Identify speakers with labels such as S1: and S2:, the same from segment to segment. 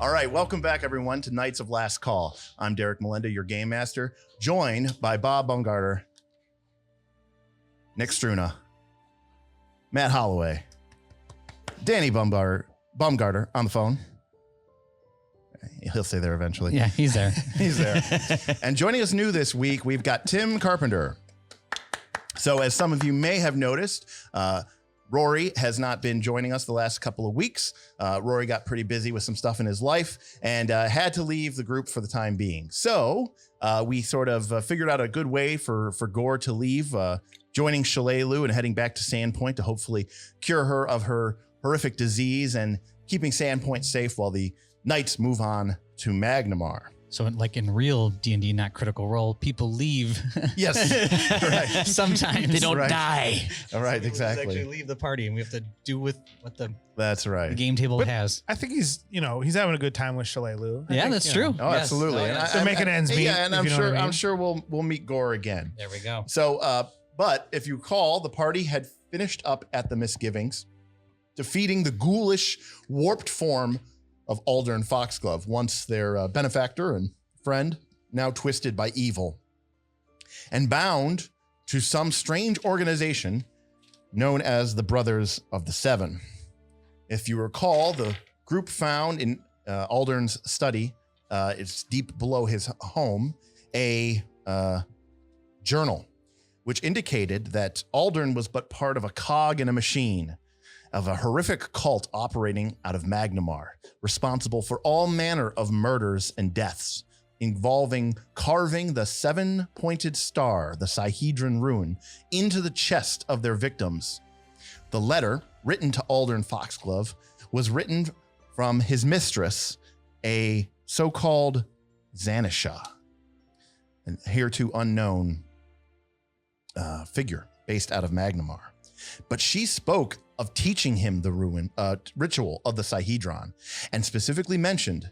S1: All right, welcome back, everyone, to Knights of Last Call. I'm Derek Melinda, your game master, joined by Bob Bumgarter, Nick Struna, Matt Holloway, Danny Bumgarter on the phone. He'll stay there eventually.
S2: Yeah, he's there.
S1: He's there. And joining us new this week, we've got Tim Carpenter. So as some of you may have noticed, Rory has not been joining us the last couple of weeks. Rory got pretty busy with some stuff in his life and had to leave the group for the time being. So we sort of figured out a good way for Gore to leave, joining Shalelu and heading back to Sandpoint to hopefully cure her of her horrific disease and keeping Sandpoint safe while the Knights move on to Magnimar.
S2: So like in real D&D, not Critical Role, people leave.
S1: Yes, right.
S2: Sometimes they don't die.
S1: All right,
S2: People
S1: exactly.
S2: Actually leave the party, and we have to do with what the game table
S3: But
S2: has.
S3: I think he's having a good time with Shalelu.
S2: Yeah, that's true.
S1: Oh,
S2: Yes.
S1: absolutely.
S2: Oh, yeah.
S3: They're making ends meet.
S1: Yeah, and
S3: if
S1: I'm
S3: you know what
S1: sure
S3: I mean.
S1: I'm sure we'll meet Gore again.
S2: There we go.
S1: So, but if you recall, the party had finished up at the Misgivings, defeating the ghoulish, warped form of Aldern Foxglove, once their benefactor and friend, now twisted by evil, and bound to some strange organization known as the Brothers of the Seven. If you recall, the group found in Aldern's study, it's deep below his home, a journal, which indicated that Aldern was but part of a cog in a machine of a horrific cult operating out of Magnimar, responsible for all manner of murders and deaths, involving carving the seven-pointed star, the Sihedron rune, into the chest of their victims. The letter, written to Aldern Foxglove, was written from his mistress, a so-called Xanesha, an hereto unknown figure based out of Magnimar. But she spoke of teaching him the ritual of the Sihedron, and specifically mentioned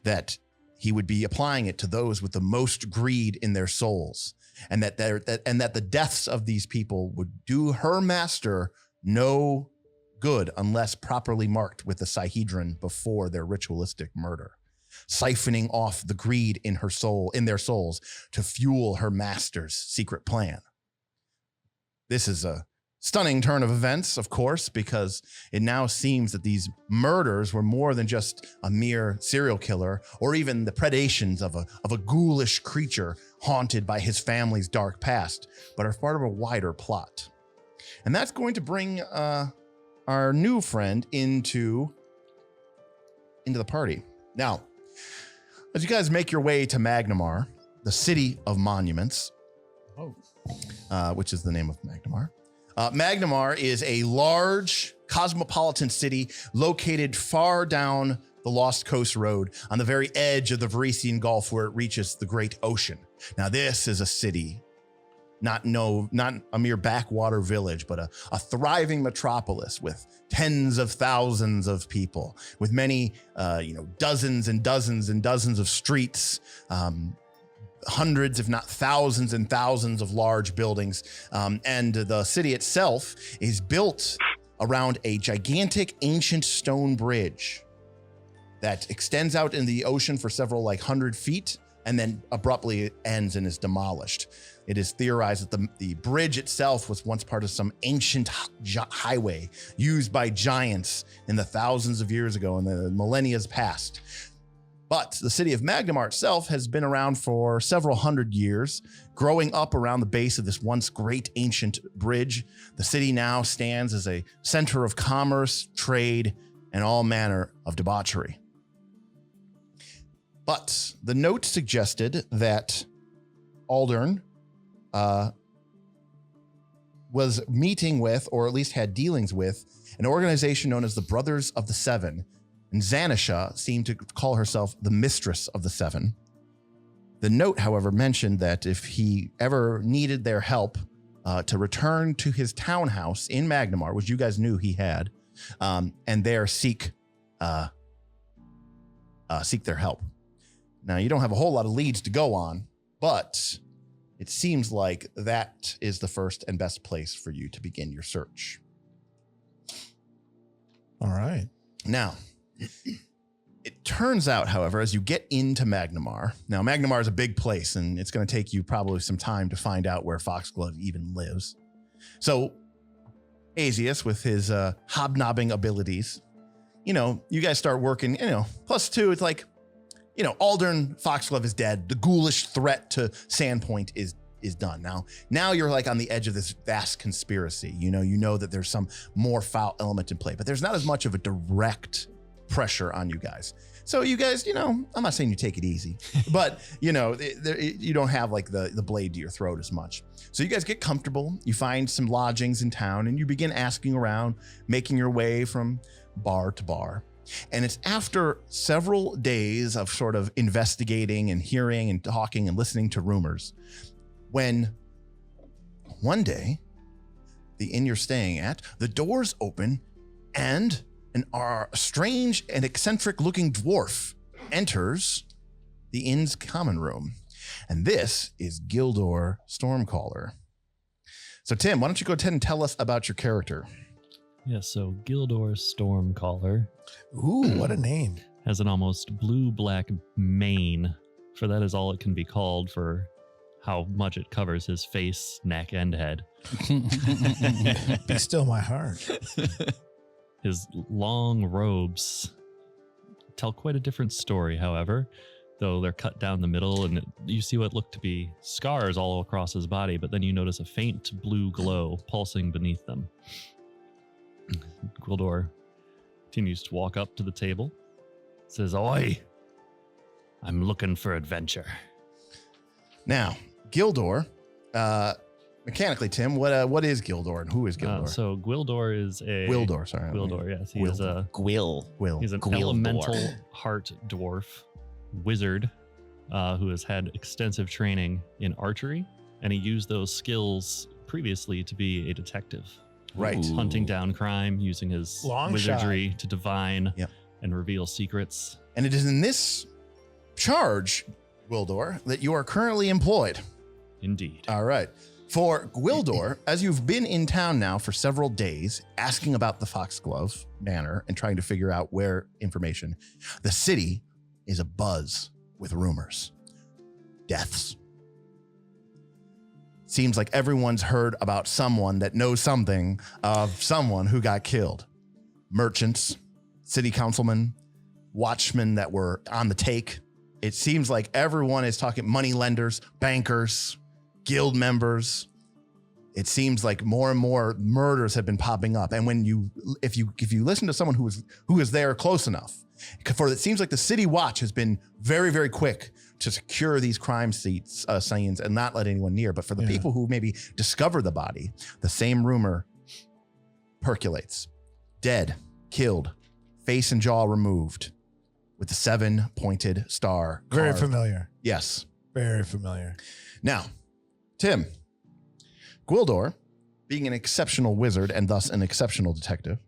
S1: that he would be applying it to those with the most greed in their souls, and that the deaths of these people would do her master no good unless properly marked with the Sihedron before their ritualistic murder, siphoning off the greed in their souls to fuel her master's secret plan. This is a stunning turn of events, of course, because it now seems that these murders were more than just a mere serial killer or even the predations of a ghoulish creature haunted by his family's dark past, but are part of a wider plot. And that's going to bring our new friend into the party. Now, as you guys make your way to Magnimar, the city of monuments, which is the name of Magnimar, Magnimar is a large cosmopolitan city located far down the Lost Coast Road on the very edge of the Varisian Gulf where it reaches the Great Ocean. Now, this is a city, not a mere backwater village, but a thriving metropolis with tens of thousands of people, with many, dozens and dozens and dozens of streets, hundreds, if not thousands and thousands of large buildings. And the city itself is built around a gigantic ancient stone bridge that extends out in the ocean for several 100 feet and then abruptly ends and is demolished. It is theorized that the bridge itself was once part of some ancient highway used by giants in the thousands of years ago in the millennia's past. But the city of Magnimar itself has been around for several hundred years, growing up around the base of this once great ancient bridge. The city now stands as a center of commerce, trade, and all manner of debauchery. But the note suggested that Aldern was meeting with, or at least had dealings with, an organization known as the Brothers of the Seven. And Xanesha seemed to call herself the Mistress of the Seven. The note, however, mentioned that if he ever needed their help to return to his townhouse in Magnimar, which you guys knew he had, and there seek their help. Now, you don't have a whole lot of leads to go on, but it seems like that is the first and best place for you to begin your search.
S3: All right.
S1: Now, It turns out, however, as you get into Magnimar, now Magnimar is a big place, and it's going to take you probably some time to find out where Foxglove even lives. So Asius, with his hobnobbing abilities, you guys start working, +2, it's like, Aldern Foxglove is dead. The ghoulish threat to Sandpoint is done. Now you're like on the edge of this vast conspiracy. You know that there's some more foul element in play, but there's not as much of a direct pressure on you guys. So you guys, I'm not saying you take it easy, but you don't have like the blade to your throat as much. So you guys get comfortable, you find some lodgings in town, and you begin asking around, making your way from bar to bar. And it's after several days of sort of investigating and hearing and talking and listening to rumors, when one day, the inn you're staying at, the doors open and a strange and eccentric looking dwarf enters the inn's common room. And this is Gwildor Stormcaller. So Tim, why don't you go ahead and tell us about your character?
S4: Yeah, so Gwildor Stormcaller.
S3: Ooh, what a name.
S4: Has an almost blue-black mane, for that is all it can be called for how much it covers his face, neck, and head.
S3: Be still my heart.
S4: His long robes tell quite a different story, however, though they're cut down the middle, and you see what look to be scars all across his body, but then you notice a faint blue glow pulsing beneath them. Gwildor continues to walk up to the table, says, "Oi, I'm looking for adventure."
S1: Now, Gwildor, mechanically, Tim, what is Gwildor and who is Gwildor?
S4: So Gwildor is a...
S1: Gwildor, sorry.
S4: Gwildor, yes. He is a...
S5: Gwill.
S4: He's an
S5: Gwildor.
S4: elemental heart dwarf wizard who has had extensive training in archery, and he used those skills previously to be a detective.
S1: Right.
S5: Ooh.
S4: Hunting down crime, using his
S3: Long
S4: wizardry to divine
S1: Yep.
S4: and reveal secrets.
S1: And it is in this charge, Gwildor, that you are currently employed.
S4: Indeed.
S1: All right. For Gwildor, as you've been in town now for several days, asking about the Foxglove Manor and trying to figure out where information, the city is abuzz with rumors. Deaths. Seems like everyone's heard about someone that knows something of someone who got killed. Merchants, city councilmen, watchmen that were on the take. It seems like everyone is talking, money lenders, bankers, guild members. It seems like more and more murders have been popping up. And if you listen to someone who is there close enough, for it seems like the city watch has been very, very quick to secure these crime scenes and not let anyone near. But for the people who maybe discover the body, the same rumor percolates. Dead, killed, face and jaw removed, with the 7-pointed star.
S3: Very
S1: carved.
S3: familiar.
S1: Yes.
S3: Very familiar.
S1: Now, Tim, Gwildor, being an exceptional wizard and thus an exceptional detective.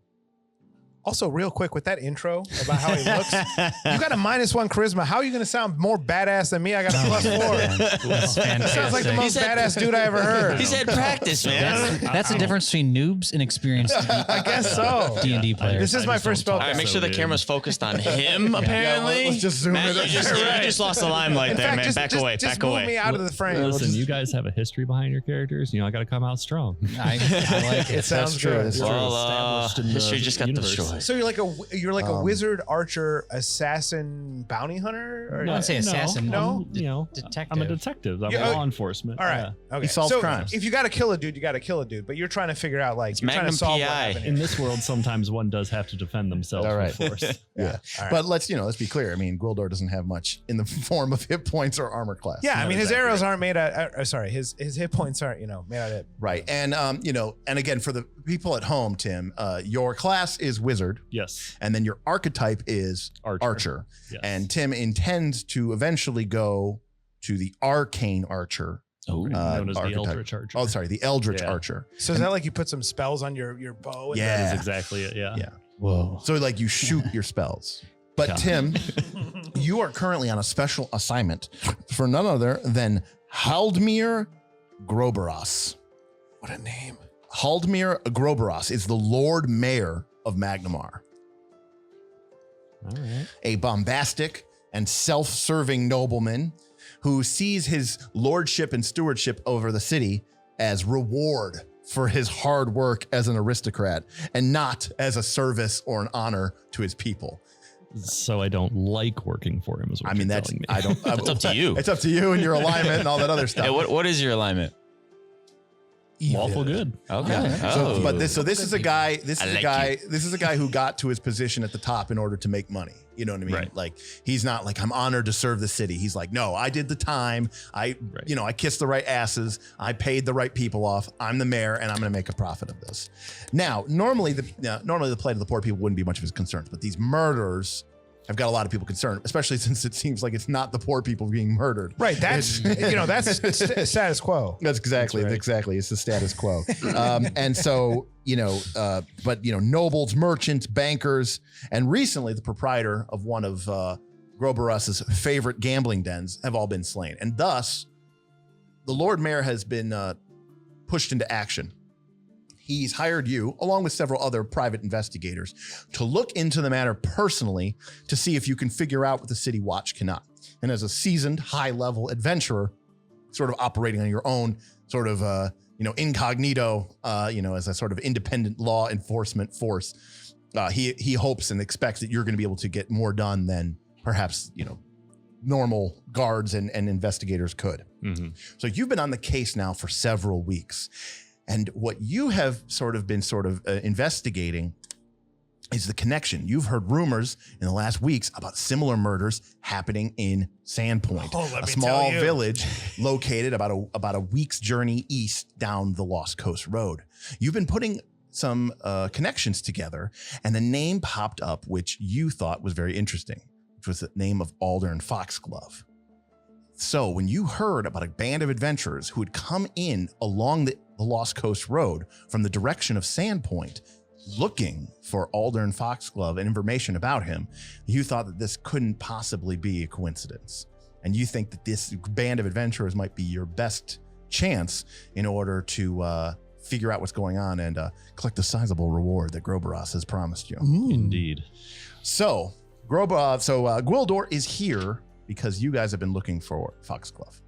S3: Also, real quick, with that intro about how he looks, you got a -1 charisma. How are you going to sound more badass than me? I got a +4.
S2: That's
S3: That sounds like the
S2: fantastic.
S3: most badass dude I ever heard.
S5: He said practice, man.
S2: That's the difference between noobs and experienced
S3: I guess so.
S2: D&D players.
S3: This is my first spell.
S5: All right, make sure the camera's focused on him, apparently.
S1: let's just zoom
S5: Matt,
S1: in.
S5: you just lost the limelight
S3: In
S5: there,
S3: fact,
S5: man.
S3: just,
S5: Back
S3: just,
S5: away,
S3: just
S5: back
S3: move
S5: away.
S3: me out of the frame.
S4: Listen, you guys have a history behind your characters. I got to come out strong.
S2: I like it.
S3: It sounds
S1: true.
S3: good.
S1: It's true.
S5: Well,
S4: Established in the
S5: history just got
S4: universe.
S5: destroyed.
S3: So you're like a wizard, archer, assassin, bounty hunter? Or
S2: I wouldn't say assassin.
S3: No?
S2: Detective.
S4: I'm a detective. I'm
S3: Yeah,
S4: law enforcement.
S3: All right.
S4: Yeah.
S3: Okay.
S1: He solves
S3: so
S1: crimes.
S3: If you got to kill a dude, you got to kill a dude. But you're trying to figure out, like, you're trying to
S5: Magnum
S3: solve what
S5: PI.
S3: happened
S4: In
S3: here.
S4: this world, sometimes one does have to defend themselves
S1: All right.
S4: with force.
S1: Yeah.
S3: All right.
S1: But let's be clear. I mean, Gwildor doesn't have much in the form of hit points or armor class.
S3: Yeah, I
S1: Not
S3: mean, his
S1: exactly.
S3: arrows aren't made out. Sorry, his hit points aren't made out of.
S1: Right. And, and again, for the people at home, Tim, your class is wizard,
S4: Yes.
S1: and then your archetype is archer.
S4: Yes.
S1: And Tim intends to eventually go to the arcane archer.
S5: Oh,
S4: known as the
S1: archetype.
S4: Eldritch Archer.
S1: Oh, sorry, the eldritch
S4: Yeah.
S1: archer.
S3: So is that like you put some spells on your bow? And
S1: Yeah.
S4: That is exactly it. Yeah.
S1: Yeah.
S2: Whoa.
S1: So like you shoot your spells. But
S4: Yeah.
S1: Tim, you are currently on a special assignment for none other than Haldmir Groberos.
S3: What a name!
S1: Haldmir Groberos is the Lord Mayor of Magnimar.
S4: All right.
S1: a bombastic and self-serving nobleman who sees his lordship and stewardship over the city as reward for his hard work as an aristocrat and not as a service or an honor to his people.
S4: So I don't like working for him. Is what you're telling me.
S1: I don't.
S5: It's up to you.
S1: It's up to you and your alignment and all that other stuff.
S5: Hey, what is your alignment?
S4: Lawful good.
S5: Okay.
S1: Yeah.
S5: Oh.
S1: This is a guy. This
S5: I
S1: is a
S5: like
S1: guy. This is a guy who got to his position at the top in order to make money. You know what I mean?
S4: Right.
S1: Like he's not like, I'm honored to serve the city. He's like, no, I did the time. I kissed the right asses. I paid the right people off. I'm the mayor, and I'm going to make a profit of this. Now, normally the plight of the poor people wouldn't be much of his concerns, but these murders have got a lot of people concerned, especially since it seems like it's not the poor people being murdered.
S3: Right. That's that's status quo.
S1: That's exactly. It's the status quo. And so, but nobles, merchants, bankers, and recently the proprietor of one of Groberus's favorite gambling dens have all been slain. And thus, the Lord Mayor has been pushed into action. He's hired you, along with several other private investigators, to look into the matter personally to see if you can figure out what the City Watch cannot. And as a seasoned, high-level adventurer, sort of operating on your own, sort of, incognito, as a sort of independent law enforcement force, he hopes and expects that you're going to be able to get more done than perhaps, normal guards and investigators could.
S4: Mm-hmm.
S1: So you've been on the case now for several weeks. And what you have been investigating is the connection. You've heard rumors in the last weeks about similar murders happening in Sandpoint, a small village located about a week's journey east down the Lost Coast Road. You've been putting some connections together, and a name popped up which you thought was very interesting, which was the name of Aldern Foxglove. So when you heard about a band of adventurers who had come in along the Lost Coast Road from the direction of Sandpoint, looking for Aldern Foxglove and information about him, you thought that this couldn't possibly be a coincidence. And you think that this band of adventurers might be your best chance in order to figure out what's going on and collect a sizable reward that Groberus has promised you.
S4: Indeed.
S1: So Gwildor is here because you guys have been looking for Foxglove.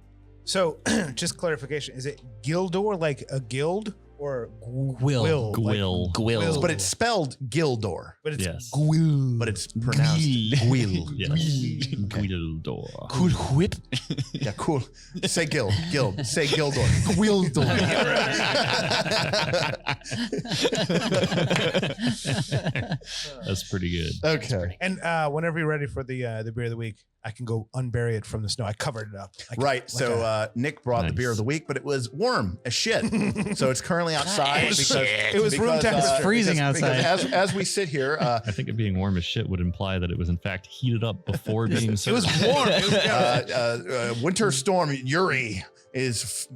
S3: So, just clarification: is it Gwildor like a guild or
S2: Gwill?
S5: Gwill.
S1: But it's spelled Gwildor.
S3: But it's
S4: Yes.
S3: Gwill.
S1: But it's pronounced Gwil.
S4: Yes. Gwildor.
S5: Cool whip.
S1: Yeah, cool. Say Guild. Say Gwildor.
S4: That's pretty good.
S1: Okay.
S3: And whenever you're ready for the beer of the week, I can go unbury it from the snow. I covered it up.
S1: Right. So Nick brought the beer of the week, but it was warm as shit. So it's currently outside because
S3: it was room temperature.
S2: It's freezing outside.
S1: Because as we sit here,
S4: I think it being warm as shit would imply that it was in fact heated up before being
S3: it
S4: served.
S3: was warm. It was,
S1: winter storm Yuri is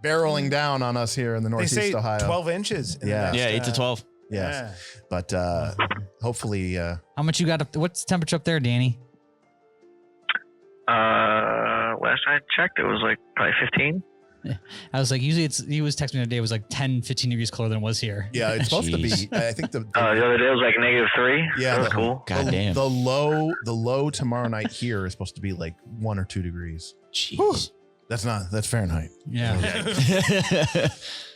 S1: barreling down on us here in the
S3: they
S1: Northeast
S3: say
S1: Ohio.
S3: 12 inches. in the
S1: Yeah.
S3: next,
S5: Yeah, 8 to 12.
S1: Yes. But hopefully
S2: How much you got up? What's the temperature up there, Danny?
S6: Last I checked, it was like probably 15.
S2: I was like, usually he was texting me the other day. It was like 10, 15 degrees colder than it was here.
S1: yeah, it's supposed to be.
S5: Jeez.
S1: I think the
S6: The other day it was like -3.
S1: Yeah,
S6: that was
S1: the-
S6: cool.
S5: God damn.
S1: the low tomorrow night here is supposed to be like 1 or 2 degrees.
S5: Jeez.
S1: That's Fahrenheit.
S2: Yeah.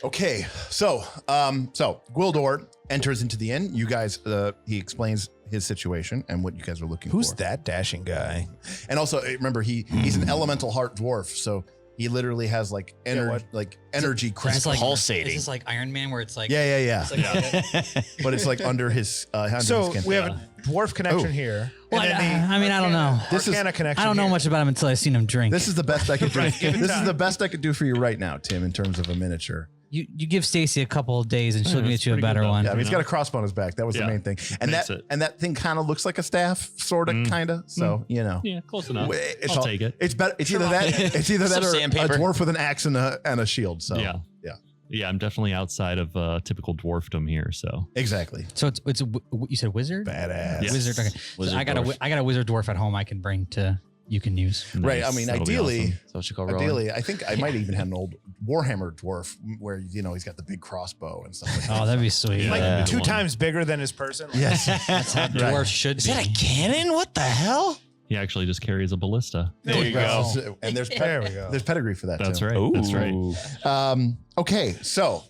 S1: Okay, so Gwildor enters into the inn. You guys, he explains his situation and what you guys are looking
S3: Who's
S1: for.
S3: that dashing guy?
S1: And also remember, he's an elemental heart dwarf, so he literally has like energy
S2: Is
S1: crack.
S2: this like
S5: Pulsating.
S2: Is this like Iron Man where it's like
S1: Yeah.
S2: It's like,
S1: But it's like under his
S3: So
S1: skin.
S3: we have a dwarf connection here.
S2: Well,
S3: and then
S2: I mean, I don't know.
S1: This is-
S3: Arcana connection
S2: I don't know
S3: here.
S2: much about him until I seen him drink.
S1: This is the best I could do.
S3: Right, give it
S1: This is
S3: time.
S1: the best I could do for you right now, Tim, in terms of a miniature.
S2: you give Stacy a couple of days and she'll
S4: Yeah,
S2: get
S4: that's
S2: you a
S4: pretty good
S2: better
S4: though.
S2: one.
S1: Yeah, I mean, he's
S4: You know?
S1: got a crossbow on his back. That was the
S4: Yeah.
S1: main thing, and
S4: Makes it.
S1: that thing kind of looks like a staff, sort of, kind of. So you know,
S4: Yeah, close enough.
S1: It's
S4: I'll
S1: all-
S4: take it.
S1: It's better. It's either that. It's either that
S5: Some
S1: or a
S5: sandpaper.
S1: dwarf with an axe and a shield. So
S4: Yeah. I'm definitely outside of typical dwarfdom here. So
S1: exactly.
S2: So it's you said wizard?
S3: Badass.
S4: Yes.
S2: Wizard. Okay. So
S5: Wizard
S2: I got
S5: dwarf.
S2: I got a wizard dwarf at home I can bring to you can use.
S1: Right. I
S4: Nice.
S1: mean,
S4: That'll be
S1: ideally,
S4: awesome.
S5: So what you call rolling?
S1: ideally, I think I might even have an old Warhammer dwarf where he's got the big crossbow and stuff like that.
S2: Oh, that'd be sweet.
S4: Yeah.
S3: Like
S4: Yeah.
S3: 2 times bigger than his person.
S1: Yes.
S2: That's how dwarf should
S5: Is
S2: be.
S5: that a cannon? What the hell?
S4: He actually just carries a ballista.
S3: There you go.
S1: And there's
S3: There we go.
S1: there's pedigree for that
S4: That's
S1: too.
S4: right. That's right.
S1: Okay, so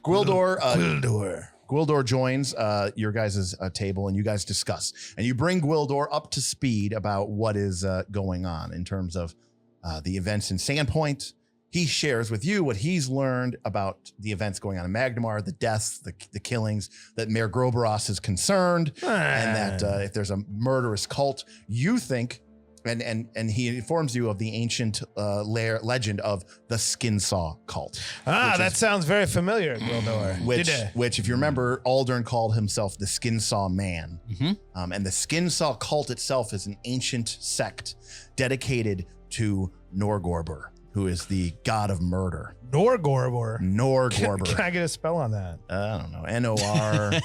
S1: Gwildor
S3: Gwildor.
S1: Gwildor joins your guys' table and you guys discuss. And you bring Gwildor up to speed about what is going on in terms of the events in Sandpoint. He shares with you what he's learned about the events going on in Magnimar, the deaths, the killings, that Mayor Groberos is concerned, and that if there's a murderous cult, you think, and he informs you of the ancient legend of the Skinsaw Cult.
S3: That sounds very familiar, Gwildor.
S1: Which, if you remember, Aldern called himself the Skinsaw Man.
S2: Mhm.
S1: And the Skinsaw Cult itself is an ancient sect dedicated to Norgorber, who is the god of murder.
S3: Norgorber.
S1: Norgorber.
S3: Can I get a spell on that?
S1: I don't know. Norgorber.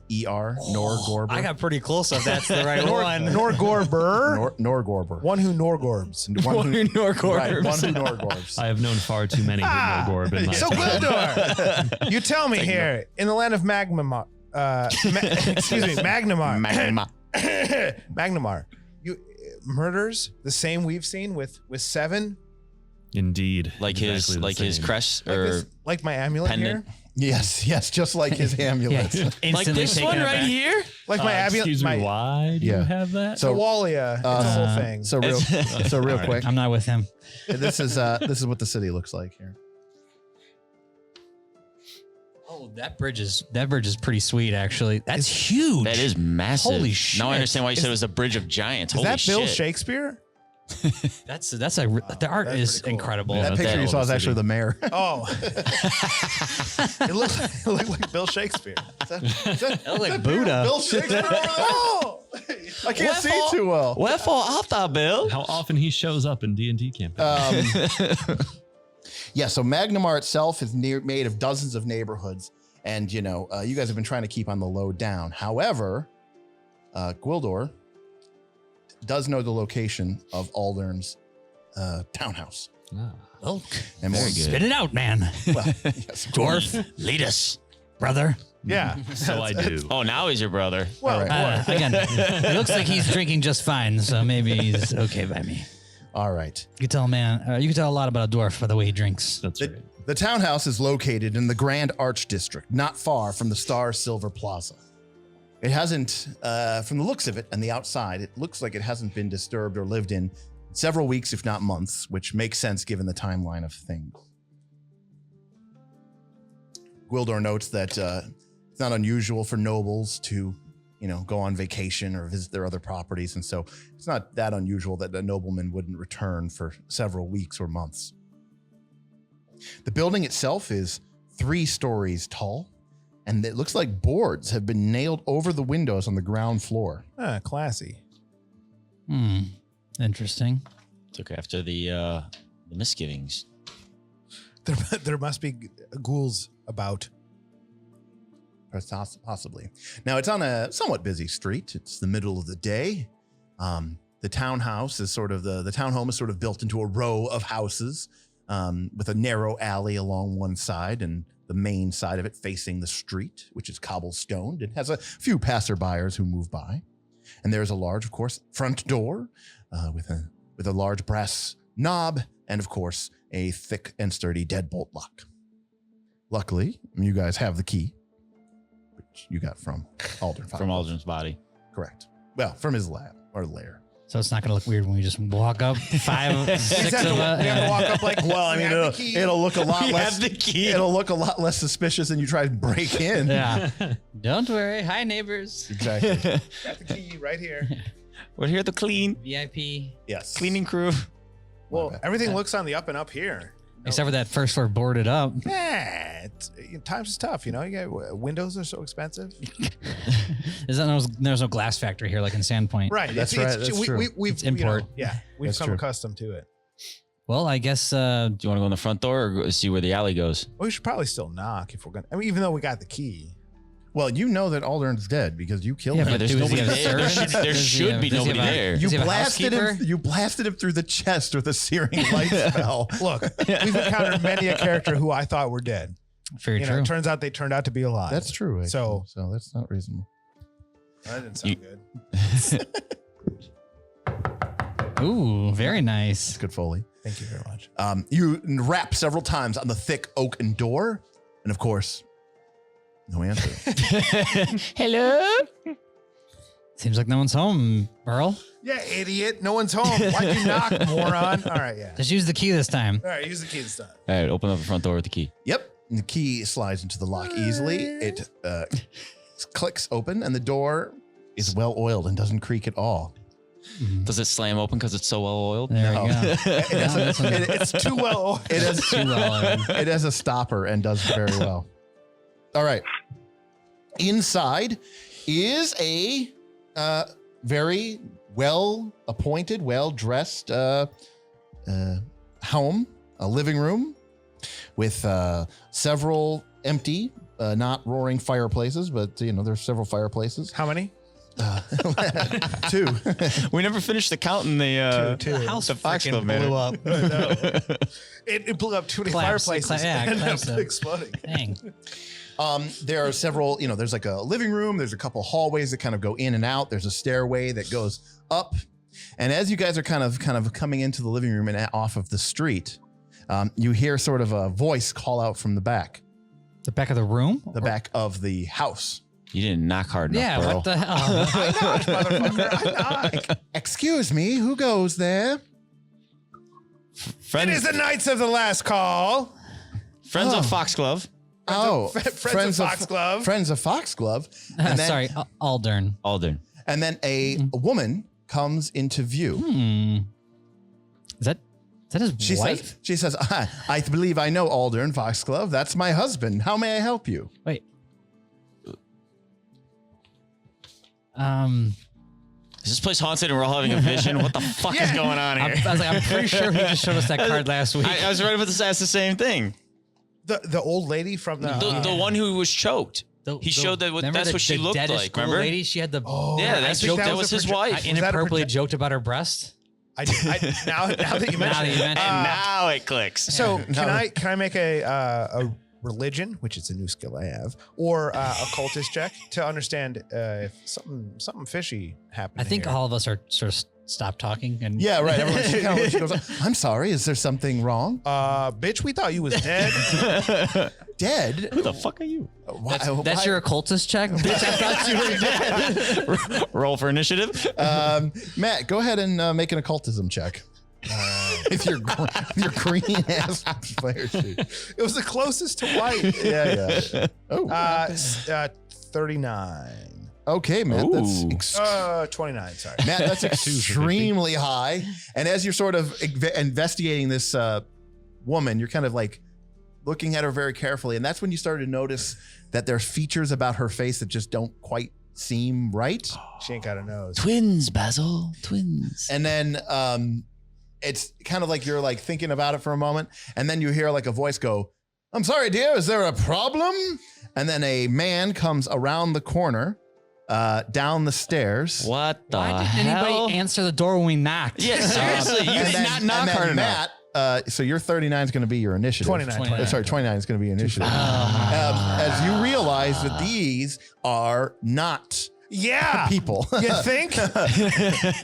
S1: Norgorber.
S2: I got pretty close if that's the right one.
S3: Norgorber.
S1: Norgorber.
S3: One who Norgorbs.
S1: One who
S2: Norgorbers.
S1: Right, one who Norgorbs.
S4: I have known far too many Norgorb in my
S3: So
S4: time.
S3: Gwildor, you tell me here, in the land of Magnimar, Magnimar. Magnimar. You murders the same we've seen with 7,
S4: Indeed.
S5: Like
S4: Exactly the
S5: his
S4: same.
S5: crest
S3: like,
S5: or
S3: like my amulet
S5: pendant.
S3: here,
S1: Yes, just like his amulet.
S2: Instantly
S5: Like this
S2: taking
S5: one
S2: it
S5: right
S2: back.
S5: here?
S3: like my amulet.
S4: Excuse me,
S3: my
S4: why do you have that?
S1: So-
S3: Walia. It's a whole thing.
S1: So real
S4: All right.
S1: quick.
S2: I'm not with him.
S1: This is what the city looks like here.
S2: Oh, that bridge is pretty sweet, actually. That's huge.
S5: That is massive.
S2: Holy shit.
S5: Now I understand why you said it was a bridge of giants.
S3: Is
S5: Holy
S3: that Bill
S5: shit.
S3: Shakespeare?
S2: That's the art
S3: that's
S2: is
S3: pretty cool.
S2: incredible.
S1: That
S5: Yeah,
S1: picture you
S5: that
S1: saw is
S4: city.
S1: actually the mayor.
S3: Oh, it looked like Bill Shakespeare.
S2: That looked like Buddha.
S1: Bill Shakespeare. Oh, I can't see too well.
S5: Wherefore art thou, Bill?
S4: How often he shows up in D&D campaigns.
S1: Yeah, so Magnimar itself is made of dozens of neighborhoods, and you guys have been trying to keep on the low down. However, Gwildor does know the location of Aldern's townhouse.
S2: Oh,
S1: And
S5: Very
S1: more-
S5: good.
S2: spit it out, man.
S1: Well, yes, of course.
S2: Dwarf,
S5: Lead us.
S2: brother.
S3: Yeah.
S4: So I do.
S5: Oh, now he's your brother.
S3: Well,
S1: All right.
S2: Again, it looks like he's drinking just fine, so maybe he's okay by me.
S1: All right.
S2: You can tell, man. You can tell a lot about a dwarf by the way he drinks.
S4: That's right.
S1: The townhouse is located in the Grand Arch District, not far from the Star Silver Plaza. It hasn't, from the looks of it and the outside, it looks like it hasn't been disturbed or lived in several weeks, if not months, which makes sense given the timeline of things. Gwildor notes that it's not unusual for nobles to, go on vacation or visit their other properties. And so it's not that unusual that a nobleman wouldn't return for several weeks or months. The building itself is 3 stories tall, and it looks like boards have been nailed over the windows on the ground floor.
S3: classy.
S2: Interesting.
S5: Took after the misgivings.
S3: There must be ghouls about.
S1: Possibly. Now, it's on a somewhat busy street. It's the middle of the day. The townhouse is sort of the townhome is sort of built into a row of houses with a narrow alley along one side and the main side of it facing the street, which is cobblestoned. It has a few passerbyers who move by. And there's a large, of course, front door with a large brass knob and, of course, a thick and sturdy deadbolt lock. Luckily, you guys have the key, which you got from Aldern.
S5: From Aldrin's body.
S1: Correct. Well, from his lab or lair.
S2: So it's not going to look weird when we just walk up 5, 6 of
S3: We have to
S2: us.
S3: walk up like,
S1: Well, I mean, it'll look a lot less.
S5: key.
S1: It'll look a lot less suspicious than you try to break in.
S2: Yeah. Don't worry. Hi, neighbors.
S1: Exactly.
S3: Got the key right here.
S5: We're here to clean.
S2: VIP.
S1: Yes.
S5: Cleaning crew.
S3: Well,
S1: bad.
S3: everything looks on the up and up here.
S2: Except for that first floor boarded up.
S3: Yeah, times is tough. You get windows are so expensive.
S2: There's no glass factory here like in Sandpoint.
S3: Right.
S1: That's right, that's true.
S3: We've
S2: It's import.
S3: We've
S1: That's
S3: come
S1: true.
S3: accustomed to it.
S2: Well, I guess
S5: Do you want to go in the front door or see where the alley goes?
S3: Well, we should probably still knock if we're gonna. I mean, even though we got the key.
S1: Well, you know that Aldern's dead because you killed him.
S5: but there's
S2: does he
S5: nobody
S2: have a
S5: there.
S2: servant?
S5: There should be
S2: Does he
S5: nobody
S2: have a-
S5: there.
S2: Does
S1: You
S2: he have a
S1: blasted him.
S2: housekeeper?
S1: You blasted him through the chest with a searing light spell.
S3: Look, we've encountered many a character who I thought were dead.
S2: Very
S3: You know,
S2: true.
S3: it turns out they turned out to be alive.
S1: That's true. Actually.
S3: So-
S1: so that's not reasonable.
S3: That didn't sound good.
S2: Ooh, very nice.
S1: It's good Foley.
S3: Thank you very much.
S1: You rap several times on the thick oaken door, and of course, no answer.
S5: Hello?
S2: Seems like no one's home, Burl.
S3: Yeah, idiot. No one's home. Why'd you knock, moron? All right, yeah.
S2: Just use the key this time.
S3: All right, use the key this time.
S5: All right, open up the front door with the key.
S1: Yep. And the key slides into the lock easily. It clicks open, and the door is well oiled and doesn't creak at all.
S5: Does it slam open because it's so well oiled?
S2: There
S1: No.
S2: we go.
S3: It's too well.
S1: It has
S2: Too well.
S1: it has a stopper and does very well. All right. Inside is a very well appointed, well dressed home, a living room with several empty, not roaring fireplaces, but there's several fireplaces.
S3: How many?
S1: 2.
S5: We never finished the count in the
S3: Two.
S2: The house
S5: the Foxglove
S2: freaking
S5: Manor.
S2: blew up.
S3: It blew up too many
S2: Collapsed.
S3: fireplaces.
S2: Yeah,
S3: and ended
S2: collapsed
S3: up
S2: it.
S3: exploding.
S2: Dang.
S1: There are several, there's like a living room. There's a couple hallways that kind of go in and out. There's a stairway that goes up. And as you guys are kind of coming into the living room and off of the street, you hear sort of a voice call out from the back
S2: The back of the room?
S1: of the house.
S5: You didn't knock hard enough,
S2: Yeah,
S5: Burl.
S2: what the hell?
S3: I knocked, motherfucker. I knocked.
S1: Excuse me, who goes there?
S3: It
S5: Friends,
S3: is the Knights of the Last Call.
S5: friends
S1: Oh.
S5: of Foxglove.
S3: Friends of Foxglove.
S1: Friends of Foxglove. And then,
S2: Sorry, Aldern.
S5: Alden.
S1: And then a woman comes into view.
S2: Is that his wife?
S1: She says, I believe I know Aldern Foxglove. That's my husband. How may I help you?
S2: Wait.
S5: Is this place haunted and we're all having a vision? What the fuck is going on
S2: I
S5: here?
S2: was like, I'm pretty sure he just showed us that card last week.
S5: I was right about to ask the same thing.
S3: The old lady from the.
S5: The one who was choked. He showed that
S2: remember
S5: that's what she looked
S2: deadest
S5: like,
S2: school
S5: remember?
S2: Lady, she had the.
S3: Oh,
S5: Yeah,
S3: I
S5: that's
S3: think
S5: that
S3: that
S5: was
S3: a
S5: his
S3: proje-
S5: wife.
S2: I
S3: Was that a
S2: inappropriately
S3: proje-
S2: joked about her breast.
S3: Now that you mention
S2: Now that you
S3: it.
S2: mention
S5: And now it clicks.
S3: So can I make a religion, which is a new skill I have, or a cultist check to understand if something fishy happened?
S2: I think
S3: here.
S2: all of us are sort of stopped talking and
S1: Yeah, right. Everyone she kind of she goes, I'm sorry. Is there something wrong?
S3: Bitch, we thought you was dead.
S1: Dead?
S5: Who the fuck are you?
S1: Why-
S2: that's
S1: why-
S2: your occultist check. Bitch, I thought you were dead.
S5: Roll for initiative.
S1: Matt, go ahead and make an occultism check. With your green ass player sheet.
S3: It was the closest to white.
S1: Yeah. Oh,
S3: 39.
S1: okay, Matt.
S5: Ooh.
S1: That's
S3: 29. Sorry.
S1: Matt, that's extremely high. And as you're sort of investigating this woman, you're kind of like looking at her very carefully. And that's when you started to notice that there's features about her face that just don't quite seem right.
S3: She ain't got a nose.
S5: Twins, Basil. Twins.
S1: And then it's kind of like you're like thinking about it for a moment. And then you hear like a voice go, I'm sorry, dear, is there a problem? And then a man comes around the corner, down the stairs.
S5: What the
S2: Why didn't
S5: hell?
S2: anybody answer the door when we knocked?
S5: Yeah, seriously, you
S1: And
S5: did
S1: then-
S5: not knock
S1: and then
S5: hard enough.
S1: Matt, so your 39 is going to be your initiative.
S3: 29.
S1: Sorry, 29 is going to be your initiative. As you realize that these are not
S3: Yeah.
S1: people.
S3: You think?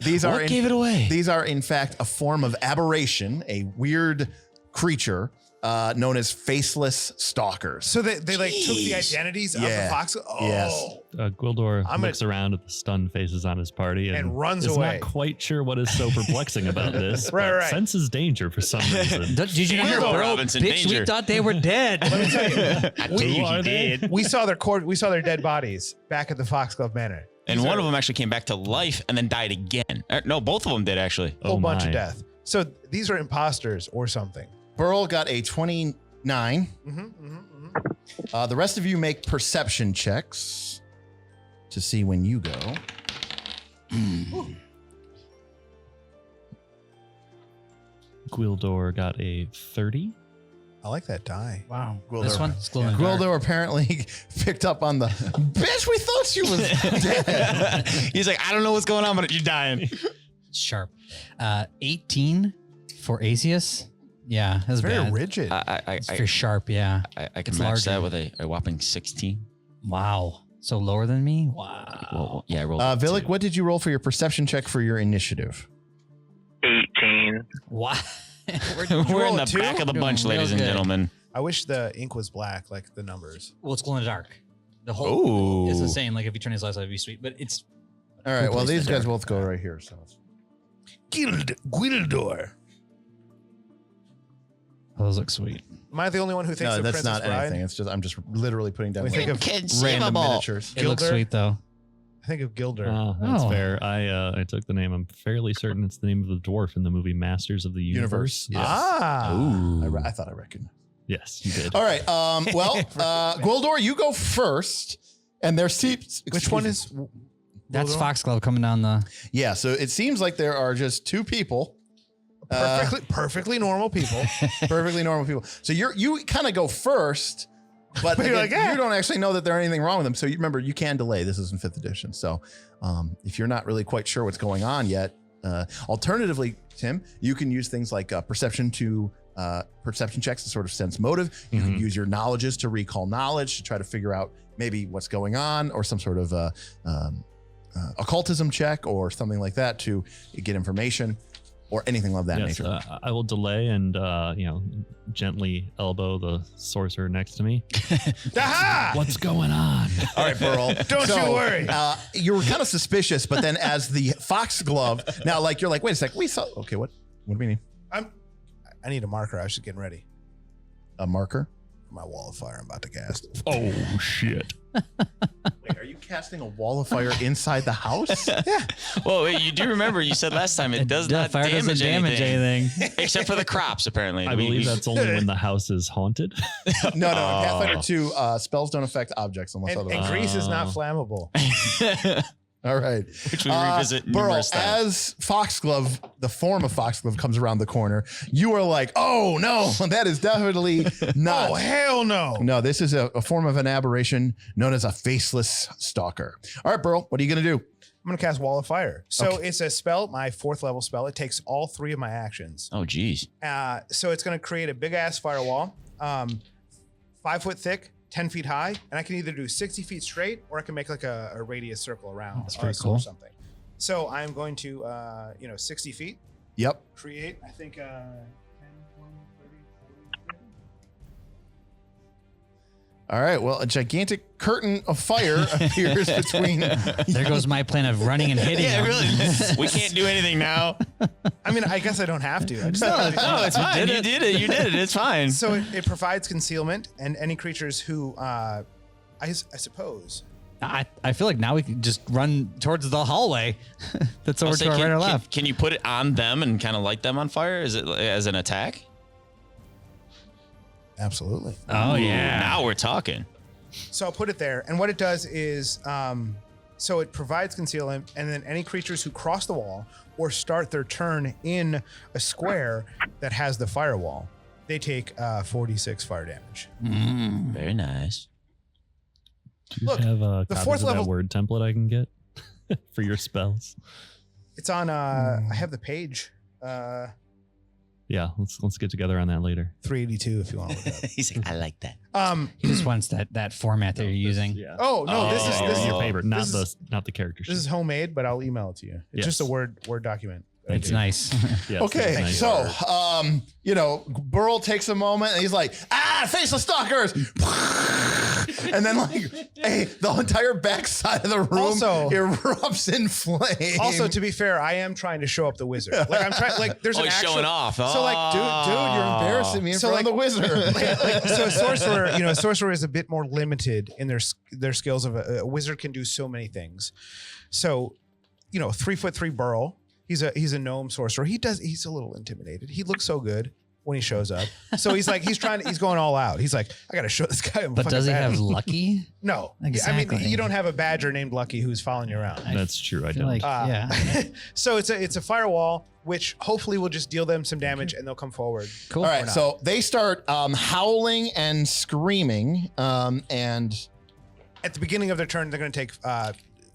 S1: These are
S5: What gave it away?
S1: These are in fact a form of aberration, a weird creature known as faceless stalkers.
S3: So they like took the
S5: Jeez.
S3: identities of
S1: Yeah.
S3: the fox. Oh.
S1: Yes.
S4: Gwildor
S3: I'm
S4: looks around at the stunned faces on his party
S3: And runs
S4: is
S3: away.
S4: not quite sure what is so perplexing about this.
S3: Right,
S4: but
S3: right.
S4: senses danger for some reason.
S2: Did you not hear
S5: Weirdo
S2: Burl?
S5: Robinson,
S2: Bitch,
S5: danger.
S2: we thought they were dead.
S3: Let me tell you.
S4: Who are they?
S3: We saw their dead bodies back at the Foxglove Manor.
S5: And one of them actually came back to life and then died again. No, both of them did actually.
S3: Whole bunch of
S4: my.
S3: death. So these are imposters or something.
S1: Burl got a 29. The rest of you make perception checks to see when you go.
S4: Gwildor got a 30.
S3: I like that die.
S2: Wow.
S1: Gwildor.
S2: This one? It's glowing in the dark.
S1: Gwildor apparently picked up on the bitch. We thought she was dead.
S5: He's like, I don't know what's going on, but you're dying.
S2: Sharp. 18 for Asius. Yeah, that's
S3: Very
S2: bad.
S3: rigid.
S2: It's very sharp, yeah.
S5: I can
S2: It's
S5: match that
S2: larger.
S5: with a whopping 16.
S2: Wow. So lower than me? Wow.
S5: Well, yeah, I rolled
S1: Vilik,
S5: 2.
S1: what did you roll for your perception check for your initiative?
S6: 18.
S2: Wow.
S5: We're in
S3: roll
S5: the
S3: a 2?
S5: back of the
S2: Doing
S5: bunch,
S2: real
S5: ladies and
S2: good.
S5: gentlemen.
S3: I wish the ink was black, like the numbers.
S2: Well, it's glow in the dark. The whole
S5: Ooh.
S2: it's the same. Like if you turn his lights on, it'd be sweet. But it's
S1: All right. Well,
S2: Replace
S1: these
S2: the
S1: guys
S2: dark.
S1: both go right here. So
S3: Gwildor.
S2: those look sweet.
S3: Am I the only one who thinks
S1: no,
S3: of
S1: that's
S3: Princess
S1: not
S3: Bride?
S1: anything. It's just I'm just literally putting down
S3: We think
S1: like,
S3: of
S1: random miniatures.
S2: It looks
S3: Gwildor?
S2: sweet though.
S3: I think of Gwildor.
S4: Oh, that's
S2: Oh.
S4: fair. I took the name. I'm fairly certain it's the name of the dwarf in the movie Masters of the Universe.
S1: Universe. Yes.
S3: Ah.
S5: Ooh.
S1: I thought I recognized.
S4: Yes, you did.
S1: All right. Well, Gwildor, you go first, and their seats.
S3: Which one is?
S2: That's
S3: Gwildor?
S2: Foxglove coming down the.
S1: Yeah. So it seems like there are just two people.
S3: Perfectly normal people.
S1: Perfectly normal people. So you kind of go first, but
S3: But you're
S1: again,
S3: like, "Yeah."
S1: you don't actually know that there's anything wrong with them. So you remember, you can delay. This is in 5th edition. So if you're not really quite sure what's going on yet, alternatively, Tim, you can use things like perception checks to sort of sense motive. You can use your knowledges to recall knowledge to try to figure out maybe what's going on, or some sort of occultism check or something like that to get information. Or anything of that
S4: Yes,
S1: nature.
S4: I will delay and gently elbow the sorcerer next to me.
S3: Aha!
S4: What's going on?
S1: All right, Burl.
S3: Don't you worry.
S1: You were kind of suspicious, but then as the Foxglove, now like you're like, wait a sec, we saw. Okay, what do we need?
S3: I need a marker. I was just getting ready
S1: A marker?
S3: for my wall of fire I'm about to cast.
S4: Oh shit!
S1: Wait, are you casting a wall of fire inside the house?
S5: Well, wait, you do remember you said last time it does not
S2: fire
S5: damage,
S2: doesn't damage anything.
S5: except for the crops, apparently.
S4: I believe that's only when the house is haunted.
S1: No, in Pathfinder 2, spells don't affect objects unless
S3: And
S1: otherwise.
S3: grease is not flammable.
S1: All right.
S5: Which we revisit
S1: Burl,
S5: numerous times.
S1: as Foxglove, the form of Foxglove comes around the corner, you are like, oh no, that is definitely not.
S3: Oh, hell no.
S1: No, this is a form of an aberration known as a faceless stalker. All right, Burl, what are you going to do?
S3: I'm going to cast Wall of Fire. So it's a spell, my 4th level spell. It takes all 3 of my actions.
S5: Oh, geez.
S3: So it's going to create a big ass firewall, 5 foot thick, 10 feet high, and I can either do 60 feet straight, or I can make like a radius circle around.
S2: That's pretty
S3: or
S2: cool.
S3: something. So I'm going to, 60 feet,
S1: Yep.
S3: create, I think, 10, 20, 30, 40, 50.
S1: All right. Well, a gigantic curtain of fire appears between.
S2: There goes my plan of running and hitting.
S5: Yeah,
S2: him.
S5: really. We can't do anything now.
S3: I mean, I guess I don't have to. I just
S5: No, it's fine. You did it. You did it. It's fine.
S3: So it provides concealment, and any creatures who, I suppose,
S2: I feel like now we can just run towards the hallway. That's over
S5: I'll say,
S2: to our right or left.
S5: Can you put it on them and kind of light them on fire? Is it as an attack?
S3: absolutely.
S2: Oh, yeah.
S5: Now we're talking.
S3: So I'll put it there, and what it does is, so it provides concealment, and then any creatures who cross the wall or start their turn in a square that has the firewall, they take 46 fire damage.
S5: Very nice.
S4: Do you
S3: Look,
S4: have
S3: the
S4: copies
S3: 4th
S4: of
S3: level-
S4: that word template I can get for your spells?
S3: It's on. I have the page.
S4: Yeah, let's get together on that later.
S3: 382 if you want to look it
S5: He's like, I like that.
S3: up.
S2: He just wants that format that you're using.
S4: Yeah.
S3: Oh no, this is
S5: Oh.
S4: Your paper, not
S3: this
S4: the character sheet.
S3: This is homemade, but I'll email it to you. It's
S4: Yes.
S3: just a Word document. that I
S2: It's
S3: did.
S2: nice.
S4: Yes,
S1: Okay,
S4: that's nice.
S1: so Burl takes a moment and he's like, faceless stalkers, and then the entire backside of the room
S3: Also-
S1: erupts in flames.
S3: Also, to be fair, I am trying to show up the wizard. Like I'm trying. Like there's
S5: Oh,
S3: an
S5: he's
S3: actual,
S5: showing off.
S3: So like,
S1: dude, you're embarrassing me in front of the wizard.
S3: so a sorcerer is a bit more limited in their skills. Of a wizard can do so many things. So, 3'3" Burl. He's a gnome sorcerer. He's a little intimidated. He looks so good. when he shows up. So he's going all out. He's like, I got to show this guy.
S2: But does he have Lucky?
S3: No.
S2: Exactly.
S3: I mean, you don't have a badger named Lucky who's following you around.
S4: That's true. I
S2: feel
S4: don't.
S2: like, yeah.
S3: So it's a firewall, which hopefully will just deal them some damage and they'll come forward.
S2: Cool.
S1: All right, so they start howling and screaming, and
S3: At the beginning of their turn, they're going to take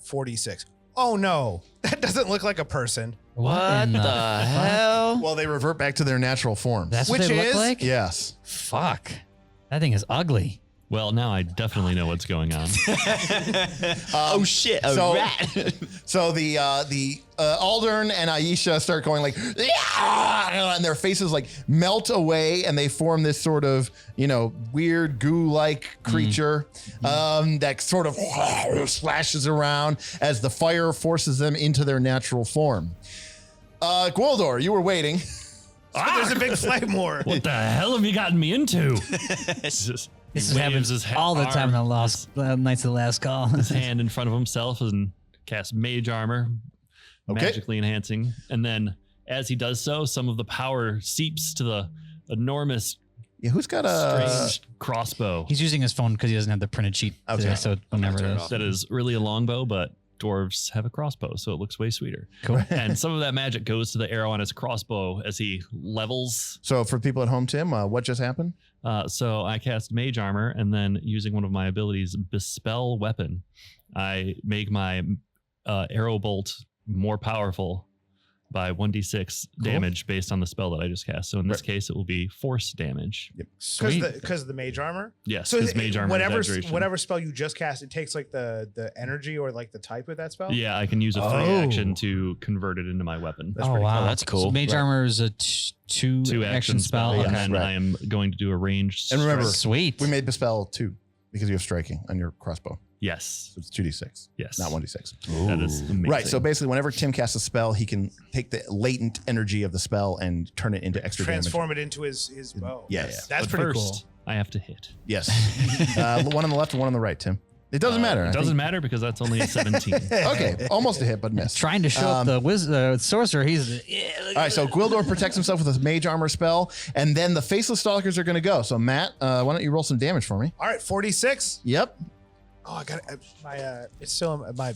S3: 46. Oh no, that doesn't look like a person.
S5: What
S2: in
S5: the hell?
S1: well, they revert back to their natural forms.
S2: That's what
S3: Which
S2: they look
S3: is-
S2: like?
S1: yes.
S2: Fuck. That thing is ugly.
S4: Well, now I definitely know what's going on.
S5: Oh shit! A
S1: so-
S5: rat.
S1: So the Aldern and Aisha start going like, "Yeah!" and their faces like melt away, and they form this sort of weird goo-like creature that sort of splashes around as the fire forces them into their natural form. Gwildor, you were waiting.
S3: There's a big flame war.
S4: What the hell have you gotten me into?
S2: This
S4: He
S2: happens
S4: waves his
S2: all the time in the
S4: arm,
S2: Knights of the Last Call.
S4: his hand in front of himself and casts mage armor,
S1: Okay.
S4: magically enhancing. And then as he does so, some of the power seeps to the enormous,
S1: Yeah, who's got a?
S4: strange crossbow
S2: He's using his phone because he doesn't have the printed sheet
S1: Okay.
S2: today, so whenever
S5: turn
S2: it
S5: it
S2: is.
S5: off.
S4: that is really a longbow, but dwarves have a crossbow, so it looks way sweeter.
S2: Cool.
S4: And some of that magic goes to the arrow on his crossbow as he levels.
S1: So for people at home, Tim, what just happened?
S4: So I cast mage armor, and then using one of my abilities, Bespell Weapon, I make my arrow bolt more powerful by 1d6 damage based on the spell that I just cast. So in this case, it will be force damage.
S2: Sweet.
S3: Because of the mage armor.
S4: Yes,
S3: So
S4: because mage armor exaggeration.
S3: whatever spell you just cast, it takes like the energy or like the type of that spell.
S4: Yeah, I can use a free
S3: Oh.
S4: action to convert it into my weapon.
S3: That's
S2: oh,
S3: pretty
S2: wow.
S5: cool. That's cool.
S2: So Mage
S1: Right.
S2: Armor is a two action spell.
S4: and
S2: Okay.
S4: then
S1: Right.
S4: I am going to do a ranged
S1: And remember,
S4: strike.
S2: Sweet.
S1: We made the spell 2 because you have striking on your crossbow.
S4: Yes,
S1: So it's 2d6,
S4: yes.
S1: not 1d6.
S4: That is amazing.
S1: Right. So basically, whenever Tim casts a spell, he can take the latent energy of the spell and turn it into extra
S3: Transform it into his bow.
S1: Yeah, yeah.
S3: That's
S4: But
S3: pretty
S4: first,
S3: cool.
S4: I have to hit.
S1: damage. Yes. One on the left and one on the right, Tim. It doesn't matter.
S4: It
S1: I
S4: doesn't
S1: think-
S4: matter because that's only a 17.
S1: Okay, almost a hit, but missed.
S2: Trying to show up the sorcerer. He's
S1: All right, so Gwildor protects himself with a mage armor spell, and then the faceless stalkers are going to go. So Matt, why don't you roll some damage for me?
S3: All right, 46.
S1: Yep.
S3: Oh, I got my. It's still my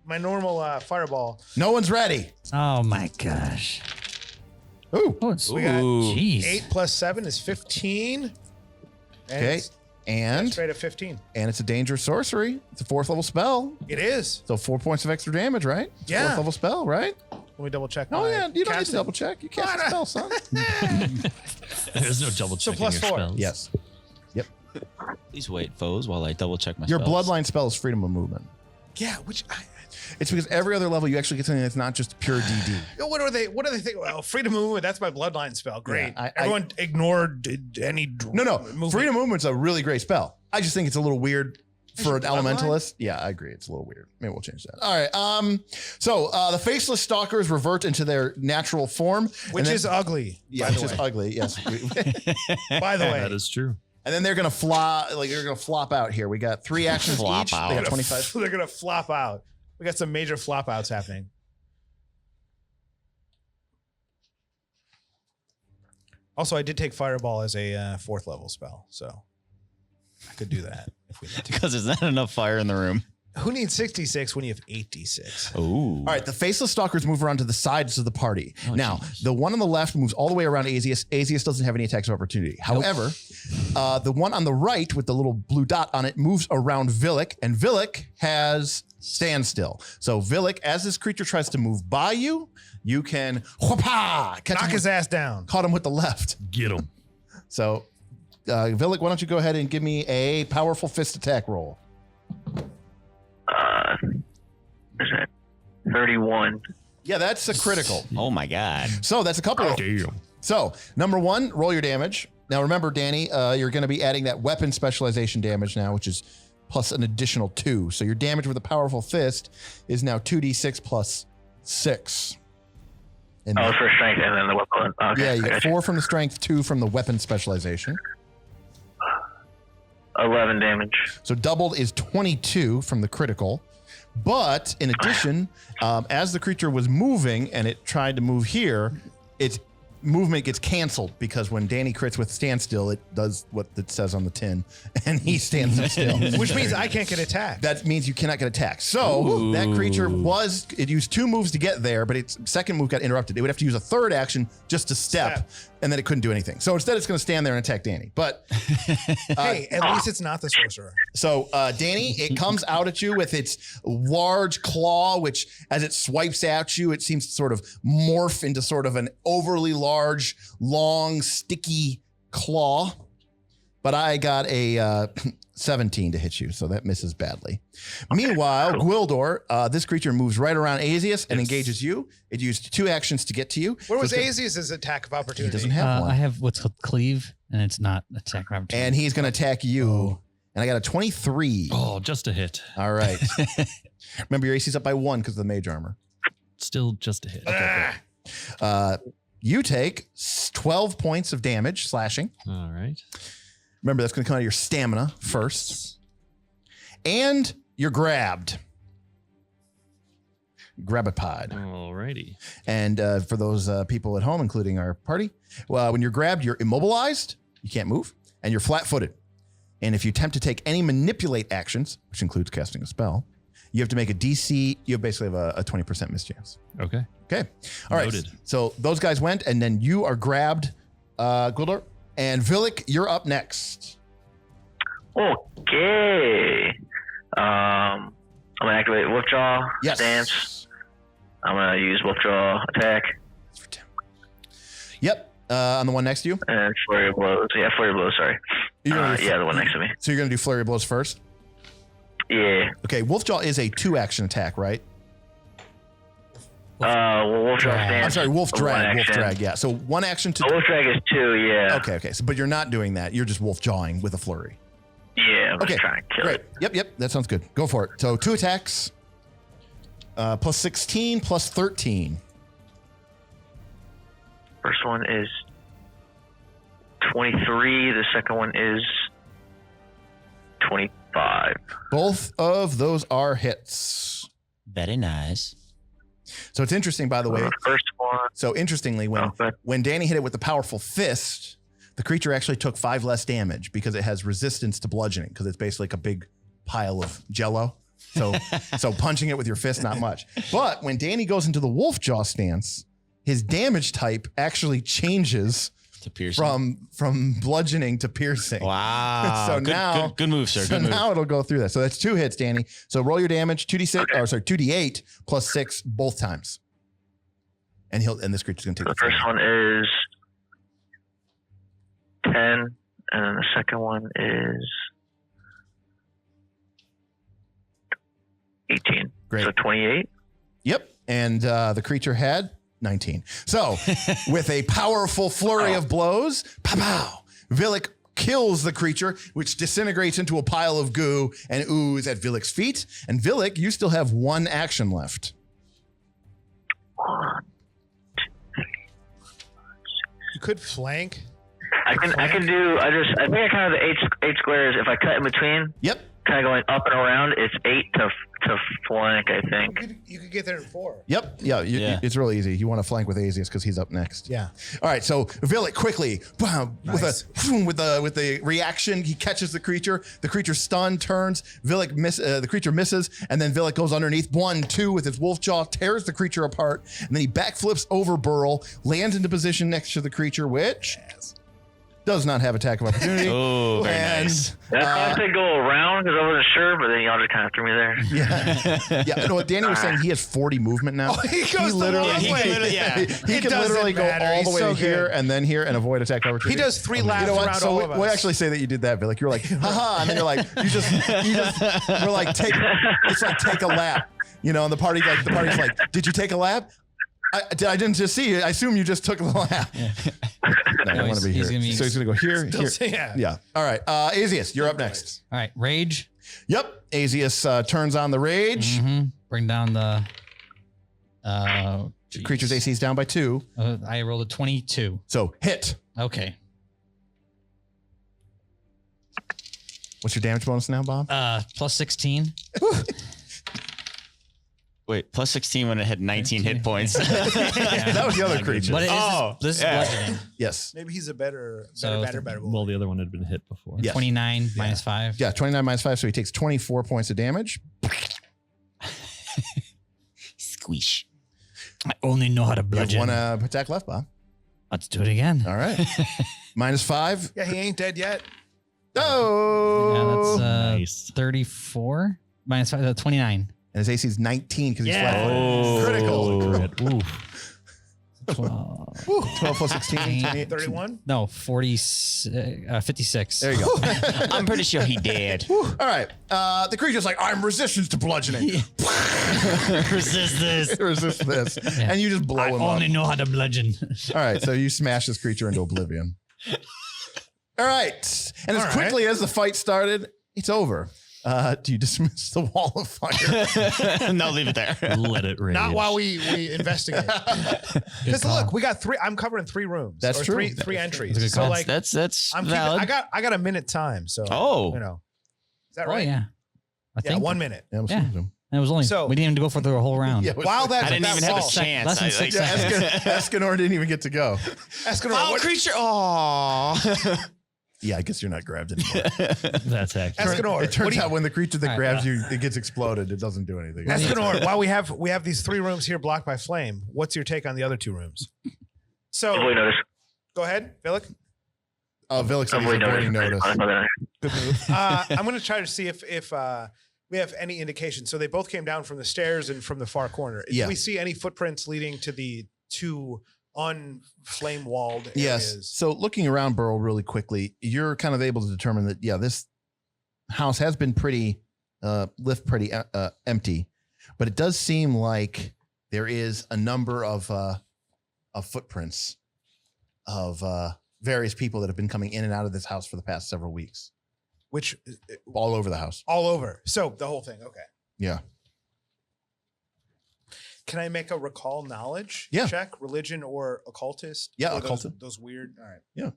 S3: my normal fireball.
S1: No one's ready.
S2: Oh my gosh.
S1: Ooh.
S2: Oh, it's
S3: We got
S2: jeez.
S3: 8 plus 7 is 15. And
S1: Okay.
S3: it's
S1: And
S3: straight at 15.
S1: it's a dangerous sorcery. It's a 4th level spell.
S3: It is.
S1: So 4 points of extra damage, right? It's a
S3: Yeah.
S1: 4th level spell, right?
S3: Let me double check.
S1: Oh
S3: my
S1: yeah, you don't need to
S3: casting.
S1: double check. You cast a spell, son.
S4: There's no double
S3: So
S4: checking
S3: plus
S4: your
S3: 4.
S4: spells.
S1: Yes.
S5: Please wait, foes, while I double check my
S1: Your
S5: spells.
S1: bloodline spell is freedom of movement.
S3: Yeah, which
S1: It's because every other level you actually get something that's not just pure DD.
S3: what do they think? Well, freedom of movement. That's my bloodline spell. Great.
S1: Yeah,
S3: Everyone ignored any.
S1: No.
S3: movement.
S1: Freedom of movement's a really great spell. I just think it's a little weird for an
S3: Bloodline?
S1: elementalist. Yeah, I agree. It's a little weird. Maybe we'll change that. All right. So the faceless stalkers revert into their natural form,
S3: Which
S1: and then-
S3: is ugly.
S1: yeah,
S3: by
S1: which
S3: the
S1: is
S3: way.
S1: ugly. Yes.
S3: By the way,
S4: That is true.
S1: And then they're gonna fly. Like they're gonna flop out here. We got 3 actions
S5: Flop
S1: each.
S5: out.
S1: They
S3: they're
S1: got
S3: gonna
S1: 25.
S3: they're gonna flop out. We got some major flop outs happening. Also, I did take Fireball as a 4th level spell, so I could do that if we need to.
S5: Because there's not enough fire in the room.
S3: Who needs 66 when you have 8d6?
S5: Ooh.
S1: All right, the faceless stalkers move around to the sides of the party. Now, the one on the left moves all the way around Azius. Azius doesn't have any attacks of opportunity. However, the one on the right with the little blue dot on it moves around Villic, and Villic has standstill. So Villic, as this creature tries to move by you, you can catch
S3: Knock
S1: him
S3: his ass down.
S1: caught him with the left.
S4: Get him.
S1: So, Villic, why don't you go ahead and give me a powerful fist attack roll?
S6: Is that 31?
S1: Yeah, that's a critical.
S5: Oh my god.
S1: So that's a couple of.
S4: Damn.
S1: So number 1, roll your damage. Now remember, Danny, you're going to be adding that weapon specialization damage now, which is plus an additional 2. So your damage with a powerful fist is now 2d6 plus 6. And
S6: Oh, for strength and then the weapon. Okay,
S1: yeah, you
S6: I
S1: get
S6: got
S1: 4 from the strength, 2 from the weapon specialization.
S6: 11 damage.
S1: So doubled is 22 from the critical. But in addition, as the creature was moving and it tried to move here, it movement gets canceled because when Danny crits with standstill, it does what it says on the tin, and he stands still.
S3: Which means I can't get attacked.
S1: That means you cannot get attacked. So that creature it used 2 moves to get there, but its second move got interrupted. It would have to use a third action just to step. And then it couldn't do anything. So instead, it's going to stand there and attack Danny. But
S3: hey, at least it's not the sorcerer.
S1: so Danny, it comes out at you with its large claw, which as it swipes at you, it seems to sort of morph into sort of an overly large, long, sticky claw. But I got a 17 to hit you, so that misses badly. Meanwhile, Gwildor, this creature moves right around Azius and engages you. It used 2 actions to get to you.
S3: Where was
S1: So
S3: Azius' attack of opportunity?
S1: He doesn't have one.
S2: I have what's called cleave, and it's not attack of opportunity.
S1: And he's going to attack you. And I got a 23.
S4: Oh, just a hit.
S1: All right. Remember, your AC's up by 1 because of the mage armor.
S4: Still just a hit.
S1: You take 12 points of damage, slashing.
S4: All right.
S1: Remember, that's going to come out of your stamina first. And you're grabbed. Grab-a-pod.
S4: Alrighty.
S1: And for those people at home, including our party, when you're grabbed, you're immobilized. You can't move. And you're flat-footed. And if you attempt to take any manipulate actions, which includes casting a spell, you have to make a DC. You basically have a 20% mischance.
S4: Okay.
S1: Okay. All right.
S4: Noted.
S1: So those guys went, and then you are grabbed, Gwildor. And Villic, you're up next.
S6: Okay. I'm gonna activate Wolfjaw
S1: Yes.
S6: stance. I'm gonna use Wolfjaw attack
S1: Yep. On the one next to you?
S6: and flurry of blows. Yeah, flurry of blows. Sorry.
S1: You're gonna do-
S6: Yeah, the one next to me.
S1: So you're going to do Flurry of Blows first?
S6: Yeah.
S1: Okay. Wolfjaw is a 2-action attack, right?
S6: Well, Wolfjaw stance.
S1: I'm sorry, Wolf
S6: is one
S1: Drag. Wolf
S6: action.
S1: Drag, yeah. So 1 action to...
S6: Oh, Wolf drag is 2. Yeah.
S1: Okay. So, but you're not doing that. You're just wolf jawing with a flurry.
S6: Yeah. I'm
S1: Okay,
S6: just trying to kill
S1: great.
S6: it.
S1: Yep. That sounds good. Go for it. So 2 attacks, plus 16, plus 13.
S6: First one is 23. The second one is 25.
S1: Both of those are hits.
S5: Very nice.
S1: So it's interesting, by the way.
S6: The first one.
S1: So interestingly, when Danny hit it with the powerful fist, the creature actually took 5 less damage because it has resistance to bludgeoning because it's basically like a big pile of jello. So punching it with your fist, not much. But when Danny goes into the wolf jaw stance, his damage type actually changes
S5: To piercing.
S1: from bludgeoning to piercing.
S5: Wow.
S1: So
S5: good,
S1: now-
S5: good move, sir.
S1: So
S5: Good move.
S1: now it'll go through that. So that's 2 hits, Danny. So roll your damage, 2d8 plus 6 both times. And this creature's gonna take
S6: The first one is 10, and then the second one is 18.
S1: Great.
S6: So 28.
S1: Yep. And the creature had 19. So with a powerful flurry of blows, pow, Villic kills the creature, which disintegrates into a pile of goo and ooze at Villic's feet. And Villic, you still have 1 action left.
S6: 1.
S3: You could flank.
S6: I can do. I think I kind of the 8 squares. If I cut in between,
S1: Yep.
S6: kind of going up and around, it's 8 to flank. I think.
S3: You could get there in 4.
S1: Yep. Yeah.
S5: Yeah.
S1: It's really easy. You want to flank with Azius because he's up next.
S3: Yeah.
S1: All right, so Villic quickly,
S3: Nice.
S1: with the reaction, he catches the creature. The creature stunned, turns. The creature misses, and then Villic goes underneath 1, 2 with his wolf jaw, tears the creature apart, and then he backflips over Burl, lands into position next to the creature, which does not have attack of opportunity.
S5: Oh, very nice.
S6: That's why I said go around because I wasn't sure, but then y'all just kind of threw me there.
S1: Yeah. You know what Danny was saying? He has 40 movement now.
S3: He goes the long
S1: he
S3: way.
S1: He can
S3: doesn't
S1: literally go
S3: matter.
S1: all the
S3: He's
S1: way
S3: so
S1: to here
S3: good.
S1: and then here and avoid attack of opportunity.
S3: He does 3 laps around
S1: So
S3: all of us.
S1: we'll actually say that you did that, Villic. You're like, haha, and then you're like, we're like, it's like take a lap, and the party's like, did you take a lap? I didn't just see you. I assume you just took the lap. No, I want to be here. So he's going to go here.
S3: Still-
S1: Here.
S3: yeah.
S1: Yeah. All right. Azius, you're up next.
S2: All right, rage.
S1: Yep. Azius turns on the rage.
S2: Bring down the
S1: Creature's AC is down by 2.
S2: I rolled a 22.
S1: So hit.
S2: Okay.
S1: What's your damage bonus now, Bob?
S2: Plus 16.
S5: Wait, plus 16 when it had 19 hit points.
S1: That was the other creature.
S2: But it is this is
S5: yeah.
S2: bludgeoning.
S1: Yes.
S3: Maybe he's a better
S4: Well, the other one had been hit before.
S1: Yes.
S2: 29 minus 5.
S1: Yeah, 29 minus 5, so he takes 24 points of damage.
S5: Squish.
S2: I only know how to
S1: You have
S2: bludgeon.
S1: one attack left, Bob.
S2: Let's do it again.
S1: All right. Minus 5.
S3: Yeah, he ain't dead yet.
S1: Oh!
S2: Yeah, that's
S4: Nice.
S2: 34 minus 5, 29.
S1: And his AC is 19 because he's
S2: Yeah.
S1: flat. Critical.
S4: Crit. Ooh.
S2: 12.
S1: Woo, 12 plus 16. 28.
S3: 31.
S2: No, 56.
S1: There you go.
S5: I'm pretty sure he did.
S1: All right. The creature's like, I'm resistant to bludgeoning.
S2: Resist this.
S1: Resist this.
S2: Yeah.
S1: And you just blow
S2: I
S1: him
S2: only
S1: up.
S2: know how to bludgeon.
S1: All right. So you smash this creature into oblivion. All right. And as
S3: All right.
S1: quickly as the fight started, it's over. Do you dismiss the wall of fire?
S5: No, leave it there.
S4: Let it rage.
S3: Not while we investigate. Because look, we got 3. I'm covering 3 rooms.
S1: That's
S3: or
S1: true.
S3: Three entries.
S2: That's a good
S3: So
S2: call.
S3: like,
S5: That's
S3: I'm keeping,
S5: valid.
S3: I got a minute time. So
S5: Oh.
S3: you know, is that
S2: Oh,
S3: right?
S2: yeah. I
S3: Yeah,
S2: think
S3: 1 minute.
S1: Yeah, I'm
S2: Yeah.
S1: assuming
S2: it was only,
S3: So-
S2: we didn't even go for the whole round.
S1: Yeah,
S3: While that's
S5: I didn't
S3: that
S5: even have a
S3: wall,
S5: chance.
S2: less than
S5: I,
S2: 6
S1: Yeah,
S2: seconds.
S1: Escanor didn't even get to go.
S3: Escanor,
S5: Oh,
S3: what,
S5: creature. Oh.
S1: Yeah, I guess you're not grabbed anymore.
S4: That's accurate.
S3: Escanor,
S1: It turns
S3: what do you-
S1: out when the creature that
S2: All right,
S1: grabs you, it gets exploded. It doesn't do anything.
S3: Escanor, while we have these 3 rooms here blocked by flame, what's your take on the other 2 rooms? So
S6: Avoid notice.
S3: go ahead, Villic.
S1: Villic said he's
S6: Avoid
S1: avoiding
S6: notice.
S1: notice.
S3: Good move. I'm going to try to see if we have any indication. So they both came down from the stairs and from the far corner.
S1: Yeah.
S3: Do we see any footprints leading to the 2 unflame walled areas?
S1: Yes. So looking around Burrow really quickly, you're kind of able to determine that, yeah, this house has been pretty empty, but it does seem like there is a number of footprints of various people that have been coming in and out of this house for the past several weeks,
S3: Which
S1: all over the house.
S3: all over. So the whole thing. Okay.
S1: Yeah.
S3: Can I make a recall knowledge
S1: Yeah.
S3: check? Religion or occultist?
S1: Yeah,
S3: Or
S1: occultist.
S3: Those weird. All right.
S1: Yeah.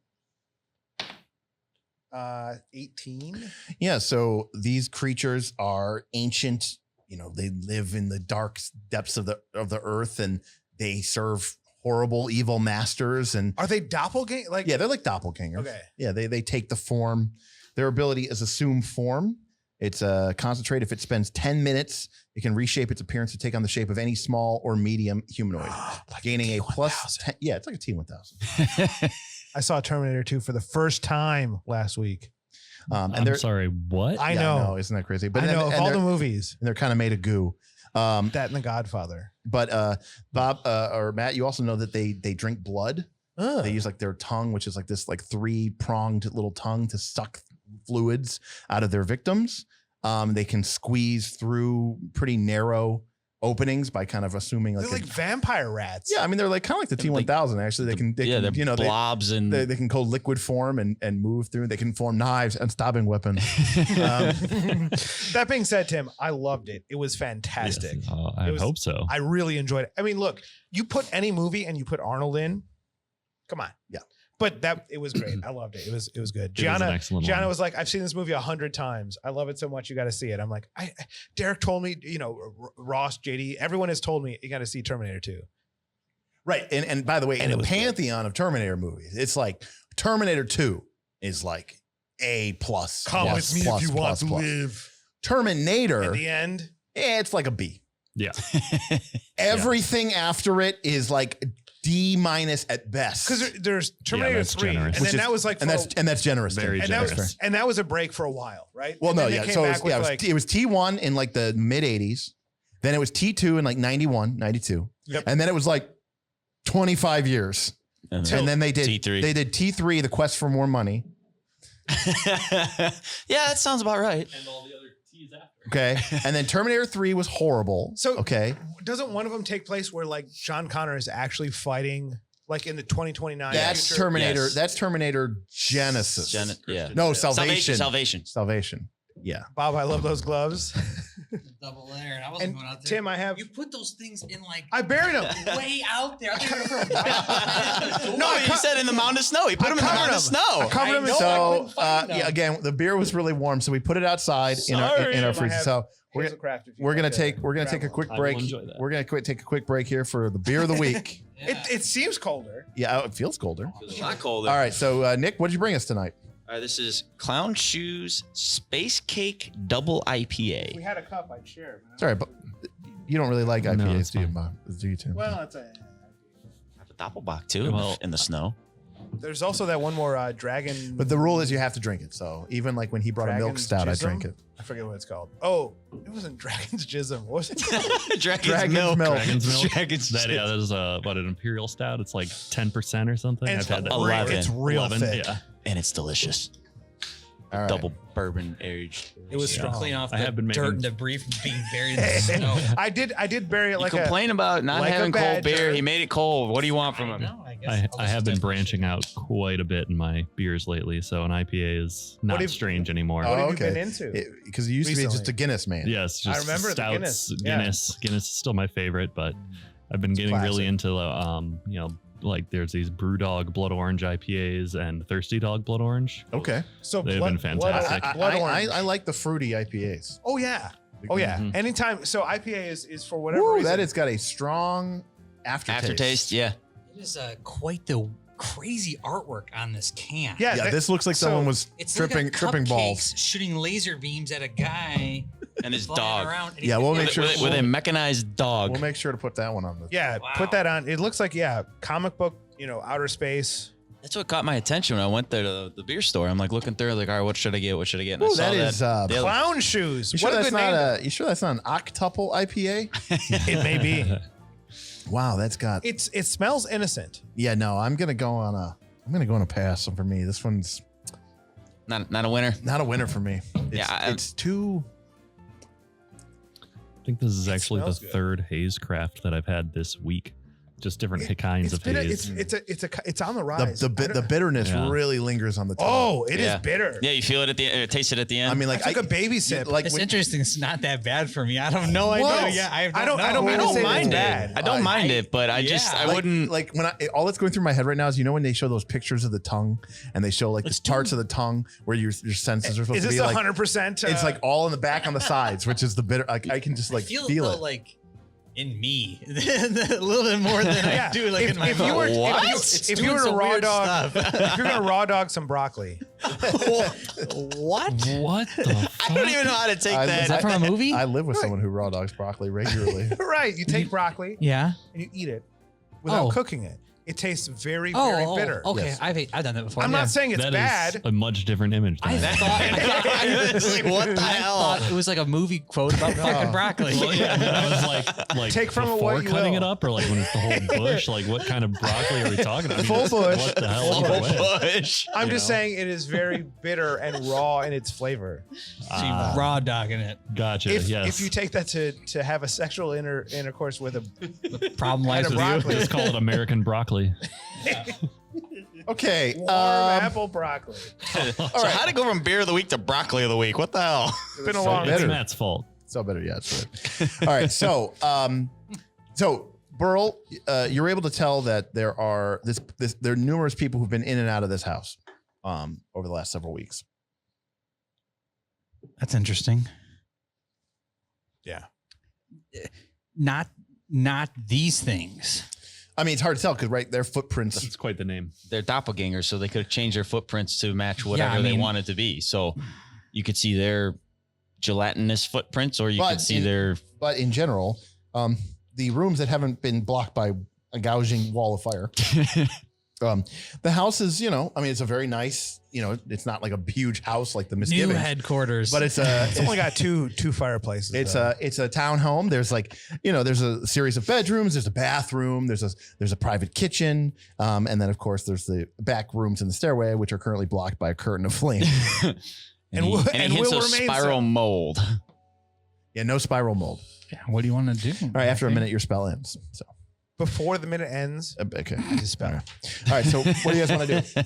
S3: 18.
S1: Yeah. So these creatures are ancient. You know, they live in the dark depths of the earth, and they serve horrible, evil masters. And
S3: Are they doppelganger? Like
S1: yeah, they're like doppelgangers.
S3: Okay.
S1: Yeah, they take the form. Their ability is assume form. It's concentrate. If it spends 10 minutes, it can reshape its appearance to take on the shape of any small or medium humanoid, gaining a plus 10. Yeah, it's like a T-1000.
S3: I saw Terminator 2 for the first time last week.
S1: And
S4: I'm
S1: they're
S4: sorry, what?
S3: I
S1: yeah,
S3: know.
S1: isn't that crazy?
S3: I know of all the movies.
S1: and they're kind of made of goo.
S3: That and The Godfather.
S1: But Bob or Matt, you also know that they drink blood.
S3: Ugh.
S1: They use like their tongue, which is like this like 3-pronged little tongue to suck fluids out of their victims. They can squeeze through pretty narrow openings by kind of assuming
S3: They're like vampire rats.
S1: yeah, I mean they're like kind of like the T-1000 actually. They can
S5: they're
S1: you know
S5: blobs and
S1: they can go liquid form and move through. They can form knives and stabbing weapons.
S3: That being said, Tim, I loved it. It was fantastic.
S4: Yes. I
S3: It was-
S4: hope so.
S3: I really enjoyed it. I mean, look, you put any movie and you put Arnold in, come on.
S1: Yeah.
S3: But it was great. I loved it. It was good.
S4: It is an excellent
S3: Gianna
S4: one.
S3: was like, I've seen this movie 100 times. I love it so much. You got to see it. I'm like, Derek told me, you know, Ross, JD, everyone has told me you got to see Terminator 2.
S1: Right. And by the way,
S3: And
S1: in
S3: it
S1: the
S3: was good.
S1: pantheon of Terminator movies, it's like Terminator 2 is like A plus. plus, plus, plus, plus.
S3: live.
S1: Terminator,
S3: In the end,
S1: it's like a B.
S4: Yeah.
S1: Everything after it is like D- at best.
S3: because there's Terminator
S4: that's
S3: 3,
S4: generous.
S3: and
S1: Which
S3: then
S1: is-
S3: that was like,
S1: and that's generous. too.
S4: Very
S3: and that was,
S4: generous.
S3: and that was a break for a while, right?
S1: Well,
S3: And
S1: no,
S3: then they
S1: yeah.
S3: came
S1: So
S3: back with
S1: it was T1 in like the mid 80s. Then it was T2 in like 91, 92.
S3: Yep.
S1: And then it was like 25 years.
S5: and
S3: Till
S1: And then they did
S5: T3.
S1: They did T3, the quest for more money.
S5: yeah, that sounds about right.
S4: And all the other T's after.
S1: Okay. And then Terminator 3 was horrible.
S3: So-
S1: okay.
S3: doesn't one of them take place where like John Connor is actually fighting like in the 2029?
S1: That's
S3: future?
S1: Terminator.
S5: Yes.
S1: That's Terminator Genesis.
S5: Yeah.
S1: No, Salvation.
S5: Salvation.
S1: Salvation. Yeah.
S3: Bob, I love those gloves.
S2: Double layer. I wasn't
S3: And
S2: going out there.
S3: Tim, I have.
S2: You put those things in like
S3: I buried them.
S2: way out there. I think they were from
S5: No, he said in the mound of snow. He put them in the mound of
S3: I
S5: snow.
S3: covered them in
S1: So
S2: find them.
S1: yeah, again, the beer was really warm, so we put it outside in our
S3: Sorry.
S1: freezer. So we're
S3: Hazelcraft, if you
S1: we're gonna
S3: want to
S1: take a
S3: grab
S1: quick
S3: one.
S4: I will
S1: break.
S4: enjoy that.
S1: We're gonna take a quick break here for the beer of the week.
S3: It seems colder.
S1: Yeah, it feels colder.
S5: It's not cold.
S1: All right, so Nick, what did you bring us tonight?
S5: All right, this is Clown Shoes Space Cake Double IPA.
S3: If we had a cup, I'd share.
S1: Sorry, but you don't really like
S4: No,
S1: IPAs,
S4: it's
S1: do you,
S4: fine.
S1: Bob? Do you, Tim?
S3: Well, it's a.
S5: Have a Doppelbock too
S4: Well,
S5: in the snow.
S3: There's also that one more dragon.
S1: But the rule is you have to drink it. So even like when he brought a milk
S3: Dragon's
S1: stout, I
S3: Jism?
S1: drank it.
S3: I forget what it's called. Oh, it wasn't Dragon's Jism. What was it?
S5: Dragon's milk.
S4: Dragon's milk.
S5: Dragon's
S4: That, yeah, that is what an imperial stout. It's like 10% or something.
S3: And
S4: I've
S3: it's
S4: had that.
S5: 11.
S3: It's real
S4: 11,
S3: thick.
S4: Yeah.
S5: And it's delicious.
S1: All right.
S5: Double bourbon aged.
S3: It was
S2: to
S3: strong.
S2: clean off
S4: I
S2: the
S4: have been
S2: dirt
S4: making-
S2: and debris from being buried in the snow.
S3: I did bury it
S5: You
S3: like
S5: complain about not
S3: like a
S5: having cold
S3: badger.
S5: beer. He made it cold. What do you want from him?
S2: No, I guess
S4: I have been branching out quite a bit in my beers lately, so an IPA is not
S3: have-
S4: strange anymore.
S3: What have you
S1: okay.
S3: been into?
S1: Because you used to be just
S3: Recently.
S1: a Guinness man.
S4: Yes, just
S3: remember the
S4: stouts,
S3: Guinness. Yeah.
S4: Guinness is still my favorite, but I've been getting really into like there's these Brewdog Blood Orange IPAs and Thirsty Dog Blood Orange.
S1: Okay.
S3: So
S4: They've been fantastic.
S3: Blood orange.
S1: I like the fruity IPAs.
S3: Oh yeah. Oh yeah.
S4: Mhm.
S3: Anytime. So IPA is for whatever
S1: Woo,
S3: reason.
S1: that has got a strong aftertaste.
S5: Aftertaste, yeah.
S2: It is quite the crazy artwork on this can.
S3: Yeah.
S1: Yeah,
S3: that-
S1: this looks like
S3: so
S1: someone was
S2: It's
S1: tripping
S2: like a
S1: tripping balls.
S2: cupcakes shooting laser beams at a guy
S5: And his
S2: flying
S5: dog.
S2: around. and
S1: Yeah,
S2: he's
S1: we'll
S2: got
S1: make sure-
S5: With a mechanized dog.
S1: We'll make sure to put that one on the.
S3: Yeah.
S2: Wow.
S3: Put that on. It looks like comic book. Outer space.
S5: That's what caught my attention when I went there to the beer store. I'm like looking through, like, all right, what should I get? What should I get? And I
S1: Ooh,
S5: saw
S1: that is.
S5: the other-
S3: Clown shoes.
S1: You sure
S3: What a
S1: that's
S3: good name.
S1: not you sure that's not an octuple IPA?
S3: It may be.
S1: Wow, that's got.
S3: It smells innocent.
S1: Yeah, no, I'm gonna go on a pass for me. This one's
S5: not a winner.
S1: not a winner for me. It's,
S5: Yeah,
S1: it's too.
S4: I think this is actually the
S3: smells good.
S4: third haze craft that I've had this week. Just different kinds of haze.
S3: It's on the rise.
S1: The
S3: I don't-
S1: bitterness
S4: Yeah.
S1: really lingers on the tongue.
S3: Oh, it is
S5: Yeah.
S3: bitter.
S5: Yeah, you feel it at the end, taste it at the end.
S1: I mean, like
S3: I took a baby sip.
S1: like
S2: It's
S1: when-
S2: interesting. It's not that bad for me. I don't know. I
S3: Whoa.
S2: know. Yeah, I
S3: I don't
S5: mind
S3: it's
S5: it.
S3: bad.
S5: I don't mind it, but I just
S2: yeah.
S5: I wouldn't.
S1: like when all that's going through my head right now is when they show those pictures of the tongue and they show like the parts of the tongue where your senses are supposed
S3: Is
S1: to
S3: this
S1: be like
S3: 100%?
S1: it's like all in the back on the sides, which is the bitter. Like I can just like
S2: feel
S1: feel
S2: though,
S1: it.
S2: like in me a little bit more than I do like in my
S3: if you were
S2: mouth.
S3: if you were to raw dog
S2: stuff.
S3: if you're gonna raw dog some broccoli.
S2: What?
S4: What the
S5: I don't even know how to take
S1: I-
S5: that.
S2: Is that from a movie?
S1: I live with someone who raw dogs broccoli regularly.
S3: Right. You take broccoli
S2: Yeah.
S3: and you eat it without
S2: Oh.
S3: cooking it. It tastes very, very bitter.
S2: Okay.
S1: Yes.
S2: I've done that before.
S3: I'm
S2: yeah.
S3: not saying it's
S4: That
S3: bad.
S4: is a much different image. Than
S2: I
S4: that.
S2: thought
S5: It's like, what the
S2: I
S5: hell?
S2: thought it was like a movie quote about fucking broccoli.
S4: Well, yeah, I was like
S3: Take from it
S4: before
S3: what you
S4: cutting
S3: will.
S4: it up, or like when it's the whole bush. Like, what kind of broccoli are we talking about?
S3: Full bush.
S4: What the hell?
S3: Full
S4: either way.
S5: Bush.
S3: I'm
S4: you
S3: just
S4: know?
S3: saying it is very bitter and raw in its flavor.
S2: So you raw dogging it.
S4: Gotcha. yes.
S3: If you take that to have a sexual intercourse with a
S2: Problem lies
S3: And a
S2: with you.
S3: broccoli.
S4: just call it American broccoli.
S1: Okay.
S3: warm apple broccoli.
S5: So how'd it go from beer of the week to broccoli of the week? What the hell?
S3: It's been a
S1: so
S3: long
S1: bitter.
S4: It's Matt's fault.
S1: So better, yeah. It's good. All right, so Burl, you're able to tell that there are there are numerous people who've been in and out of this house over the last several weeks.
S2: That's interesting.
S3: Yeah.
S2: Not these things.
S1: I mean, it's hard to tell because their footprints.
S4: That's quite the name.
S5: They're doppelgangers, so they could have changed their footprints to match whatever
S2: I
S5: they
S2: mean-
S5: wanted to be. So you could see their gelatinous footprints, or you
S1: But
S5: could see
S1: in-
S5: their.
S1: But in general, the rooms that haven't been blocked by a gouging wall of fire. The house is, it's a very nice, it's not like a huge house like the
S2: New
S1: Misgivings,
S2: headquarters.
S1: but it's
S3: It's only got two fireplaces.
S1: it's
S3: though.
S1: a townhome. There's there's a series of bedrooms. There's a bathroom. There's a private kitchen, and then of course there's the back rooms and the stairway, which are currently blocked by a curtain of flame.
S3: And
S5: he,
S3: will-
S5: and he
S3: and
S5: hints
S3: will
S5: of
S3: remain
S5: spiral
S3: so.
S5: mold.
S1: Yeah, no spiral mold.
S2: Yeah, what do you want to do?
S1: All right, after a minute, your spell ends. So
S3: Before the minute ends,
S1: okay.
S3: dispel.
S1: All right. So what do you guys want to do?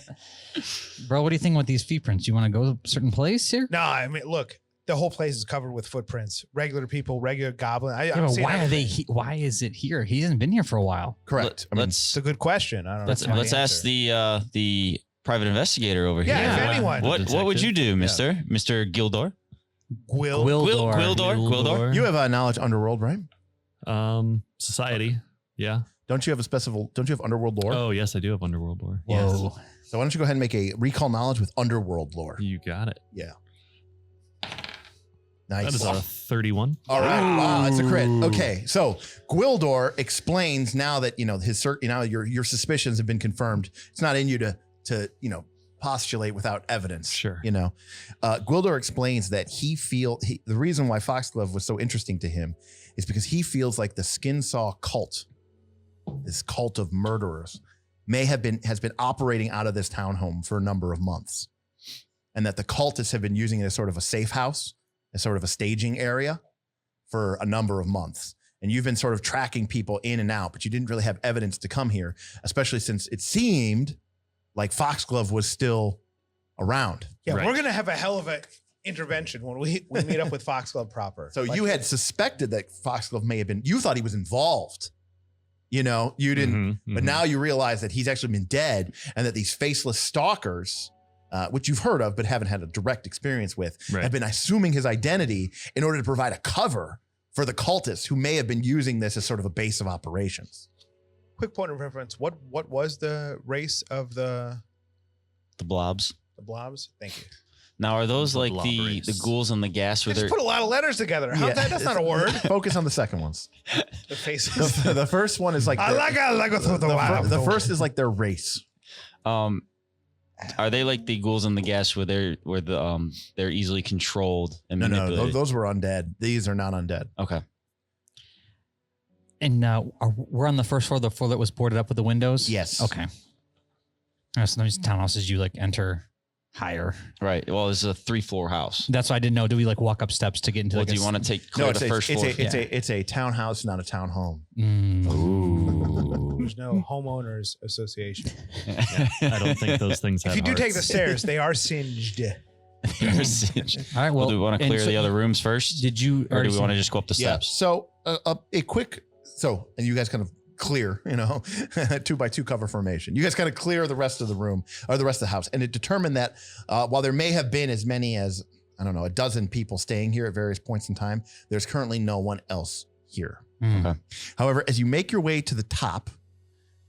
S2: Bro, what do you think about these feet prints? You want to go to a certain place here?
S3: No, I mean, look, The whole place is covered with footprints. Regular people, regular goblin.
S2: Yeah, but why are they? Why is it here? He hasn't been here for a while.
S1: Correct.
S3: It's a good question. I don't know.
S5: Let's ask the private investigator over here.
S3: Yeah, if anyone.
S5: What would you do, Mister Gwildor?
S2: Gwildor.
S1: You have knowledge underworld, right?
S4: Society. Yeah.
S1: Don't you have Don't you have underworld lore?
S4: Oh, yes, I do have underworld lore.
S2: Whoa.
S4: Yes.
S1: So why don't you go ahead and make a recall knowledge with underworld lore?
S4: You got it.
S1: Yeah. Nice.
S4: That is a 31.
S1: All right. Wow, that's a crit. Okay, so Gwildor explains now that your suspicions have been confirmed. It's not in you to postulate without evidence.
S4: Sure.
S1: Gwildor explains that the reason why Foxglove was so interesting to him is because he feels like the Skinsaw Cult, this cult of murderers, has been operating out of this townhome for a number of months, and that the cultists have been using it as sort of a safe house, as sort of a staging area for a number of months. And you've been sort of tracking people in and out, but you didn't really have evidence to come here, especially since it seemed like Foxglove was still around.
S3: Yeah,
S4: Right.
S3: we're going to have a hell of a intervention when we meet up with Foxglove proper.
S1: So you had suspected that Foxglove you thought he was involved. You didn't, but now you realize that he's actually been dead, and that these faceless stalkers, which you've heard of but haven't had a direct experience with,
S4: Right.
S1: have been assuming his identity in order to provide a cover for the cultists who may have been using this as sort of a base of operations.
S3: Quick point of reference. What was the race of the
S5: blobs.
S3: blobs? Thank you.
S5: Now, are those
S4: The
S5: like
S4: blob
S5: the
S4: race.
S5: That's where
S3: Just
S5: they're
S3: put a lot of letters together. That's not a word.
S1: Focus on the second ones.
S3: The faces.
S1: The first one is like the first is like their race.
S5: Are they like the ghouls in the gas where they're easily controlled and
S1: No,
S5: manipulated?
S1: those were undead. These are not undead.
S5: Okay.
S2: And we're on the first floor, the floor that was boarded up with the windows?
S1: Yes.
S2: Okay. So these townhouses, you enter higher.
S5: Right. Well, this is a 3-floor house.
S2: That's why I didn't know. Do we walk up steps to get into
S5: Well, do you want to clear the first floor?
S1: It's a townhouse, not a townhome.
S3: There's no homeowners association.
S4: I don't think those things have
S3: If you do take the
S4: hearts.
S3: stairs, they are singed.
S2: All right. Well,
S5: Do we want to clear
S2: and
S5: the other rooms first?
S2: Did you?
S5: Or do we want to
S2: to?
S5: just go up the
S1: Yeah.
S5: steps?
S1: So and you guys kind of clear, 2x2 cover formation. You guys kind of clear the rest of the room or the rest of the house. And it determined that while there may have been as many as, I don't know, a dozen people staying here at various points in time, there's currently no one else here.
S5: Okay.
S1: However, as you make your way to the top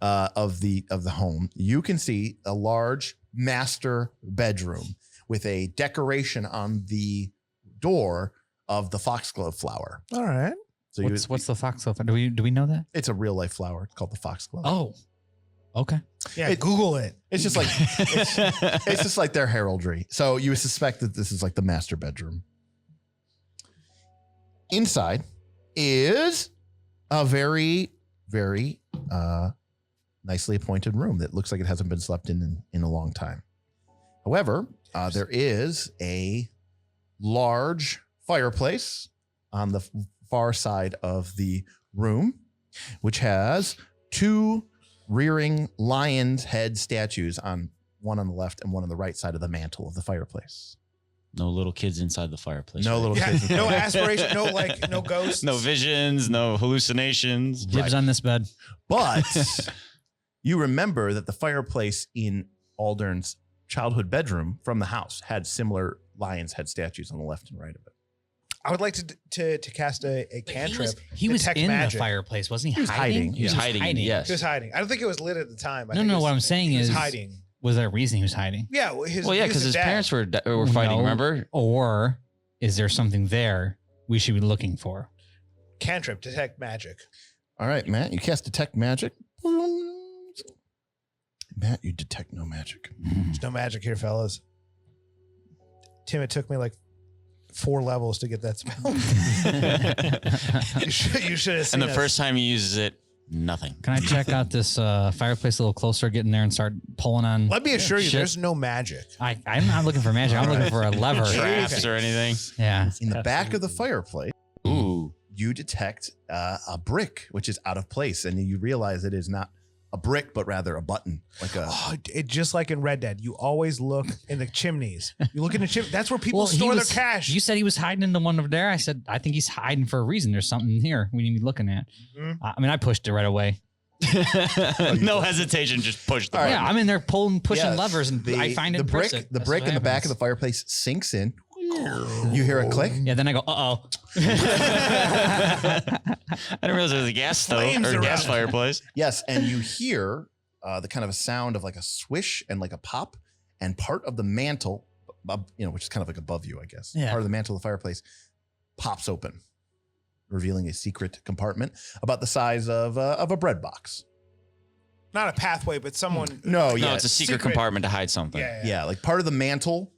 S1: of the home, you can see a large master bedroom with a decoration on the door of the foxglove flower.
S3: All right.
S1: So
S2: What's the foxglove? Do we know that?
S1: it's a real life flower. It's called the foxglove.
S2: Oh, okay.
S3: Yeah, Google it.
S1: It's just like it's just like their heraldry. So you would suspect that this is like the master bedroom. Inside is a very, very nicely appointed room that looks like it hasn't been slept in a long time. However, there is a large fireplace on the far side of the room, which has 2 rearing lion's head statues, one on the left and one on the right side of the mantle of the fireplace.
S5: No little kids inside the fireplace.
S1: No
S5: right?
S1: little
S3: Yeah,
S1: kids.
S3: no aspiration, no ghosts.
S5: No visions, no hallucinations.
S2: Dibs on this bed.
S1: But you remember that the fireplace in Aldern's childhood bedroom from the house had similar lion's head statues on the left and right of it.
S3: I would like to cast a cantrip.
S2: He was
S3: detect
S2: in
S3: magic.
S2: the fireplace, wasn't he?
S1: He was hiding.
S5: He was hiding. Yes.
S3: He was hiding. I don't think it was lit at the time. I
S2: No,
S3: think
S2: no,
S3: it was-
S2: what I'm saying
S3: he was
S2: is-
S3: hiding.
S2: Was there a reason he was hiding?
S3: Yeah,
S5: Well, yeah, because his
S3: dad.
S5: parents were fighting.
S2: No.
S5: Remember?
S2: Or is there something there we should be looking for?
S3: Cantrip, detect magic.
S1: All right, Matt, you cast detect magic. Matt, you detect no magic.
S3: There's no magic here, fellas. Tim, it took me like 4 levels to get that spell. you should have seen
S5: And the
S3: us.
S5: first time he uses it, nothing.
S2: Can I check out this fireplace a little closer, get in there and start pulling on?
S3: Let me assure you,
S2: Shit.
S3: there's no magic.
S2: I'm not looking for magic. I'm looking for a lever.
S5: Traps or anything.
S2: Yeah.
S1: In the back of the fireplace,
S5: Ooh.
S1: you detect a brick, which is out of place, and you realize it is not a brick, but rather a button, like a.
S3: Oh, it just like in Red Dead, you always look in the chimneys. You look in the chimney. That's where people
S2: he
S3: store
S2: was-
S3: their cash.
S2: You said he was hiding in the one over there. I said, I think he's hiding for a reason. There's something here we need to be looking at.
S3: Mhm.
S2: I mean, I pushed it right away.
S5: No hesitation, just push the
S1: All right.
S2: Yeah, I'm in there pushing
S1: Yes,
S2: levers, and I find it.
S1: the brick.
S2: person.
S1: The
S2: That's
S1: brick
S2: what
S1: in the back of
S2: happens.
S1: the fireplace sinks in. You hear a click.
S2: Yeah, then I go,
S5: I didn't realize there was a gas stove
S3: Flames
S5: or
S3: are
S5: gas
S3: out.
S5: fireplace.
S1: Yes, and you hear the kind of a sound of like a swish and like a pop, and part of the mantle, which is kind of like above you, I guess.
S2: Yeah.
S1: Part of the mantle of the fireplace pops open, revealing a secret compartment about the size of a bread box.
S3: Not a pathway, but someone.
S1: No,
S5: No,
S1: yeah,
S5: it's a secret compartment to hide something.
S1: yeah, like part of the mantle,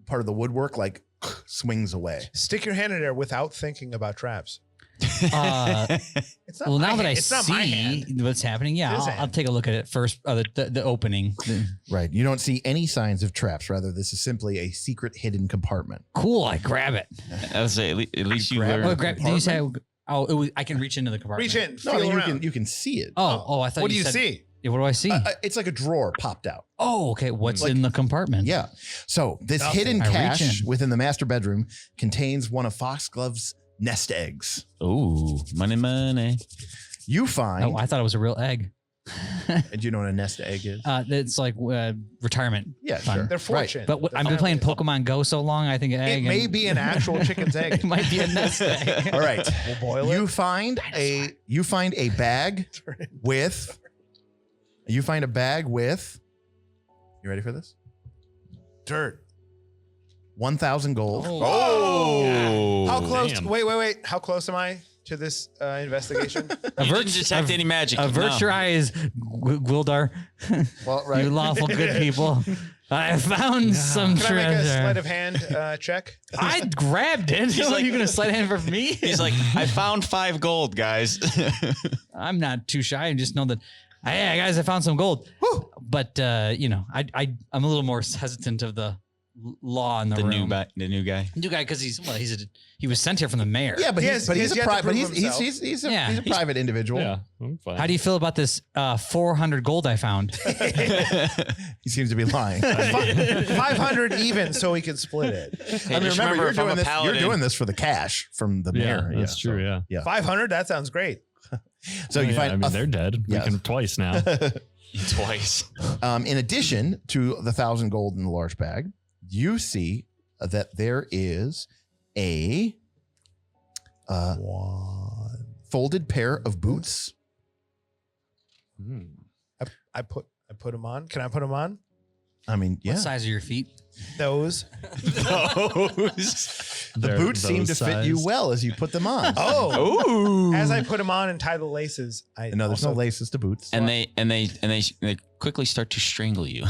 S1: part of the woodwork, like swings away.
S3: Stick your hand in there without thinking about traps.
S2: It's
S3: It's not
S2: well,
S3: my
S2: now that
S3: hand.
S2: I
S3: It's not my
S2: see
S3: hand.
S2: what's happening, yeah,
S3: His
S2: I'll
S3: hand.
S2: take a look at it first. The opening.
S1: Right. You don't see any signs of traps. Rather, this is simply a secret hidden compartment.
S2: Cool. I grab it.
S5: I would say at least you
S1: Grab
S5: learn.
S2: Oh, grab. Did you say? I can reach into the compartment.
S3: Reach in.
S1: No, I
S3: Feel
S1: mean,
S3: around.
S1: you can see it.
S2: Oh, I thought.
S3: What do you
S2: said,
S3: see?
S2: Yeah, what do I see?
S1: It's like a drawer popped out.
S2: Oh, okay. What's
S1: Like-
S2: in the compartment?
S1: Yeah. So this
S3: Nothing.
S1: hidden
S2: I reach
S1: cache
S2: in.
S1: within the master bedroom contains one of Foxglove's nest eggs.
S5: Ooh, money.
S1: You find.
S2: Oh, I thought it was a real egg.
S1: Do you know what a nest egg is?
S2: It's like retirement.
S1: Yeah,
S2: fun.
S1: sure.
S3: They're
S1: Right.
S3: fortunate.
S2: But I've been playing Pokemon Go so long, I think an egg.
S3: It may be an actual chicken's egg.
S2: It might be a nest egg.
S1: All right.
S3: We'll boil it.
S1: You find a bag with. You find a bag with. You ready for this?
S3: Dirt.
S1: 1,000 gold.
S5: Oh,
S3: How close?
S4: damn.
S3: Wait. How close am I to this investigation?
S5: You didn't detect any magic.
S2: Avert
S5: no.
S2: your eyes, Gwildor.
S1: Well,
S2: You lawful good people. I found some
S3: Can I make a
S2: treasure.
S3: sleight of hand check?
S2: I grabbed it.
S5: He's like-
S2: You're gonna sleight of hand for me?
S5: He's like, I found 5 gold, guys.
S2: I'm not too shy. I just know that. Hey guys, I found some gold. But I'm a little more hesitant of the law in the,
S5: the
S2: room.
S5: new guy.
S2: New guy because he was sent here from the mayor.
S1: Yeah, but
S3: He
S1: he's
S3: has yet to
S1: but
S3: prove
S1: he's
S3: himself.
S1: he's a
S2: Yeah.
S1: private individual.
S4: Yeah, I'm fine.
S2: How do you feel about this 400 gold I found?
S1: He seems to be lying.
S3: 500 even, so we can split it.
S5: Hey,
S1: I mean,
S5: just
S1: remember, you're
S5: if I'm
S1: doing
S5: a
S1: this.
S5: paladin-
S1: You're doing this for the cash from the
S4: Yeah,
S1: mayor.
S4: that's true.
S1: So,
S4: Yeah.
S3: 500. That sounds great.
S1: So you
S4: Yeah,
S1: find.
S4: I mean, they're dead.
S1: Yes.
S4: We can twice now.
S5: Twice.
S1: in addition to the 1,000 gold in the large bag, you see that there is a folded pair of boots.
S3: I put them on. Can I put them on?
S1: I mean, yeah.
S2: What size are your feet?
S3: Those.
S5: Those.
S1: The
S4: They're
S1: boots seem to
S4: those
S1: fit you
S4: size.
S1: well as you put them on.
S3: Oh.
S5: Ooh.
S3: As I put them on and tie the laces, I
S1: No, there's
S3: also,
S1: no laces to boots.
S5: And they quickly start to strangle you.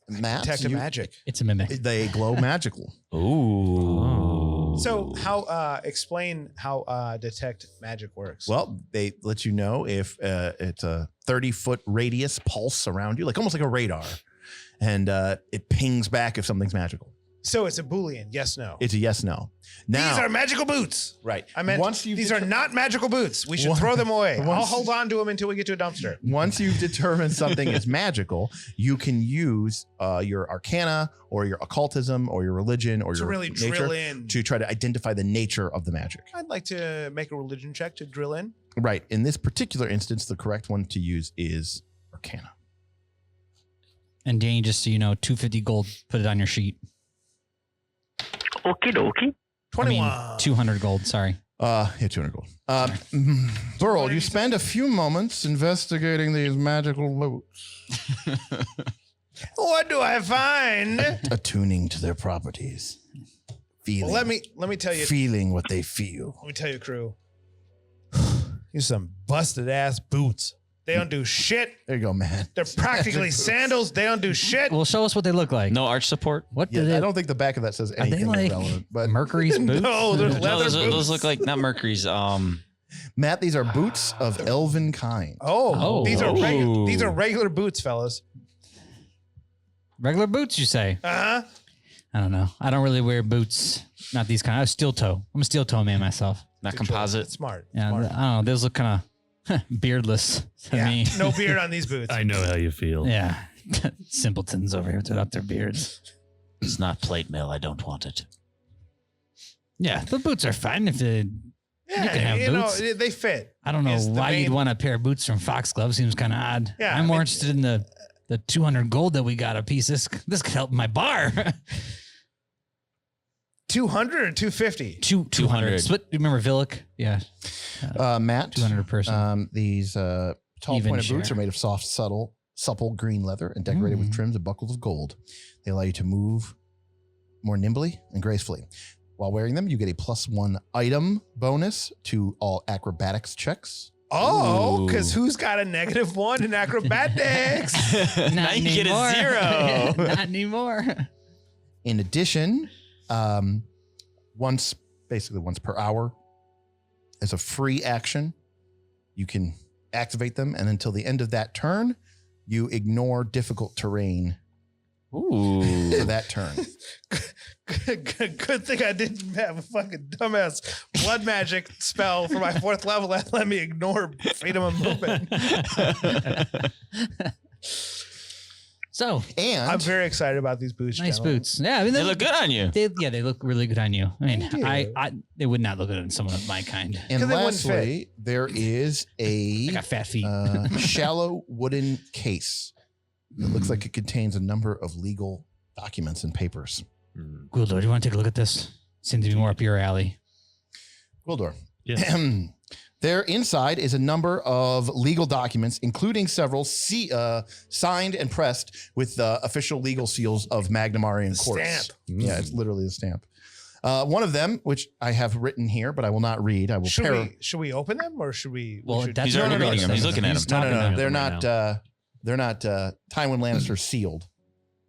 S1: Matt,
S3: detect magic.
S2: It's a mimic.
S1: they glow magical.
S5: Ooh.
S3: So how explain how detect magic works?
S1: Well, they let you know if it's a 30-foot radius pulse around you, like almost like a radar, and it pings back if something's magical.
S3: so it's a Boolean. Yes, no.
S1: It's a yes, no. Now,
S3: These are magical boots.
S1: right.
S3: I meant
S1: once you've
S3: these are not magical boots. We should
S1: Once-
S3: throw them away. I'll
S1: once-
S3: hold on to them until we get to a dumpster.
S1: Once you've determined something is magical, you can use your arcana or your occultism or your religion or
S3: To
S1: your
S3: really
S1: nature
S3: drill in.
S1: to try to identify the nature of the magic.
S3: I'd like to make a religion check to drill in.
S1: Right. In this particular instance, the correct one to use is arcana.
S2: And Danny, just so you know, 250 gold, put it on your sheet.
S6: Okie dokie.
S3: 21.
S2: I mean, 200 gold, sorry.
S1: Yeah, 200 gold. Burl, you spend a few moments investigating these magical boots,
S3: What do I find?
S1: attuning to their properties, feeling,
S3: Well, let me tell you.
S1: feeling what they feel.
S3: Let me tell you, crew. These some busted ass boots. They don't do shit.
S1: There you go, man.
S3: They're practically sandals. They don't do shit.
S2: Well, show us what they look like.
S5: No arch support.
S2: What
S1: Yeah,
S2: do they?
S1: I don't think the back of that says
S2: Are they
S1: anything
S2: like
S1: relevant. But
S2: Mercury's boots?
S3: No, they're
S5: No,
S3: leather
S5: those,
S3: boots.
S5: those look like not Mercury's.
S1: Matt, these are boots of elven kind.
S3: Oh,
S2: Oh.
S3: these are regular boots, fellas.
S2: Regular boots, you say?
S3: Uh-huh.
S2: I don't know. I don't really wear boots. Not these kind. I'm a steel toe man myself.
S5: not composite.
S3: Smart.
S2: Yeah,
S3: Smart.
S2: I don't know. Those look kind of Beardless to
S3: Yeah,
S2: me.
S3: no beard on these boots.
S4: I know how you feel.
S2: Yeah. Simpletons over here without their beards.
S5: It's not plate mail. I don't want it.
S2: Yeah, the boots are fine if they.
S3: Yeah,
S2: You can have boots.
S3: they fit.
S2: I don't know
S3: Is the
S2: why you'd
S3: main-
S2: want a pair of boots from Foxglove. Seems kind of odd.
S3: Yeah,
S2: I'm more interested in the 200 gold that we got a piece. This could help my bar.
S3: 200 or 250?
S2: 200. Split. Remember Villic? Yeah.
S1: Matt,
S2: 200 a person.
S1: these tall
S2: Even
S1: pointed boots
S2: share.
S1: are made of soft, supple green leather and decorated with trims and buckles of gold. They allow you to move more nimbly and gracefully. While wearing them, you get a +1 item bonus to all acrobatics checks.
S3: Oh,
S5: Ooh.
S3: because who's got a -1 in acrobatics?
S5: Now you get a 0.
S2: Not anymore.
S1: In addition, once per hour, as a free action, you can activate them, and until the end of that turn, you ignore difficult terrain
S5: Ooh.
S1: for that turn.
S3: Good thing I didn't have a fucking dumbass blood magic spell for my 4th level that let me ignore freedom of movement.
S2: So
S1: And
S3: I'm very excited about these boots.
S2: nice
S3: gentlemen.
S2: boots. Yeah, I mean
S5: They look good on you.
S2: They look really good on you. I mean,
S3: Thank you.
S2: I they would not look good on someone of my kind.
S1: and
S3: 'Cause they wouldn't
S1: lastly, there is
S2: I
S1: a
S2: got fat feet.
S1: shallow wooden case. It looks like it contains a number of legal documents and papers.
S2: Gwildor, do you want to take a look at this? Seems to be more up your alley.
S1: Gwildor.
S4: Yes.
S1: There inside is a number of legal documents, including several signed and pressed with the official legal seals of Magnimarian courts.
S3: Stamp.
S1: Yeah, it's literally the stamp. One of them, which I have written here, but I will not read. I will
S3: Should we open them or should we?
S2: Well,
S3: should,
S2: that's
S5: He's already
S2: one of
S5: reading
S2: those
S5: them. He's
S2: things.
S5: looking at them.
S2: talking
S1: No,
S2: to
S1: they're
S4: right
S1: not.
S4: now.
S1: They're not Tywin Lannister sealed.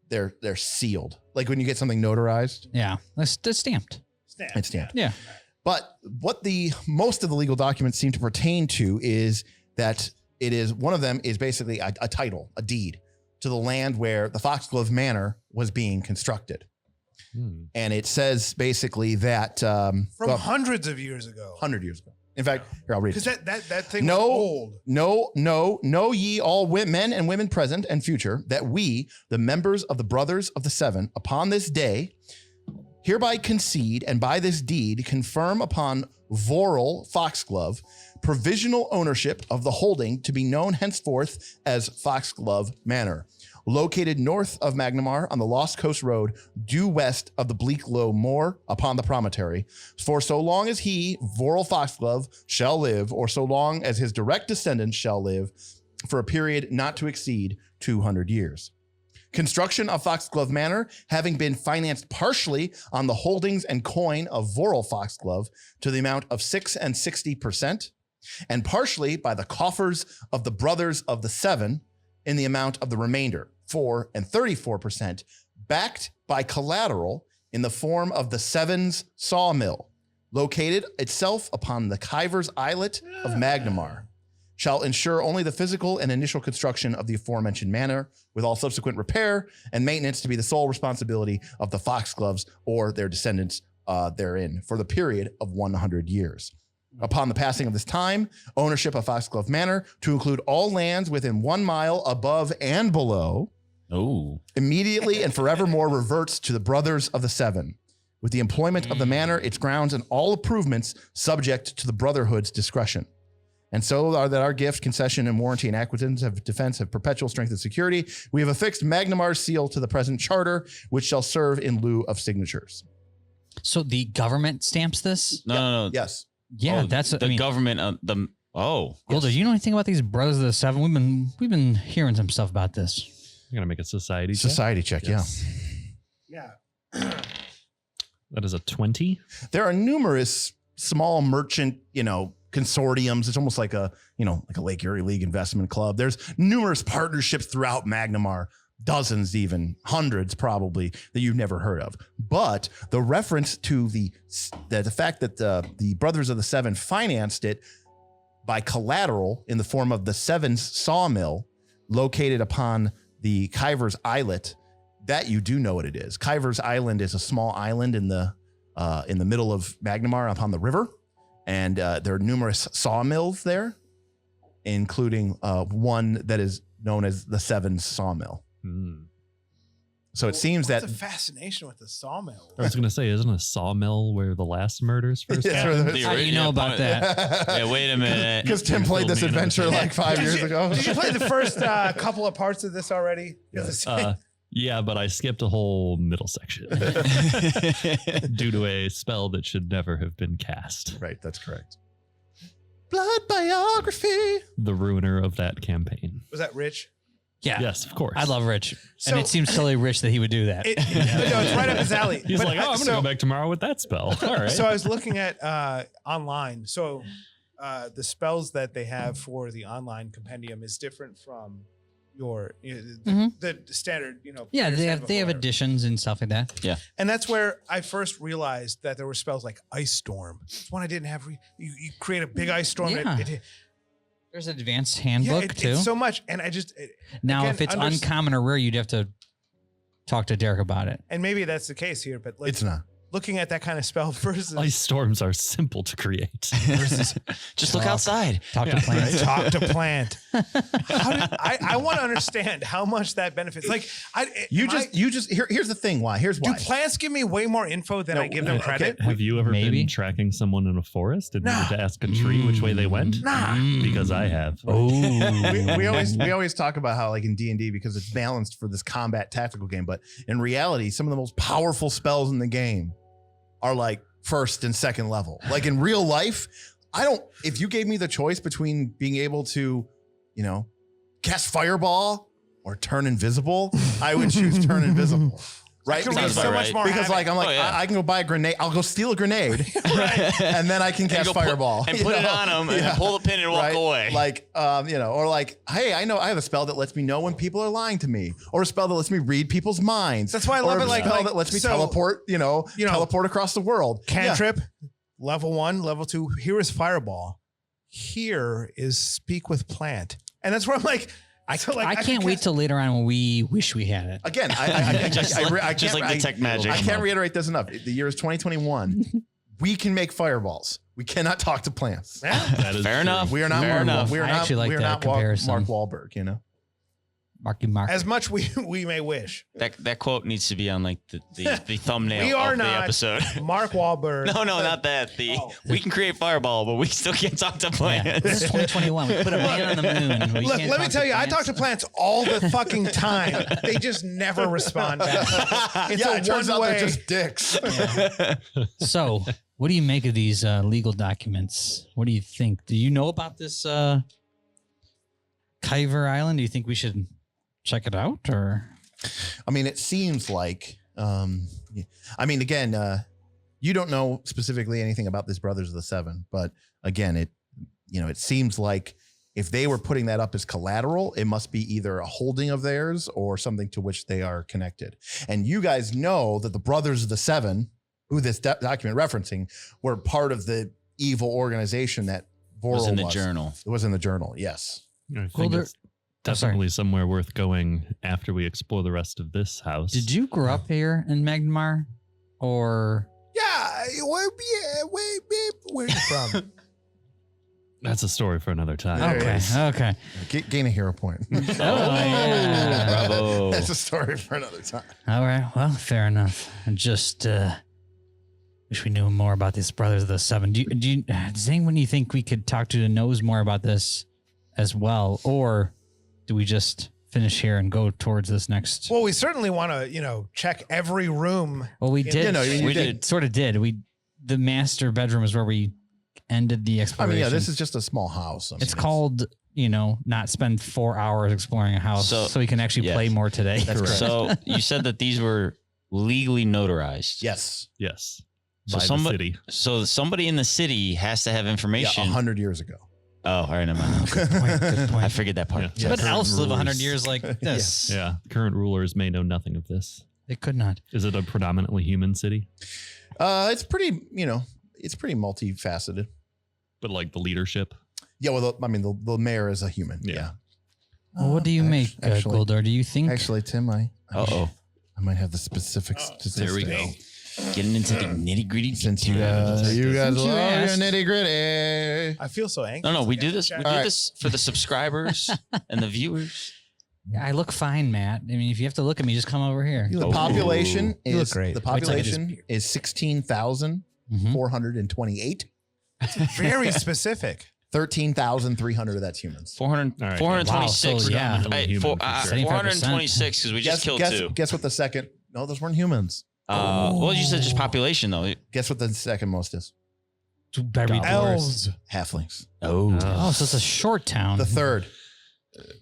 S1: They're sealed. Like when you get something notarized,
S2: Yeah, that's stamped.
S3: stamp.
S1: it's stamped.
S2: Yeah.
S1: But what the most of the legal documents seem to pertain to is that it is one of them is basically a title, a deed to the land where the Foxglove Manor was being constructed, and it says basically that
S3: From
S1: well,
S3: hundreds of years ago.
S1: 100 years ago. In fact, here I'll read
S3: Because
S1: it.
S3: that thing
S1: No.
S3: was old.
S1: Know ye all men and women present and future, that we, the members of the Brothers of the Seven, upon this day, hereby concede and by this deed confirm upon Vorel Foxglove provisional ownership of the holding to be known henceforth as Foxglove Manor, located north of Magnimar on the Lost Coast Road, due west of the Bleak Low Moor upon the promontory, for so long as he, Vorel Foxglove, shall live, or so long as his direct descendants shall live, for a period not to exceed 200 years. Construction of Foxglove Manor having been financed partially on the holdings and coin of Vorel Foxglove to the amount of 6 60%, and partially by the coffers of the Brothers of the Seven in the amount of the remainder, 4 34%, backed by collateral in the form of the Seven's sawmill, located itself upon the Kyver's Islet of Magnimar, shall ensure only the physical and initial construction of the aforementioned manor, with all subsequent repair and maintenance to be the sole responsibility of the Foxgloves or their descendants therein for the period of 100 years. Upon the passing of this time, ownership of Foxglove Manor, to include all lands within 1 mile above and below, immediately and forevermore reverts to the Brothers of the Seven, with the employment of the manor, its grounds, and all improvements subject to the Brotherhood's discretion. And so are that our gift, concession, and warranty and acquisitions of defense have perpetual strength and security. We have affixed Magnimar's seal to the present charter, which shall serve in lieu of signatures.
S2: So the government stamps this?
S5: No.
S1: Yes.
S2: Yeah,
S5: Oh,
S2: that's
S5: the government.
S2: Gwildor, do you know anything about these Brothers of the Seven? We've been hearing some stuff about this.
S4: I'm gonna make a society check.
S1: Society check,
S4: Yes.
S3: Yeah.
S4: That is a 20.
S1: There are numerous small merchant, consortiums. It's almost like a Lake Erie League investment club. There's numerous partnerships throughout Magnimar, dozens, even hundreds probably, that you've never heard of. But the reference to the fact that the Brothers of the Seven financed it by collateral in the form of the Seven's sawmill located upon the Kyver's Islet, that you do know what it is. Kyver's Island is a small island in the middle of Magnimar upon the river, and there are numerous sawmills there. including one that is known as the Seven Sawmill. So it seems
S3: What's
S1: that
S3: the fascination with the sawmill?
S4: I was going to say, isn't a sawmill where the last murders first
S1: Yeah,
S4: happened?
S1: sort of-
S2: How do you know about that?
S5: Yeah, wait a minute.
S1: Because Tim played this adventure like 5 years ago.
S3: Did you play the first couple of parts of this already?
S4: Yeah, but I skipped a whole middle section due to a spell that should never have been cast.
S1: Right, that's correct. Blood biography.
S4: The ruiner of that campaign.
S3: Was that Rich?
S2: Yeah.
S4: Yes, of course.
S2: I love Rich.
S3: So-
S2: and it seems totally Rich that he would do that.
S3: No, it's right up his alley.
S4: He's
S3: But
S4: like, oh, I'm going to go back tomorrow with that spell. All right.
S3: So I was looking at online. So the spells that they have for the online compendium is different from your the standard.
S2: Yeah,
S3: players
S2: they
S3: had
S2: have
S3: before.
S2: additions and stuff like that.
S3: And that's where I first realized that there were spells like Ice Storm. It's one I didn't have. You create a big ice storm.
S2: Yeah. There's an advanced handbook too.
S3: It's so much, and I just
S2: Now,
S3: again,
S2: if it's uncommon or rare, you'd have to talk to Derek about it.
S3: and maybe that's the case here, but
S1: It's not.
S3: looking at that kind of spell versus
S4: Ice storms are simple to create.
S5: Just look outside.
S2: Talk to plants.
S3: talk to plant. I want to understand how much that benefits. Like
S1: Here's the thing. Here's
S3: do
S1: why.
S3: plants give me way more info than I give them credit?
S4: Have you ever
S2: Maybe.
S4: been tracking someone in a forest and
S3: No.
S4: needed to ask a tree which way they went?
S3: Nah.
S4: Because I have.
S1: we always talk about how like in D&D because it's balanced for this combat tactical game, but in reality, some of the most powerful spells in the game are like first and second level. Like in real life, if you gave me the choice between being able to, cast fireball or turn invisible, I would choose turn invisible. Right?
S3: Sounds
S1: Because,
S3: about
S5: so
S3: much
S5: right.
S3: more
S1: because like I'm like,
S5: Oh, yeah.
S1: I can go buy a grenade. I'll go steal a grenade and then I can cast
S5: go put-
S1: fireball.
S5: and
S1: you
S5: put it
S1: know?
S5: on him and
S1: Yeah.
S5: pull the pin and walk
S1: Right?
S5: away.
S1: Like, or like, hey, I know I have a spell that lets me know when people are lying to me, or a spell that lets me read people's minds.
S3: That's why I
S1: or
S3: love
S1: a
S3: it, like-
S1: spell
S3: like,
S1: that lets me
S3: so-
S1: teleport, teleport across the world.
S3: Cantrip, level 1, level 2. Here is fireball. Here is speak with plant, and that's where I'm like,
S2: I can't wait till later on when we wish we had it.
S1: Again, I
S5: Just like the tech magic.
S1: I can't reiterate this enough. The year is 2021. We can make fireballs. We cannot talk to plants.
S4: That is
S5: Fair
S4: true.
S5: enough.
S1: We are not.
S5: Fair
S1: Mark,
S5: enough.
S1: We are
S2: I
S1: not.
S2: actually like
S1: we are
S2: that
S1: not
S2: comparison.
S1: Mark Wahlberg.
S2: Marky Mark.
S3: as much we may wish.
S5: That quote needs to be on like the thumbnail
S3: We are
S5: of the
S3: not
S5: episode.
S3: Mark Wahlberg.
S5: No, not that. We can create fireball, but we still can't talk to
S2: Yeah. This is
S5: plants.
S2: 2021. We put a man on the moon. We
S3: Look,
S2: can't
S3: let me
S2: talk
S3: tell you, I talk
S2: plants.
S3: to plants all the fucking time. They just never respond back. It's
S1: Yeah,
S3: a
S1: it turns out
S3: one-way.
S1: they're just dicks.
S2: So, what do you make of these legal documents? What do you think? Do you know about this Kyver Island? Do you think we should check it out, or?
S1: I mean, it seems like. Again, you don't know specifically anything about this Brothers of the Seven, but again, it seems like if they were putting that up as collateral, it must be either a holding of theirs or something to which they are connected. And you guys know that the Brothers of the Seven, who this document referencing, were part of the evil organization that Vorel
S5: Was in the journal.
S1: It was in the journal. Yes.
S4: I think
S2: Gwildor-
S4: it's definitely somewhere worth going after we explore the rest of this house.
S2: Did you grow up here in Magnimar, or?
S3: Yeah, where are you from?
S4: That's a story for another time.
S1: There it
S2: Okay,
S1: is.
S2: okay.
S1: Gain a hero point.
S2: Oh, yeah.
S5: Bravo.
S1: That's a story for another time.
S2: All right. Well, fair enough. I just wish we knew more about these Brothers of the Seven. Does anyone you think we could talk to that knows more about this as well, or do we just finish here and go towards this next?
S3: Well, we certainly want to, check every room.
S2: Well, we
S3: Yeah,
S2: did.
S5: we did.
S2: Sort of did. The master bedroom is where we ended the
S1: I
S2: exploration.
S1: mean, yeah, this is just a small house. I mean,
S2: It's called, not spend 4 hours exploring a house, so we can actually
S5: yes.
S2: play more today.
S1: That's correct.
S5: So you said that these were legally notarized.
S1: Yes.
S4: Yes.
S5: So
S4: By the
S5: somebody,
S4: city.
S5: so somebody in the city has to have
S1: Yeah,
S5: information.
S1: 100 years ago.
S5: Oh, all right, never mind.
S2: Good point.
S5: I figured that part.
S4: Yeah.
S2: But
S1: Current
S2: elves live 100
S1: rulers.
S2: years like this.
S4: Yeah. Current rulers may know nothing of this.
S2: They could not.
S4: Is it a predominantly human city?
S1: It's pretty, it's pretty multifaceted.
S4: But like the leadership?
S1: Yeah, well, the mayor is a human.
S4: Yeah.
S1: Yeah.
S2: Well, what do you make,
S1: actually,
S2: Gwildor? Do you think?
S1: Actually, Tim, I
S5: Uh-oh.
S1: might have the specifics.
S4: There we go.
S5: Getting into the nitty gritty.
S1: Since you guys love your
S2: asked.
S1: nitty gritty.
S3: I feel so anxious.
S5: No, we do
S3: Again,
S5: this.
S3: chat.
S5: We do this for the subscribers and the viewers.
S2: I look fine, Matt. I mean, if you have to look at me, just come over here.
S1: The
S5: Oh.
S1: population
S3: You look
S1: is
S3: great.
S1: the
S2: Wait till I get
S1: population is 16,428.
S3: Very specific.
S1: 13,300 of that's humans.
S5: 400,
S4: All right.
S5: 426.
S2: Wow, so yeah.
S4: Predominantly human, for sure.
S5: 426 because we just killed two.
S1: Guess what the second? No, those weren't humans.
S5: Well, you said just population though.
S1: Guess what the second most is?
S2: Very
S3: Elves.
S1: Halflings.
S5: Oh,
S2: Oh, so it's a short town.
S1: The third,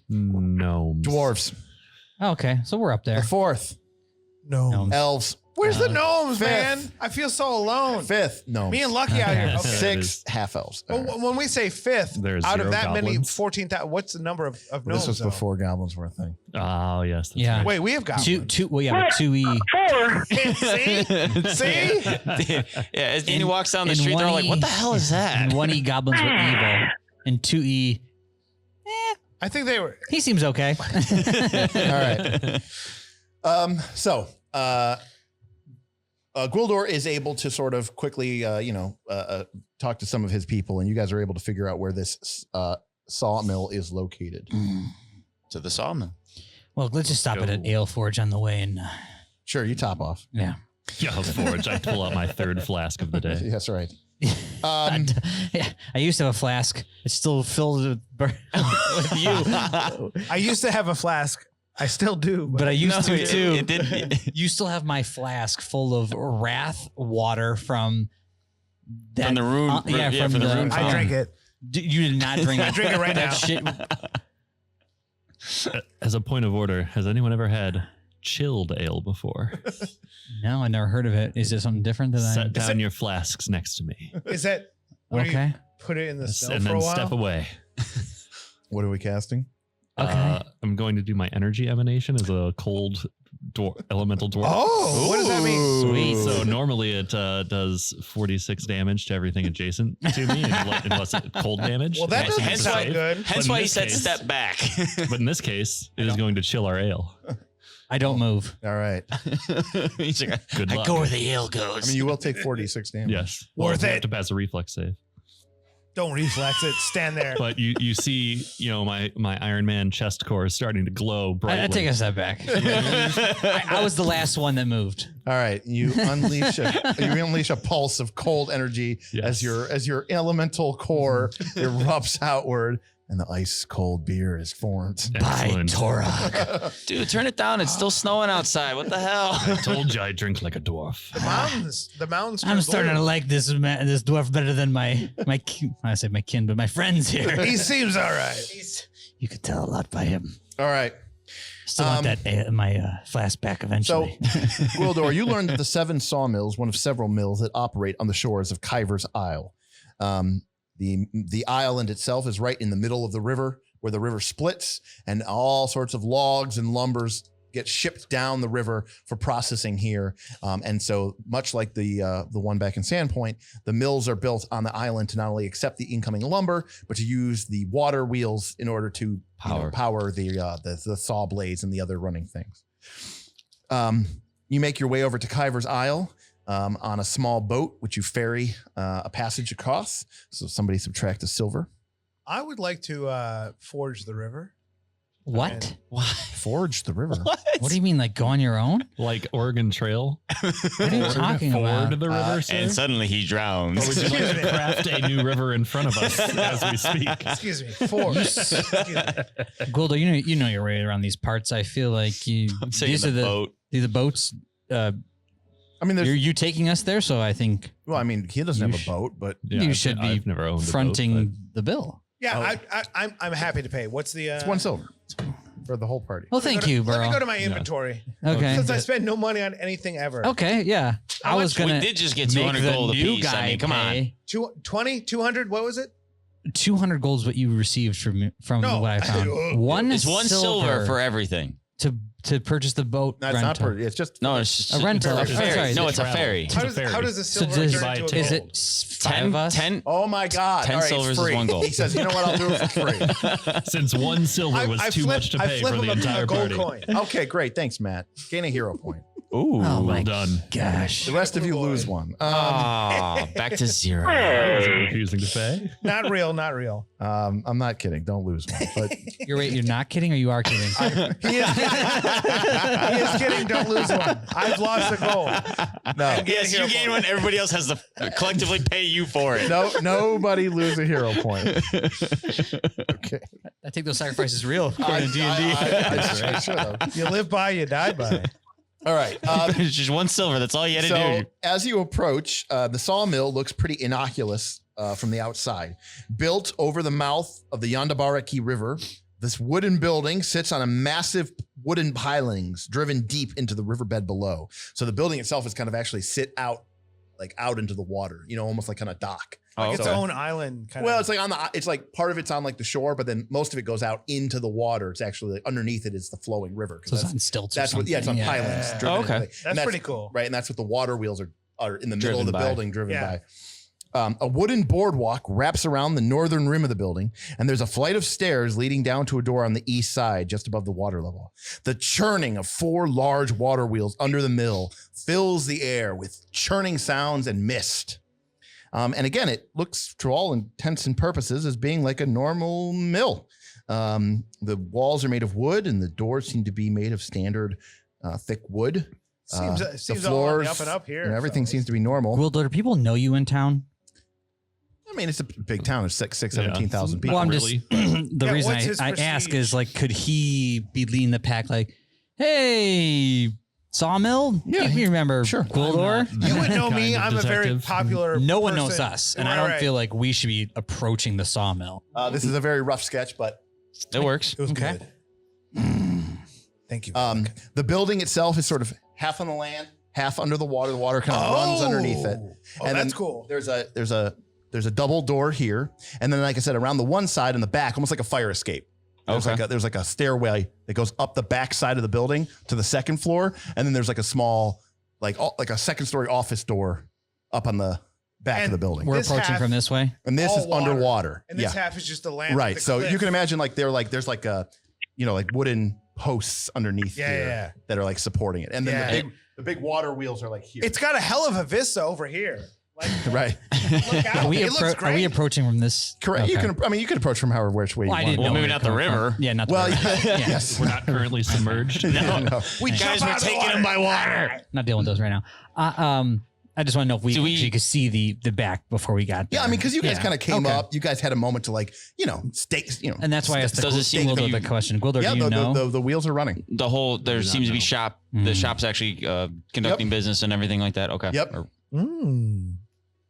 S4: No.
S1: dwarves.
S2: Oh, okay, so we're up
S1: The
S2: there.
S1: fourth,
S2: Gnomes.
S1: elves.
S3: Where's the gnomes,
S1: Fifth.
S3: man? I feel so alone.
S1: Fifth, no.
S3: Me and Lucky out here.
S4: Yeah.
S3: Okay.
S1: Six half elves.
S3: Well, when we say fifth,
S4: There's
S3: out of
S4: zero
S3: that many,
S4: goblins.
S3: 14,000, what's the number of gnomes?
S1: This was
S3: though?
S1: before goblins were a thing.
S4: Oh, yes. That's
S2: Yeah.
S4: right.
S3: Wait, we have goblins.
S2: Two. Well, yeah, but 2E.
S6: 4.
S3: See?
S5: yeah, as Danny walks down the
S2: in
S5: street, they're all like,
S2: 1E
S5: "What the hell is that?"
S2: And 1E goblins were evil. And 2E,
S3: I think they were.
S2: he seems okay.
S1: All right. So, Gwildor is able to sort of quickly, talk to some of his people, and you guys are able to figure out where this sawmill is located.
S5: To the sawmill.
S2: Well, let's just stop at an ale forge on the way, and
S1: Sure, you top off.
S2: yeah.
S4: Yeah, Forge. I pull out my third flask of the day.
S1: That's right.
S2: Yeah, I used to have a flask. It's still filled with, with you,
S3: I used to have a flask. I still do.
S2: but I used to too.
S5: It did.
S2: You still have my flask full of wrath water from that.
S5: From the rune.
S2: from
S5: from the
S2: the-
S5: rune.
S3: I
S5: fountain.
S3: drink it.
S2: You did not drink.
S3: I drink it right
S2: that
S3: now.
S2: Shit.
S4: As a point of order, has anyone ever had chilled ale before?
S2: No, I never heard of it. Is it something different than
S4: Set
S2: I?
S4: down your flasks next to me.
S3: Is that where you
S2: Okay.
S3: put it in the snow
S4: And
S3: for a
S4: then
S3: while?
S4: step away.
S1: What are we casting?
S2: Okay.
S4: I'm going to do my energy emanation as a cold elemental dwarf.
S3: Oh, what does that mean?
S2: Sweet.
S4: So normally it does 46 damage to everything adjacent to me, unless it's cold damage.
S3: Well, that
S4: Unless
S3: doesn't
S4: it's
S3: sound
S4: safe.
S3: good.
S5: Hence
S4: But in
S5: why he
S4: this
S5: said
S4: case-
S5: step back.
S4: But in this case, it is going to chill our ale.
S2: I don't move.
S1: All right.
S5: He's like,
S4: Good
S5: I
S4: luck.
S5: go where the ale
S1: I
S5: goes.
S1: mean, you will take 46 damage.
S4: Yes.
S3: Worth
S4: you
S3: it.
S4: have to pass a reflex save.
S3: Don't reflex it. Stand there.
S4: But you see, my Iron Man chest core is starting to glow brightly.
S2: I take a step back. I was the last one that moved.
S1: All right. You unleash a pulse of cold energy
S4: Yes.
S1: as your elemental core erupts outward, and the ice cold beer is formed.
S4: Excellent.
S5: Dude, turn it down. It's still snowing outside. What the hell?
S4: I told you I drink like a dwarf.
S3: The mountains.
S2: I'm starting to like this this dwarf better than my I say my kin, but my friends here.
S3: He seems all right.
S2: You could tell a lot by him.
S1: All right.
S2: Still want that my flask back
S1: So,
S2: eventually.
S1: Gwildor, you learned that the 7 sawmills, one of several mills that operate on the shores of Kyver's Isle. The island itself is right in the middle of the river, where the river splits, and all sorts of logs and lumbers get shipped down the river for processing here. And so, much like the one back in Sandpoint, the mills are built on the island to not only accept the incoming lumber, but to use the water wheels in order to power the saw blades and the other running things. You make your way over to Kyver's Isle. On a small boat, which you ferry a passage across. So somebody subtract a silver.
S3: I would like to forge the river.
S2: What?
S1: Forge the river.
S2: What do you mean, like go on your own?
S4: Like Oregon Trail.
S2: What are you talking about?
S4: Ford the river, sir?
S5: And suddenly he drowns.
S4: Or would you like to craft a new river in front of us as we speak?
S3: Excuse me. Forge. Excuse me.
S2: Gwildor, you know your way around these parts. I feel like
S5: I'm saying
S2: these are
S5: the boat.
S2: the boats.
S1: I mean,
S2: You're you taking us there, so I think
S1: well, I mean, he doesn't
S2: You
S1: have a boat, but
S4: Yeah,
S2: you should be
S4: I've never owned a boat,
S2: fronting the bill.
S3: Yeah, I'm happy to pay. What's the?
S1: it's 1 silver for the whole party.
S2: Well, thank you,
S3: Let me
S2: bro.
S3: go to my inventory.
S2: Okay.
S3: Since I spend no money on anything ever.
S2: Okay. Yeah. I was
S5: We
S2: gonna.
S5: did just get
S2: make
S5: 200
S2: the
S5: gold
S2: new
S5: apiece.
S2: guy
S5: I mean, come on.
S2: pay.
S3: 20, 200. What was it?
S2: 200 gold is what you received from
S3: No.
S2: what I found. One
S5: It's 1 silver for everything.
S2: to purchase the boat
S1: That's
S2: rental.
S1: not per. It's just
S5: No, it's just
S2: A rental.
S5: A
S2: Oh,
S5: ferry.
S2: sorry.
S5: No, it's a
S4: Travel.
S5: ferry.
S4: It's
S3: How
S4: a
S3: does
S4: ferry.
S3: a
S2: So
S3: silver
S2: does,
S3: turn
S4: buy
S3: into a
S4: it
S2: is
S3: gold?
S2: it 5 of us?
S5: 10.
S1: Oh my God!
S5: 10
S1: All right,
S5: silvers
S1: it's
S5: is
S1: free.
S5: 1 gold.
S1: He says, "You know what? I'll do it for free."
S4: Since 1 silver was too much to pay for the entire
S3: gold
S4: party.
S3: coin.
S1: Okay, great. Thanks, Matt. Gain a hero point.
S5: Ooh.
S2: Oh
S4: Well
S2: my
S4: done.
S2: gosh.
S1: The rest of you lose one.
S5: Back to 0.
S4: Is it confusing to say?
S3: Not real, not real.
S1: I'm not kidding. Don't lose one. But
S2: You're not kidding or you are kidding?
S3: He is kidding. Don't lose one. I've lost the goal.
S1: no,
S5: Yes, you gain one. Everybody else has to collectively pay you for it.
S1: no, nobody lose a hero point. Okay.
S2: I take those sacrifices real according to D&D.
S1: I should have.
S3: You live by, you die by.
S1: All right.
S5: It's just 1 silver. That's all you had to
S1: So
S5: do.
S1: as you approach, the sawmill looks pretty innocuous from the outside. Built over the mouth of the Yandabaraki River, this wooden building sits on a massive wooden pilings driven deep into the riverbed below. So the building itself is kind of actually sit out, like out into the water, almost like kind of dock.
S3: Like its
S1: okay.
S3: own island. Kind
S1: Well,
S3: of.
S1: it's like it's like part of it's on like the shore, but then most of it goes out into the water. It's actually like underneath it is the flowing river.
S2: So it's on stilts.
S1: That's
S2: or
S1: what, yeah, it's on
S2: something.
S1: pilings.
S3: Yeah.
S1: driven
S5: Oh, okay.
S1: into the- and
S3: That's pretty cool.
S1: Right. And that's what the water wheels are in the middle
S5: Driven
S1: of the
S5: by.
S1: building, driven
S3: Yeah.
S1: by. A wooden boardwalk wraps around the northern rim of the building, and there's a flight of stairs leading down to a door on the east side, just above the water level. The churning of 4 large water wheels under the mill fills the air with churning sounds and mist. And again, it looks, to all intents and purposes, as being like a normal mill. The walls are made of wood, and the doors seem to be made of standard thick wood.
S3: Seems
S1: the
S3: all on
S1: floors,
S3: the up and up here.
S1: everything
S3: so
S1: seems to be normal.
S2: Gwildor, do people know you in town?
S1: I mean, it's a big town of 17,000 people.
S2: Well, I'm
S4: really.
S2: just the
S3: Yeah,
S2: reason
S3: what's his
S2: I ask
S3: prestige?
S2: is like, could he be leading the pack? Like, hey, Sawmill,
S1: Yeah,
S2: you remember
S1: sure.
S2: Gwildor?
S3: You would know me.
S4: Kind
S3: I'm
S4: of
S3: a very
S4: detective.
S3: popular.
S2: No one knows
S3: person.
S2: us, and I
S3: Right,
S2: don't
S3: right.
S2: feel like we should be approaching the Sawmill.
S1: This is a very rough sketch, but
S5: It works.
S3: It was
S2: Okay.
S3: good. Thank you.
S1: the building itself is sort of half on the land, half under the water. The water kind of runs underneath it.
S3: Oh,
S1: And
S3: that's
S1: then
S3: cool.
S1: There's a double door here, and then like I said, around the one side in the back, almost like a fire escape. There's like a stairway that goes up the back side of the building to the second floor, and then there's like a small, like a second story office door up on the back of
S3: And
S1: the building.
S2: We're
S3: This
S2: approaching
S3: half-
S2: from this way.
S1: And this
S3: all
S1: is
S3: water.
S1: underwater.
S3: And this
S1: yeah.
S3: half is just the land.
S1: Right.
S3: with the
S1: So
S3: cliff.
S1: you can imagine like there's like a, like wooden posts underneath
S3: Yeah,
S1: here
S3: yeah.
S1: that are like supporting it. And then
S3: Yeah.
S1: the big water wheels are like here.
S3: It's got a hell of a vista over here. Like,
S1: right.
S3: look out.
S2: Are we,
S3: It looks
S2: are we
S3: great.
S2: approaching from this?
S1: Correct.
S2: Okay.
S1: You can approach from however which way you
S2: Well, I
S1: want.
S2: didn't
S5: Well,
S2: know
S5: maybe
S2: where
S5: not
S2: you're
S5: the
S2: coming from.
S5: river.
S2: Yeah, not the
S1: Well,
S2: river.
S1: yes.
S4: We're not currently submerged.
S1: No.
S3: We
S2: Guys,
S3: jump
S2: we're
S3: out of the
S2: taking
S3: water.
S2: them by water. Not dealing with those right now. I just want to know if we
S5: Do we-
S2: actually could see the back before we got there.
S1: Yeah, I mean, because you guys
S2: Yeah.
S1: kind of came
S2: Okay.
S1: up, you guys had a moment to like, stay,
S2: And that's why I asked
S5: Does it seem
S2: Gwildor
S5: like
S2: the question. Gwildor,
S1: yeah,
S2: do you know?
S1: the wheels are running.
S5: There seems to be shop. The shop's actually conducting business and everything like that. Okay.
S1: Yep.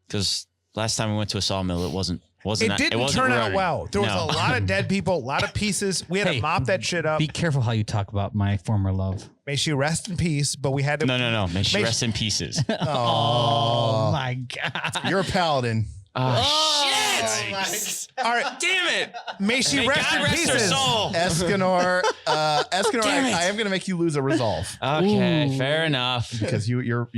S5: Because last time we went to a sawmill, it wasn't.
S3: It didn't turn out
S5: running.
S3: well. There was
S5: No.
S3: a lot of dead people, a lot of pieces. We had
S2: Hey,
S3: to mop that shit up.
S2: Be careful how you talk about my former love.
S3: May she rest in peace. But we had to.
S5: No. May she
S3: May-
S5: rest in pieces.
S2: Oh my god!
S1: You're a paladin.
S5: Shit!
S3: All right.
S5: Damn it!
S3: May she
S5: May
S3: rest
S5: God
S3: in
S5: rest her
S3: pieces.
S5: soul.
S1: Escanor, I am going to make you lose a resolve
S5: Okay, fair enough.
S1: because your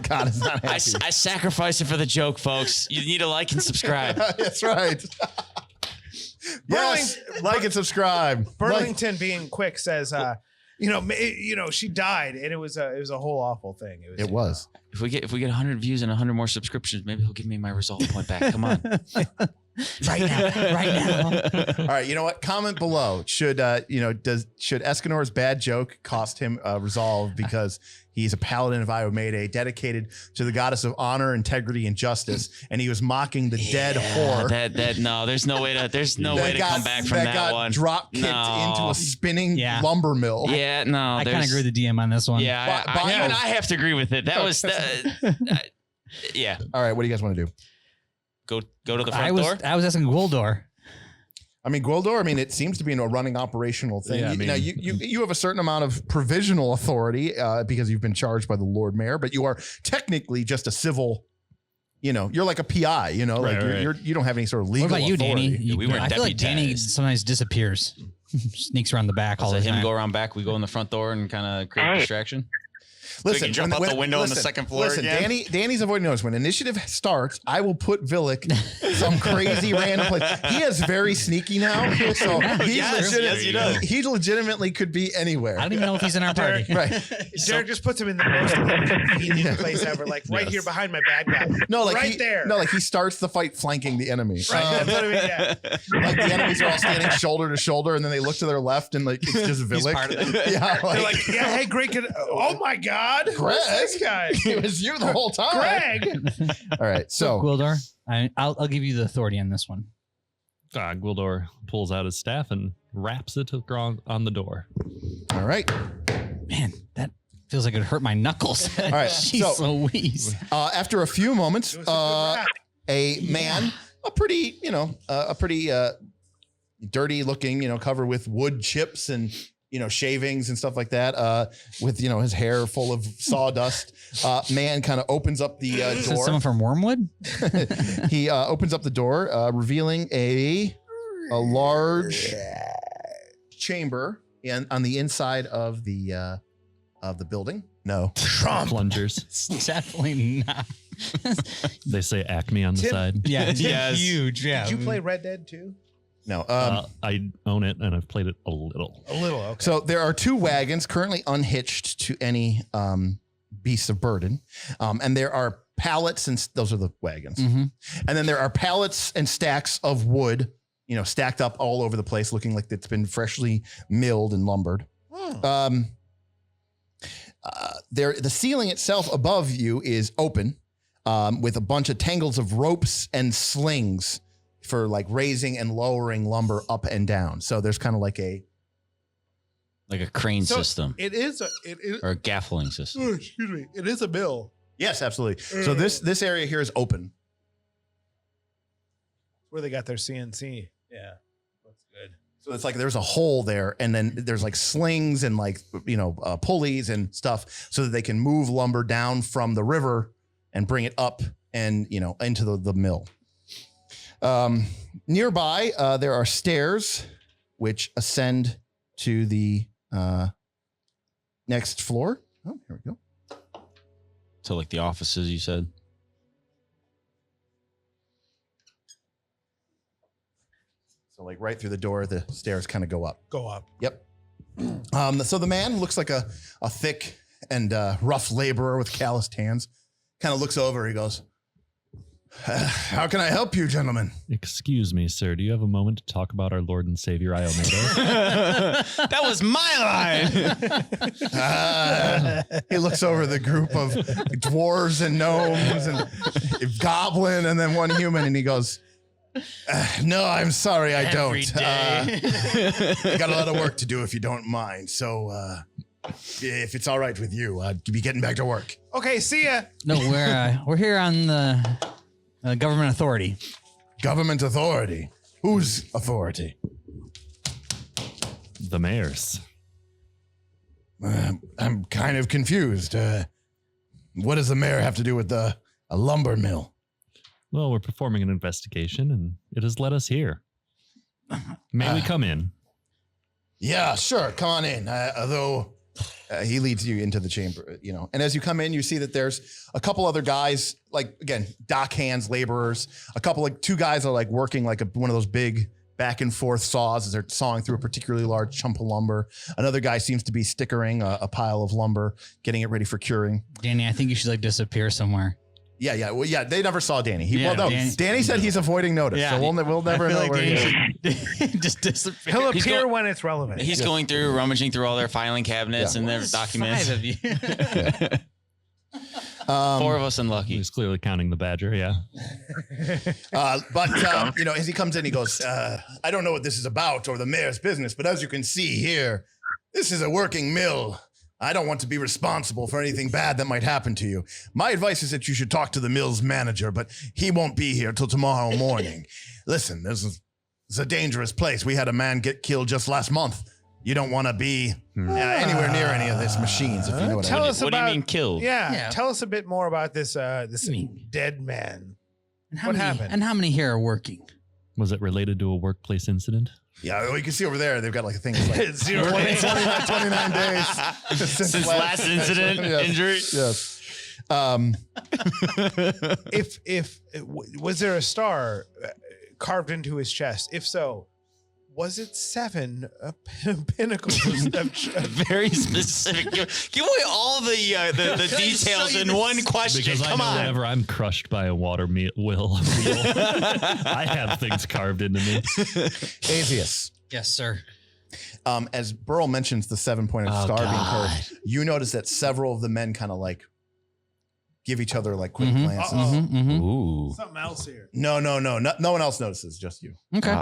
S1: god is not
S5: I,
S1: happy.
S5: I sacrificed it for the joke, folks. You need to like and subscribe.
S1: That's right. Yes, like and subscribe.
S3: Burlington, being quick, says, she died, and it was a whole awful thing.
S1: It was.
S5: If we get 100 views and 100 more subscriptions, maybe he'll give me my resolve point back. Come on.
S2: Right now.
S1: All right, you know what? Comment below. Should Escanor's bad joke cost him resolve because he's a paladin of Iomede, dedicated to the goddess of honor, integrity, and justice, and he was mocking the dead whore.
S5: There's no way to come back from that
S1: got
S5: one.
S1: drop kicked
S5: No.
S1: into a spinning
S2: Yeah.
S1: lumber mill.
S5: Yeah, no.
S2: I kind of agree with the DM on this one.
S5: Yeah, even I have to agree with it. That was yeah.
S1: All right, what do you guys want to do?
S5: Go to the
S2: I
S5: front door.
S2: was asking Gwildor.
S1: I mean, Gwildor, it seems to be a running operational thing.
S4: Yeah, I
S1: Now,
S4: mean-
S1: you have a certain amount of provisional authority because you've been charged by the Lord Mayor, but you are technically just a civil, you're like a PI,
S4: Right.
S1: you don't have any sort of legal
S2: What about you,
S1: authority.
S2: Danny?
S5: we weren't
S2: I feel like Danny
S5: deputized.
S2: sometimes disappears, sneaks around the back all
S5: Let
S2: the
S5: him
S2: time.
S5: go around back. We go in the front door and kind of create a
S6: Hey.
S5: distraction.
S1: Listen,
S5: can jump out the window on the second floor
S1: Listen,
S5: again?
S1: Danny's avoiding notice. When initiative starts, I will put Villic some crazy random place. He is very sneaky now, so he legitimately could be anywhere.
S2: I don't even know if he's in our party.
S1: Right.
S3: Derek just puts him in the most inconvenient place ever, like right here behind my bad guy.
S1: No, like
S3: right there.
S1: No, like he starts the fight flanking the enemy.
S3: Right. That's what I mean, yeah.
S1: Like the enemies are all standing shoulder to shoulder, and then they look to their left, and like it's just Villic.
S2: part of it.
S1: Yeah,
S3: They're like, yeah, hey, Greg. Oh my God,
S1: Greg,
S3: who's this guy?
S1: It was you the whole time.
S3: Greg.
S1: All right, so
S2: Gwildor, I'll give you the authority on this one.
S4: Gwildor pulls out his staff and raps it on the door.
S1: all right.
S2: Man, that feels like it hurt my knuckles.
S1: All right,
S2: Jeez
S1: so-
S2: Louise.
S1: After a few moments,
S3: It was a good rap.
S1: a man, a pretty dirty looking, covered with wood chips and shavings and stuff like that, with his hair full of sawdust. Man kind of opens up the
S2: Is this
S1: door.
S2: someone from Wormwood?
S1: He opens up the door, revealing a large chamber on the inside of the building. No,
S4: Plungers.
S2: It's definitely not.
S4: They say Acme on the
S3: Tim-
S4: side.
S2: Yeah, it's
S5: Yes.
S2: huge. Yeah.
S3: Did you play Red Dead 2?
S1: no.
S4: I own it and I've played it a little.
S3: A little. Okay.
S1: So there are 2 wagons currently unhitched to any beasts of burden, and there are pallets, and those are the wagons.
S2: Mhm.
S1: And then there are pallets and stacks of wood, stacked up all over the place, looking like it's been freshly milled and lumbered. The ceiling itself above you is open, with a bunch of tangles of ropes and slings for like raising and lowering lumber up and down. So there's kind of like a
S5: crane
S3: So
S5: system
S3: It is.
S5: or a gaffling system.
S3: Excuse me. It is a mill.
S1: yes, absolutely. So this area here is open.
S3: Where they got their CNC. Yeah. Looks good.
S1: So it's like there's a hole there, and then there's like slings and like pulleys and stuff, so that they can move lumber down from the river and bring it up and into the mill. Nearby, there are stairs which ascend to the next floor. Oh, here we go.
S5: So like the offices, you said.
S1: So like right through the door, the stairs kind of go up.
S3: Go up.
S1: Yep. So the man looks like a thick and rough laborer with calloused hands. Kind of looks over. He goes, "How can I help you, gentlemen?"
S4: Excuse me, sir. Do you have a moment to talk about our Lord and Savior Iomedo?
S5: That was my line.
S1: He looks over the group of dwarves and gnomes and a goblin and then one human, and he goes, "No, I'm sorry, I
S2: Every
S1: don't.
S2: day.
S1: I got a lot of work to do if you don't mind. So if it's all right with you, I'd be getting back to work."
S3: Okay. See ya.
S2: No, we're here on the government authority.
S1: Government authority. Whose authority?
S4: The mayor's.
S1: I'm kind of confused. What does the mayor have to do with a lumber mill?
S4: Well, we're performing an investigation and it has led us here. May we come in?
S1: Yeah, sure. Come on in. Although he leads you into the chamber, and as you come in, you see that there's a couple other guys, like, again, dock hands, laborers. Two guys are like working like one of those big back and forth saws as they're sawing through a particularly large chunk of lumber. Another guy seems to be stickering a pile of lumber, getting it ready for curing.
S2: Danny, I think you should disappear somewhere.
S1: Yeah. Well, yeah, they never saw Danny.
S2: Yeah,
S1: Danny said he's avoiding notice, so we'll never know where he is.
S2: Just disappear.
S3: He'll
S5: He's
S3: appear
S5: go-
S3: when it's relevant.
S5: He's going through, rummaging through all their filing cabinets and their documents.
S2: 5 of you.
S5: 4 of us unlucky.
S4: He's clearly counting the badger, yeah.
S1: But as he comes in, he goes, "I don't know what this is about or the mayor's business, but as you can see here, this is a working mill. I don't want to be responsible for anything bad that might happen to you. My advice is that you should talk to the mill's manager, but he won't be here till tomorrow morning. Listen, this is a dangerous place. We had a man get killed just last month. You don't want to be anywhere near any of these machines, if you know what I
S3: Tell
S1: mean."
S3: us
S5: What do you
S3: about.
S5: mean killed?
S3: Yeah, tell us a bit more about this
S2: I mean-
S3: dead man.
S2: And how
S3: What
S2: many,
S3: happened?
S2: And how many here are working?
S4: Was it related to a workplace incident?
S1: Yeah, well, you can see over there, they've got like a thing that's like
S3: 0 days.
S1: 29 days
S5: Since last incident,
S1: Yes.
S5: injury.
S1: Yes.
S3: Was there a star carved into his chest? If so, was it 7 pinnacles of
S5: Very specific. Give away all the details in one question.
S4: Because
S5: Come
S4: I know
S5: on.
S4: whenever I'm crushed by a water wheel, I have things carved into me.
S1: Asius.
S2: Yes, sir.
S1: As Burl mentions the 7-pointed
S5: Oh,
S1: star being
S5: God.
S1: curved, you notice that several of the men kind of like give each other like quick
S2: Mhm.
S1: glances.
S3: Uh-oh.
S5: Ooh.
S3: Something else here.
S1: No one else notices, just you.
S2: Okay.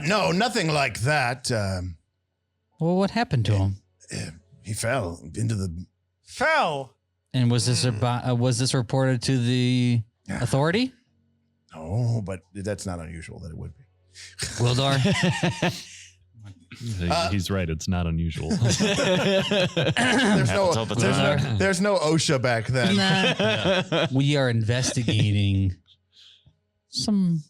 S1: No, nothing like that.
S2: Well, what happened to him?
S1: He fell into the.
S3: Fell.
S2: And was this reported to the authority?
S1: Oh, but that's not unusual that it would be.
S2: Gwildor?
S4: He's right. It's not unusual.
S1: There's no OSHA back then.
S2: Nah. We are investigating some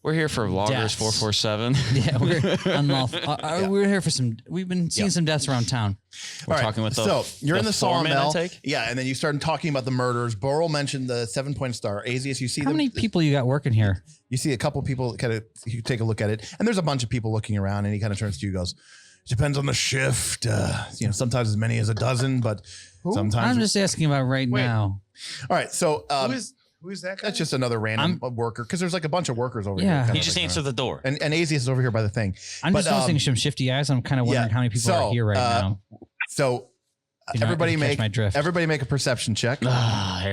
S5: We're here for Loggers
S2: Deaths.
S5: 447.
S2: yeah, we're unlawful. We're here for some. We've been seeing some deaths around town.
S5: We're
S1: All right,
S5: talking with the
S1: so you're in the
S5: foreman, I
S1: sawmill,
S5: take?
S1: yeah, and then you start talking about the murders. Burl mentioned the 7-point star. Asius, you see
S2: How
S1: them.
S2: many people you got working here?
S1: You see a couple people kind of. You take a look at it, and there's a bunch of people looking around. And he kind of turns to you, and goes, "Depends on the shift. Sometimes as many as a dozen, but sometimes."
S2: I'm just asking about right
S3: Wait.
S2: now.
S1: All right, so
S3: Who is that guy?
S1: that's just another random worker because there's like a bunch of workers over here.
S2: Yeah.
S1: kind
S5: He
S1: of
S5: just
S1: looking
S5: answered
S1: around.
S5: the door.
S1: And Asius is over here by the thing.
S2: I'm just
S1: But,
S2: noticing some shifty eyes. I'm kind of wondering how many people
S1: so,
S2: are here right now.
S1: So
S2: You're not
S1: everybody
S2: gonna catch my
S1: make
S2: drift.
S1: everybody make a perception check.
S5: Here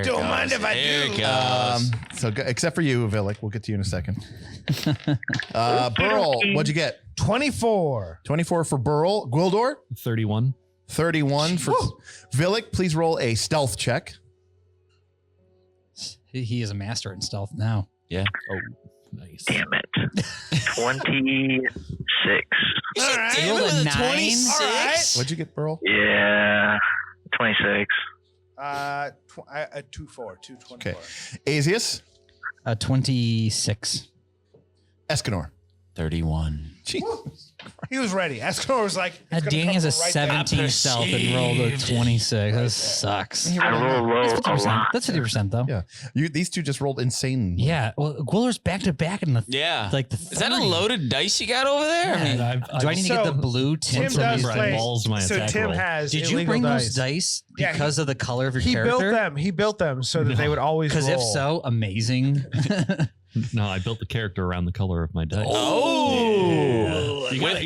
S5: it
S3: Don't
S5: goes.
S3: mind if I
S5: Here
S3: do.
S5: it goes.
S1: Except for you, Villic. We'll get to you in a second. Burl, what'd you get?
S3: 24.
S1: 24 for Burl. Gwildor,
S4: 31.
S1: 31 for Villic. Please roll a stealth check.
S2: He is a master in stealth now.
S5: Yeah.
S4: Oh, nice.
S6: Damn it. 26.
S3: All right.
S2: You rolled a 9?
S5: 26?
S1: What'd you get, Burl?
S6: Yeah. 26.
S3: 2-4. 2-24.
S1: Okay. Asius,
S2: 26.
S1: Escanor.
S5: 31.
S3: He was ready. Escanor was like, it's gonna
S2: Danny
S3: come
S2: has a
S3: from right there.
S2: 17 stealth and rolled a 26. That sucks.
S6: I roll low a
S2: 50%.
S6: lot.
S2: That's 50% though.
S1: Yeah. These two just rolled insane.
S2: Yeah. Well, Gwildor's back to back in the
S5: Yeah.
S2: like the.
S5: Is that a
S2: 30.
S5: loaded dice you got over there? I mean,
S2: Do I need to get the
S3: So,
S2: blue
S3: Tim
S2: tint?
S3: does
S4: Right,
S3: play.
S4: balls my
S3: So
S4: attack
S3: Tim
S4: roll.
S3: has
S2: Did you
S3: illegal
S2: bring
S3: dice.
S2: those dice
S3: Yeah,
S2: because of the color of your
S3: He
S2: character?
S3: built them. He built them so that they would always roll.
S2: Because if so, amazing.
S4: No, I built the character around the color of my dice.
S5: Oh.
S4: You gotta,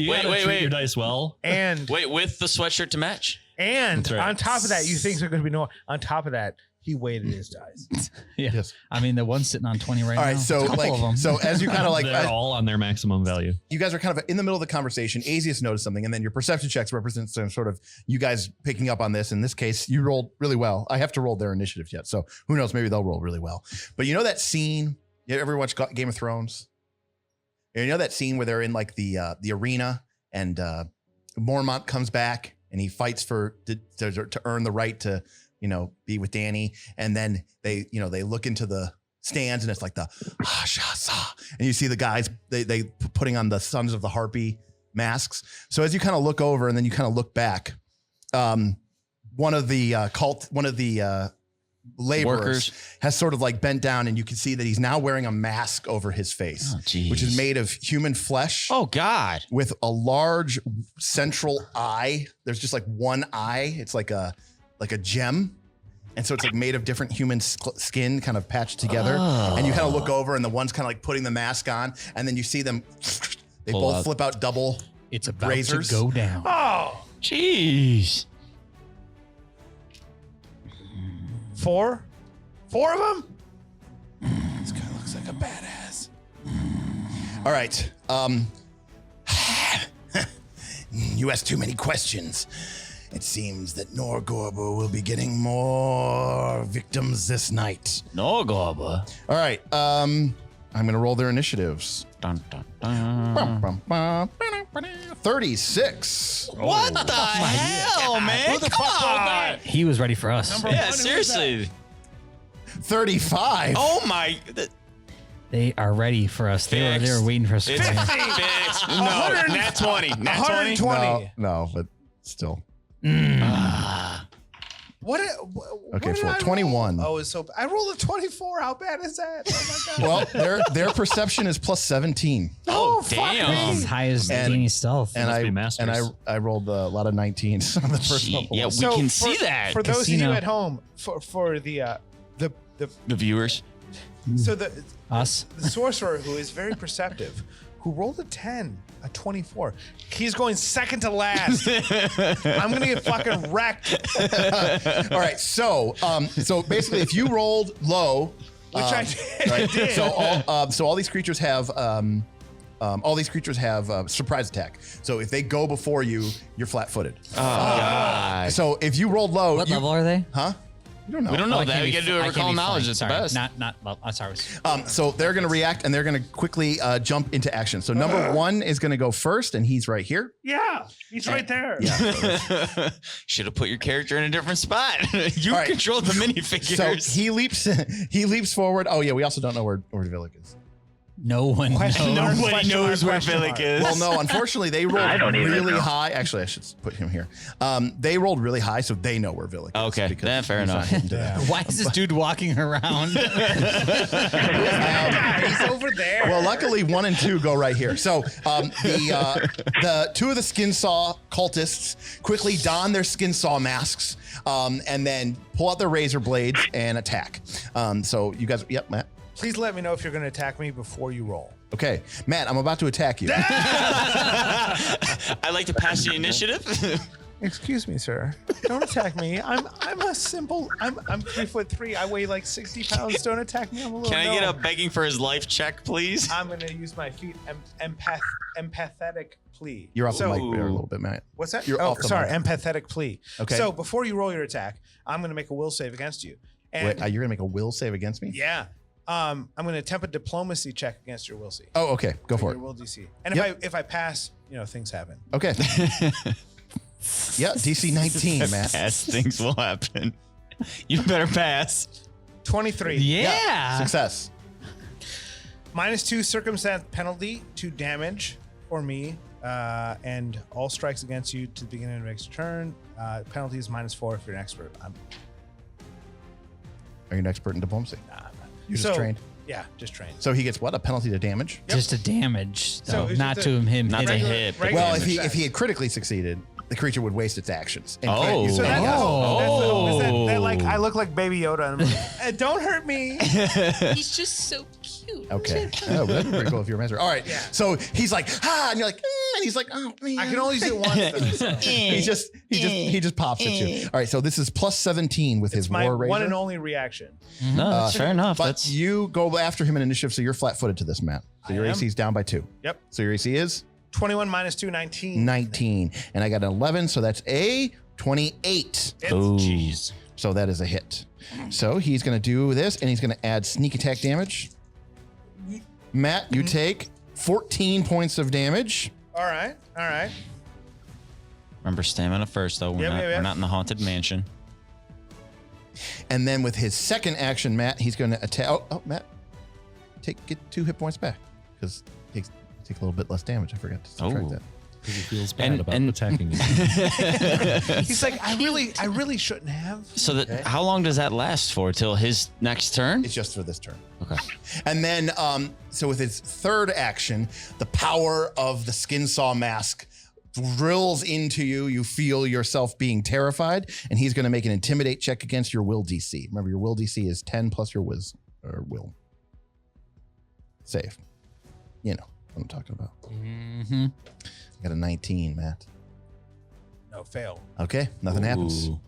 S4: treat your dice well.
S3: And
S5: Wait, with the sweatshirt to match?
S3: and
S4: That's right.
S3: on top of that, you think they're going to be no. On top of that, he weighted his dice.
S2: yeah.
S1: Yes.
S2: I mean, the one's sitting on 20 right now.
S1: All right. So
S2: A couple of them.
S1: so as you kind of like,
S4: They're all on their maximum value.
S1: you guys are kind of in the middle of the conversation. Asius noticed something, and then your perception checks represent some sort of you guys picking up on this. In this case, you rolled really well. I have to roll their initiative yet, so who knows? Maybe they'll roll really well. But you know that scene? You ever watch Game of Thrones? You know that scene where they're in like the arena and Mormont comes back and he fights to earn the right to be with Danny, and then they look into the stands and it's like the and you see the guys they putting on the Sons of the Harpy masks. So as you kind of look over and then you kind of look back, one of the laborers
S5: Workers.
S1: has sort of like bent down, and you can see that he's now wearing a mask over his face,
S5: Oh, geez.
S1: which is made of human flesh
S5: Oh, God.
S1: with a large central eye. There's just like one eye. It's like a gem. And so it's like made of different human skin kind of patched together.
S5: Oh.
S1: And you kind of look over and the one's kind of like putting the mask on, and then you see them, they
S5: Pull
S1: both
S5: out.
S1: flip out double.
S2: it's about
S1: razors.
S2: to go down.
S3: Oh,
S5: Jeez.
S3: 4 of them.
S1: This guy looks like a badass. All right. You asked too many questions. It seems that Norgorber will be getting more victims this night.
S5: No, Gorba.
S1: All right. I'm gonna roll their initiatives.
S5: Dun, dun, dun.
S1: 36.
S5: What the hell, man? Come on.
S2: He was ready for us.
S5: Yeah, seriously.
S1: 35.
S5: Oh, my.
S2: They are ready for us. They were waiting for us.
S5: It's fixed. No, nat 20. Nat 20.
S3: 120.
S1: No, but still.
S3: What?
S1: Okay,
S3: did
S1: for
S3: I
S1: 21.
S3: roll? Oh, it's so. I rolled a 24. How bad is that? Oh my god.
S1: Well, their perception is plus 17.
S5: Oh,
S3: fuck
S5: damn.
S3: me.
S2: As high as
S1: And-
S2: Danny's stealth.
S1: And
S4: Must
S1: I
S4: be masters.
S1: I rolled a lot of 19s on the first
S5: Gee,
S1: level.
S5: yeah, we
S3: So
S5: can
S3: for-
S5: see that.
S3: For those of
S2: Casino.
S3: you at home, for the
S5: The viewers.
S3: so the
S2: Us.
S3: the sorcerer who is very perceptive, who rolled a 10, a 24. He's going second to last. I'm gonna get fucking wrecked.
S1: All right, so basically, if you rolled low,
S3: Which I did.
S1: So all these creatures have surprise attack. So if they go before you, you're flat-footed.
S5: Oh, God.
S1: So if you rolled low,
S2: What
S1: you,
S2: level are they?
S1: huh? You don't know.
S5: We don't know
S2: I
S5: that.
S2: can't
S5: We
S2: be
S5: got to do
S2: I
S5: a
S2: can't
S5: recall
S2: be
S5: knowledge.
S2: flanked.
S5: It's the
S2: Sorry,
S5: best.
S2: Not. Well, I'm sorry.
S1: So they're going to react and they're going to quickly jump into action. So number one is going to go first, and he's right here.
S3: Yeah, he's right there.
S1: Yeah.
S5: Should have put your character in a different spot. You
S1: All right.
S5: controlled the
S1: So
S5: minifigures.
S1: he leaps forward. Oh yeah, we also don't know where Villic is.
S2: No one
S3: Question
S2: knows.
S3: mark,
S5: Nobody
S3: question mark,
S5: knows where
S3: question
S5: Villic
S3: mark.
S5: is.
S1: Well, no, unfortunately, they rolled
S6: I don't even
S1: really
S6: know.
S1: high. Actually, I should put him here. They rolled really high, so they know where Villic is.
S5: Okay,
S1: because
S5: then fair
S1: he's not
S5: enough.
S1: hidden to them.
S2: Why is this dude walking around?
S3: He's over there.
S1: Well, luckily, 1 and 2 go right here. So the two of the Skinsaw cultists quickly don their Skinsaw masks and then pull out their razor blades and attack. So you guys, yep, Matt.
S3: Please let me know if you're going to attack me before you roll.
S1: Okay, Matt, I'm about to attack you.
S5: I like to pass the initiative.
S3: Excuse me, sir. Don't attack me. I'm 3'3". I weigh like 60 pounds. Don't attack me. I'm a little.
S5: Can I get a
S3: gnome.
S5: begging for his life check, please?
S3: I'm gonna use my feet. Empathetic plea.
S1: You're off the mic
S5: Ooh.
S1: there a little bit, Matt.
S3: What's that?
S1: You're
S3: oh,
S1: off the
S3: sorry.
S1: mic.
S3: Empathetic plea.
S1: Okay.
S3: So before you roll your attack, I'm gonna make a will save against you. And
S1: Wait, you're gonna make a will save against me?
S3: yeah, I'm gonna attempt a diplomacy check against your will save.
S1: Oh, okay. Go for
S3: Your
S1: it.
S3: will DC. And
S1: Yep.
S3: if I pass, things happen.
S1: Okay. Yeah, DC 19, Matt.
S5: Pass, things will happen. You better pass.
S3: 23.
S2: Yeah.
S1: Success.
S3: -2 circumstance penalty to damage for me, and all strikes against you to the beginning of next turn. Penalty is -4 if you're an expert.
S1: Are you an expert in diplomacy? You're just
S3: So-
S1: trained.
S3: Yeah, just trained.
S1: So he gets what? A penalty to damage?
S2: Just a damage,
S3: So
S2: though,
S3: it's
S2: not
S3: just
S2: to him.
S5: Not to
S2: hitting.
S5: hit, but
S3: regular
S1: Well,
S3: damage.
S1: if he had critically succeeded, the creature would waste its actions. And
S5: Oh.
S1: can't use
S3: So
S1: it.
S3: that,
S5: Oh.
S3: that like I look like Baby Yoda. And I'm like, don't hurt me.
S7: He's just so cute.
S1: Okay. Oh, that'd be pretty cool if you're a master. All right.
S3: Yeah.
S1: So he's like, and you're like, and he's like, oh man.
S3: I can only use it once. Though, so.
S1: he just pops at you. All right. So this is plus 17 with his
S3: It's my
S1: war razor.
S3: one and only reaction.
S5: No, that's fair enough.
S1: But
S5: That's
S1: you go after him in initiative, so you're flat-footed to this, Matt. So your
S3: I am.
S1: AC is down by 2.
S3: Yep.
S1: So your AC is
S3: 21 -2, 19.
S1: 19, and I got an 11, so that's a 28.
S5: oh,
S2: Jeez.
S1: So that is a hit. So he's going to do this, and he's going to add sneak attack damage. Matt, you take 14 points of damage.
S3: All right. All right.
S5: Remember stamina first, though. We're,
S3: Yep,
S5: not,
S3: yep, yep.
S5: we're not in the haunted mansion.
S1: And then with his second action, Matt, he's going to attack. Oh, Matt, get 2 hit points back because it takes a little bit less damage. I forgot to subtract
S5: Oh.
S1: that.
S4: Because he feels bad about attacking you.
S3: He's like, I really shouldn't have.
S5: So that how long does that last for? Till his next turn?
S1: It's just for this turn.
S5: Okay.
S1: And then, so with his third action, the power of the Skinsaw mask drills into you. You feel yourself being terrified, and he's going to make an intimidate check against your will DC. Remember, your will DC is 10 plus your will. Save. You know what I'm talking about.
S2: Mm-hmm.
S1: I got a 19, Matt.
S3: No, fail.
S1: Okay, nothing happens.
S5: Ooh.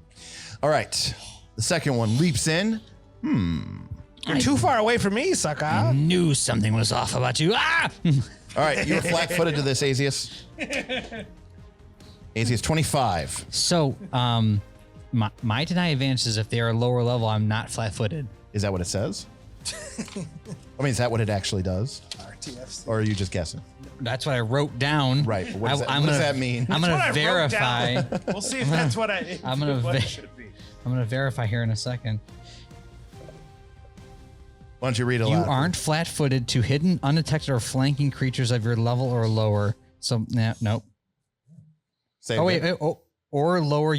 S1: All right. The second one leaps in.
S3: You're too far away from me, sucker.
S2: I knew something was off about you. Ah!
S1: All right, you're flat-footed to this, Azius. Azius, 25.
S2: So, my deny advantage is if they are lower level, I'm not flat-footed.
S1: Is that what it says? I mean, is that what it actually does?
S3: RTFC.
S1: Or are you just guessing?
S2: That's what I wrote down.
S1: Right. But what does,
S2: I'm
S1: what does
S2: gonna-
S1: that mean?
S2: I'm
S3: That's what
S2: gonna
S3: I wrote
S2: verify.
S3: down. We'll see if that's what
S2: I'm gonna
S3: what it
S2: ve-
S3: should be.
S2: I'm gonna verify here in a second.
S1: Why don't you read it
S2: You
S1: aloud?
S2: aren't flat-footed to hidden, undetected, or flanking creatures of your level or lower. So, nope.
S1: Say it
S2: Oh,
S1: again.
S2: wait. Or lower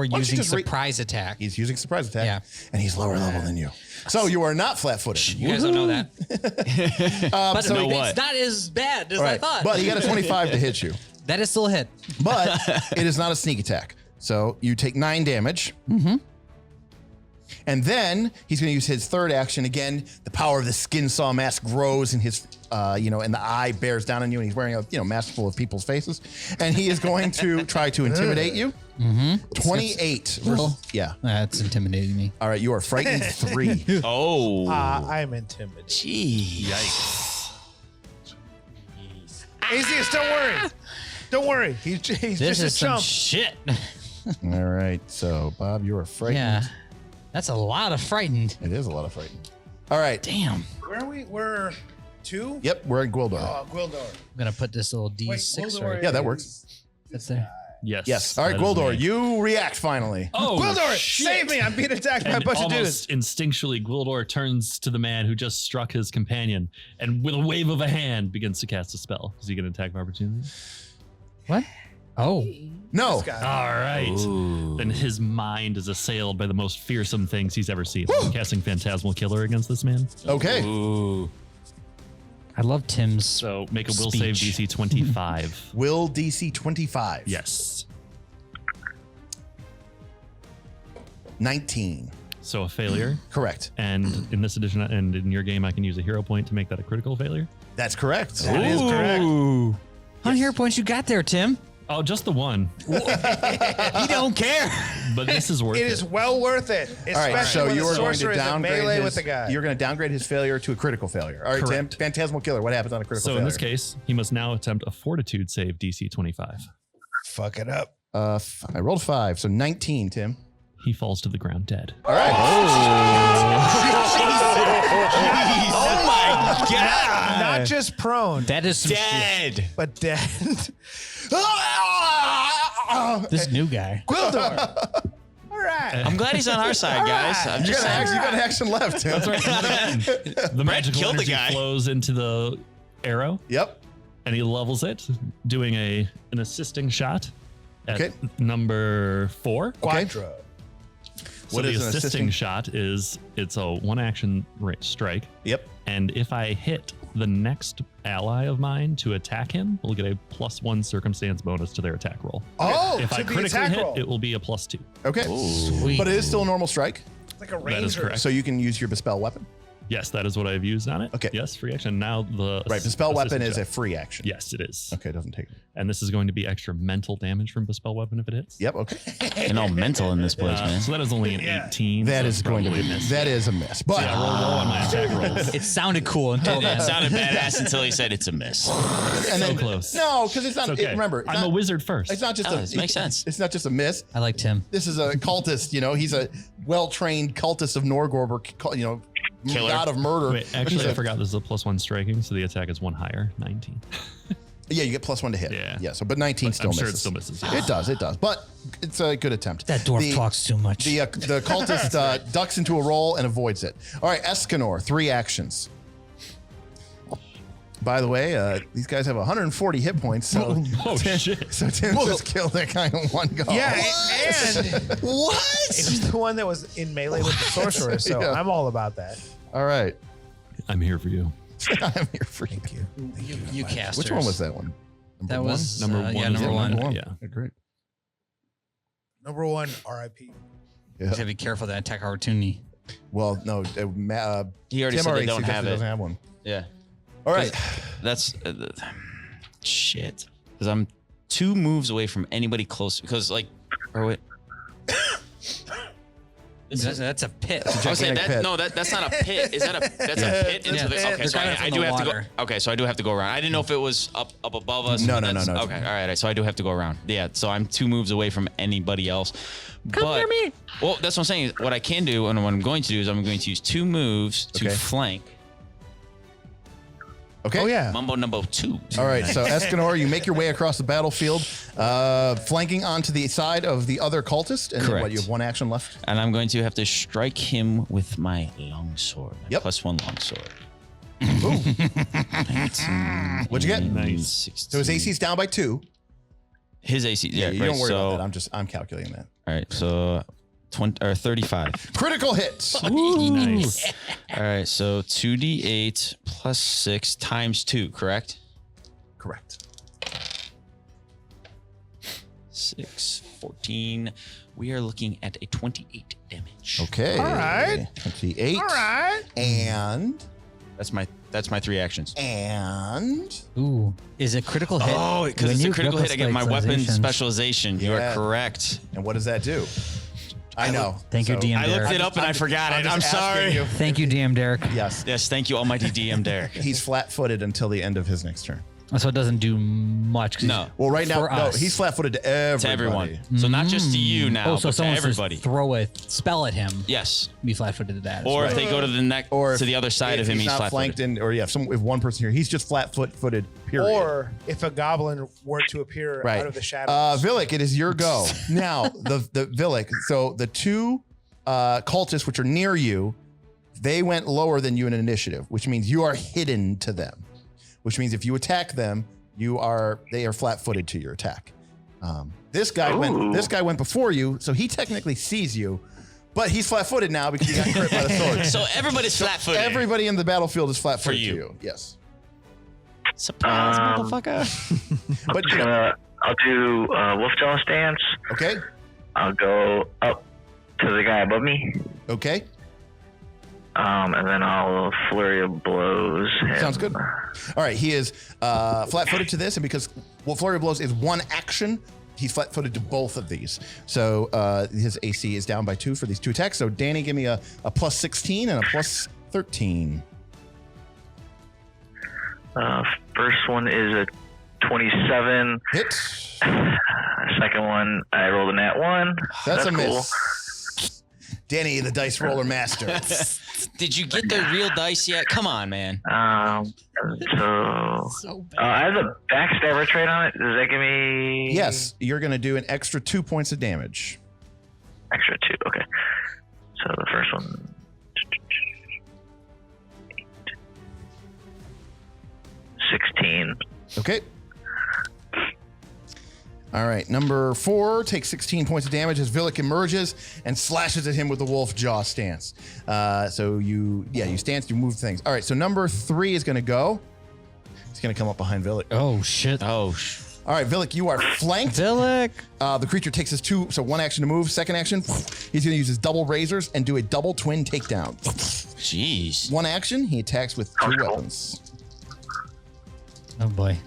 S1: don't you
S2: using
S1: just read-
S2: surprise attack.
S1: He's using surprise attack,
S2: Yeah.
S1: and he's lower level than you. So you are not flat-footed.
S2: You guys don't know that. But
S4: so know what?
S2: it's not as bad as
S1: All
S2: I
S1: right.
S2: thought.
S1: But he got a 25 to hit you.
S2: That is still a hit.
S1: But it is not a sneak attack. So you take 9 damage.
S2: Mm-hmm.
S1: And then he's going to use his third action. Again, the power of the skin saw mask grows and his, and the eye bears down on you. And he's wearing a, mask full of people's faces. And he is going to try to intimidate you.
S2: Mm-hmm.
S1: 28. Yeah.
S2: That's intimidating me.
S1: All right. You are frightened 3.
S5: Oh.
S3: I'm intimidated.
S5: Gee.
S4: Yikes.
S3: Azius, don't worry. Don't worry. He's
S2: This
S3: just a
S2: is some
S3: chump.
S2: shit.
S1: All right. So, Bob, you are frightened.
S2: Yeah. That's a lot of frightened.
S1: It is a lot of frightened. All right.
S2: Damn.
S3: Where are we? We're 2?
S1: Yep. We're in Gwildor.
S3: Oh, Gwildor.
S2: I'm going to put this little D6
S3: Gwildor
S2: right
S1: Yeah, that works.
S2: That's there.
S4: Yes.
S1: Yes. All right,
S4: that is
S1: Gwildor,
S4: me.
S1: you react finally.
S4: Oh,
S3: Gwildor,
S4: shit.
S3: save me. I'm being attacked by a
S4: And
S3: bunch of dudes.
S4: almost instinctually, Gwildor turns to the man who just struck his companion and with a wave of a hand begins to cast a spell. Is he going to attack of opportunity?
S2: What? Oh.
S1: No.
S4: All right.
S5: Ooh.
S4: Then his mind is assailed by the most fearsome things he's ever seen. I'm casting Phantasmal Killer against this man.
S1: Okay.
S5: Ooh.
S2: I love Tim's.
S4: So make a will save
S2: Speech.
S4: DC 25.
S1: Will DC 25.
S4: Yes.
S1: 19.
S4: So a failure.
S1: Correct.
S4: And in this edition, and in your game, I can use a hero point to make that a critical failure.
S1: That's correct.
S3: That is correct.
S2: How many hero points you got there, Tim?
S4: Oh, just the one.
S2: He don't care.
S4: But this is worth it.
S3: It is well worth it. Especially
S1: All right, so
S3: when
S1: you
S3: the
S1: are going to
S3: sorcerer is in
S1: downgrade
S3: melee
S1: his,
S3: with the guy.
S1: You're going to downgrade his failure to a critical failure. All right,
S4: Correct.
S1: Tim. Phantasmal Killer. What happens on a critical
S4: So
S1: failure?
S4: in this case, he must now attempt a Fortitude save DC 25.
S3: Fuck it up.
S1: I rolled 5, so 19, Tim.
S4: He falls to the ground dead.
S1: All right.
S5: Oh my god.
S3: Not just prone,
S2: That is some shit.
S5: Dead.
S3: but dead.
S2: This new guy.
S3: Gwildor. All right.
S5: I'm glad he's on our side, guys. I'm
S1: You
S5: just
S1: got,
S5: saying.
S1: action, you got action left, Tim.
S4: That's right. The magical
S5: killed the
S4: energy
S5: guy.
S4: flows into the arrow,
S1: Yep.
S4: and he levels it, doing an assisting shot at
S1: Okay.
S4: number 4.
S3: Quadra.
S4: So
S1: What
S4: the
S1: is an
S4: assisting
S1: assisting?
S4: shot is it's a one action strike,
S1: Yep.
S4: and if I hit the next ally of mine to attack him, we'll get a +1 circumstance bonus to their attack roll.
S3: Oh,
S4: If
S3: to
S4: I
S3: the
S4: critically
S3: attack
S4: hit,
S3: roll.
S4: it will be a +2.
S1: Okay.
S2: Sweet.
S1: But it is still a normal strike,
S3: It's like a
S4: That is
S3: ranger.
S4: correct.
S1: so you can use your Bespell weapon.
S4: Yes, that is what I've used on it.
S1: Okay.
S4: Yes, free action. Now the
S1: Right. Bespell weapon
S4: assisting
S1: is a
S4: shot.
S1: free action.
S4: Yes, it is.
S1: Okay, it doesn't take it.
S4: And this is going to be extra mental damage from Bespell weapon if it hits.
S1: Yep. Okay.
S5: Getting all mental in this place, man.
S4: So that is only an 18.
S1: That
S4: so
S1: is
S4: it's
S1: going to
S4: probably
S1: be
S4: a miss.
S1: that is a miss. But
S4: Yeah, roll low on my attack rolls.
S2: It sounded cool until
S5: It
S2: then.
S5: sounded badass until he said it's a miss.
S1: and
S4: So
S1: then
S4: close.
S1: no, because it's not.
S4: It's okay.
S1: Remember, it's
S4: I'm
S1: not,
S4: a wizard first.
S1: It's not just
S5: Oh,
S1: a.
S5: this makes sense.
S1: It's not just a miss.
S2: I like Tim.
S1: This is a cultist. He's a well-trained cultist of Norgorber.
S5: Killer.
S1: God of murder.
S4: Wait, actually, I forgot this is a +1 striking, so the attack is 1 higher, 19.
S1: Yeah, you get +1 to hit.
S4: Yeah.
S1: Yeah. So, but 19 still
S4: I'm
S1: misses.
S4: sure it still misses. Yeah.
S1: It does. It does. But it's a good attempt.
S2: That dwarf
S1: The-
S2: talks too much.
S1: The cultist ducks into a roll and avoids it. All right, Escanor, 3 actions. By the way, these guys have 140 hit points, so
S4: Oh, shit.
S1: so Tim just killed that guy in one go.
S3: Yeah, and it
S1: What?
S3: was the one that was in melee with the sorcerer, so
S1: Yeah.
S3: I'm all about that.
S1: All right.
S4: I'm here for you.
S1: I'm here for you.
S2: you casters.
S1: Which one was that one?
S2: That
S1: one?
S2: was
S4: Number one
S2: Yeah,
S4: is
S2: number
S4: the
S2: one.
S4: number
S1: One.
S4: Yeah.
S1: Okay, great.
S3: Number 1, RIP.
S1: Yeah.
S2: Just have to be careful of that attack opportunity.
S1: Well, no,
S5: He already
S1: Tim
S5: said
S1: already
S5: they don't
S1: suggested
S5: have
S1: he
S5: it.
S1: doesn't have one.
S5: Yeah.
S1: All right.
S5: That's shit. Because I'm 2 moves away from anybody close. Because or wait.
S2: That's a pit.
S5: I was saying
S1: gigantic
S5: that.
S1: pit.
S5: No, that's not a pit. Is that a? That's
S1: Yeah.
S5: a pit into
S2: Yeah,
S5: the.
S2: they're
S5: Okay, so
S2: kind of
S5: I
S2: in
S5: do
S2: the
S5: have to
S2: water.
S5: go. Okay, so I do have to go around. I didn't know if it was up above us.
S1: No,
S5: but
S1: no, no,
S5: that's-
S1: no.
S5: Okay, all right. So I do have to go around. Yeah. So I'm 2 moves away from anybody else. Come near me. Well, that's what I'm saying. What I can do and what I'm going to do is I'm going to use 2 moves to
S1: Okay.
S5: flank.
S1: Okay.
S3: Oh yeah.
S5: Mumbo number 2.
S1: All right, so Escanor, you make your way across the battlefield, flanking onto the side of the other cultist, and then what?
S5: Correct.
S1: You have one action left.
S5: And I'm going to have to strike him with my longsword.
S1: Yep.
S5: +1 longsword.
S1: What'd you get?
S4: Nice.
S5: 16.
S1: So his AC's down by 2.
S5: His AC.
S1: Yeah,
S5: Yeah,
S1: you
S5: right,
S1: don't worry
S5: so,
S1: about that. I'm calculating that.
S5: All right, so 20 or 35.
S1: Critical hits.
S4: Nice.
S5: All right, so 2d8 plus 6 times 2, correct?
S1: Correct.
S5: 6, 14. We are looking at a 28 damage.
S1: Okay.
S3: All right.
S1: 28.
S3: All right.
S1: And
S5: That's my 3 actions.
S2: Ooh. Is it critical hit?
S5: Oh, because
S2: When
S5: it's a
S2: you
S5: critical hit, I get my weapon
S2: specialization.
S5: specialization. You
S1: Yeah.
S5: are correct.
S1: and what does that do? I know.
S2: Thank you, DM
S5: I looked
S2: Derek.
S5: it up and I forgot it. I'm
S1: just asking
S5: sorry.
S1: you.
S2: Thank you, DM Derek.
S1: Yes.
S5: Yes, thank you, almighty DM Derek.
S1: He's flat-footed until the end of his next turn.
S2: So it doesn't do much. 'cause
S5: No.
S1: Well, right now,
S2: For
S1: no,
S2: us.
S1: he's flat-footed to everybody.
S5: To everyone. So not just to you now,
S2: Oh, so
S5: but to
S2: someone
S5: everybody.
S2: just throw a spell at him.
S5: Yes.
S2: Be flat-footed to that.
S5: Or if they go to the neck
S1: Or
S5: to the other side of him,
S1: he's
S5: he's
S1: not
S5: flat
S1: flanked
S5: footed.
S1: in, or yeah, if one person here, he's just flat-footed. Period.
S3: Or if a goblin were to appear
S1: right.
S3: out of the shadows.
S1: Villic, it is your go now. The Villic. So the 2 cultists which are near you, they went lower than you in initiative, which means you are hidden to them. Which means if you attack them, they are flat-footed to your attack. This guy went before you, so he technically sees you, but he's flat-footed now because he got crit by the sword.
S5: So everybody's flat footed.
S1: Everybody in the battlefield is flat-footed
S5: For you.
S1: to you. Yes.
S5: Surprise, motherfucker.
S1: But
S6: I'll do Wolfjaw stance.
S1: okay.
S6: I'll go up to the guy above me.
S1: Okay.
S6: And then I'll flurry of blows him.
S1: Sounds good. All right, he is flat-footed to this, and because Flurry of Blows is one action, he's flat-footed to both of these. So his AC is down by 2 for these 2 attacks. So Danny, give me a plus 16 and a plus 13.
S6: First one is a 27.
S1: Hit.
S6: Second one, I rolled a nat 1.
S1: That's a
S6: cool.
S1: miss. Danny, the dice roller master.
S5: Did you get the real dice yet? Come on, man.
S6: So I have the backstabber trait on it. Does that give me
S1: Yes, you're going to do an extra 2 points of damage.
S6: extra 2? Okay. So the first one. 16.
S1: Okay. All right, number 4 takes 16 points of damage as Villic emerges and slashes at him with the wolf jaw stance. So you stance, you move things. All right, so number 3 is going to go. He's going to come up behind Villic.
S2: Oh, shit.
S5: Oh,
S1: All right, Villic, you are flanked.
S2: Villic.
S1: The creature takes his 2, so 1 action to move. Second action, he's going to use his double razors and do a double twin takedown.
S5: jeez.
S1: 1 action, he attacks with 2 weapons.
S2: Oh, boy.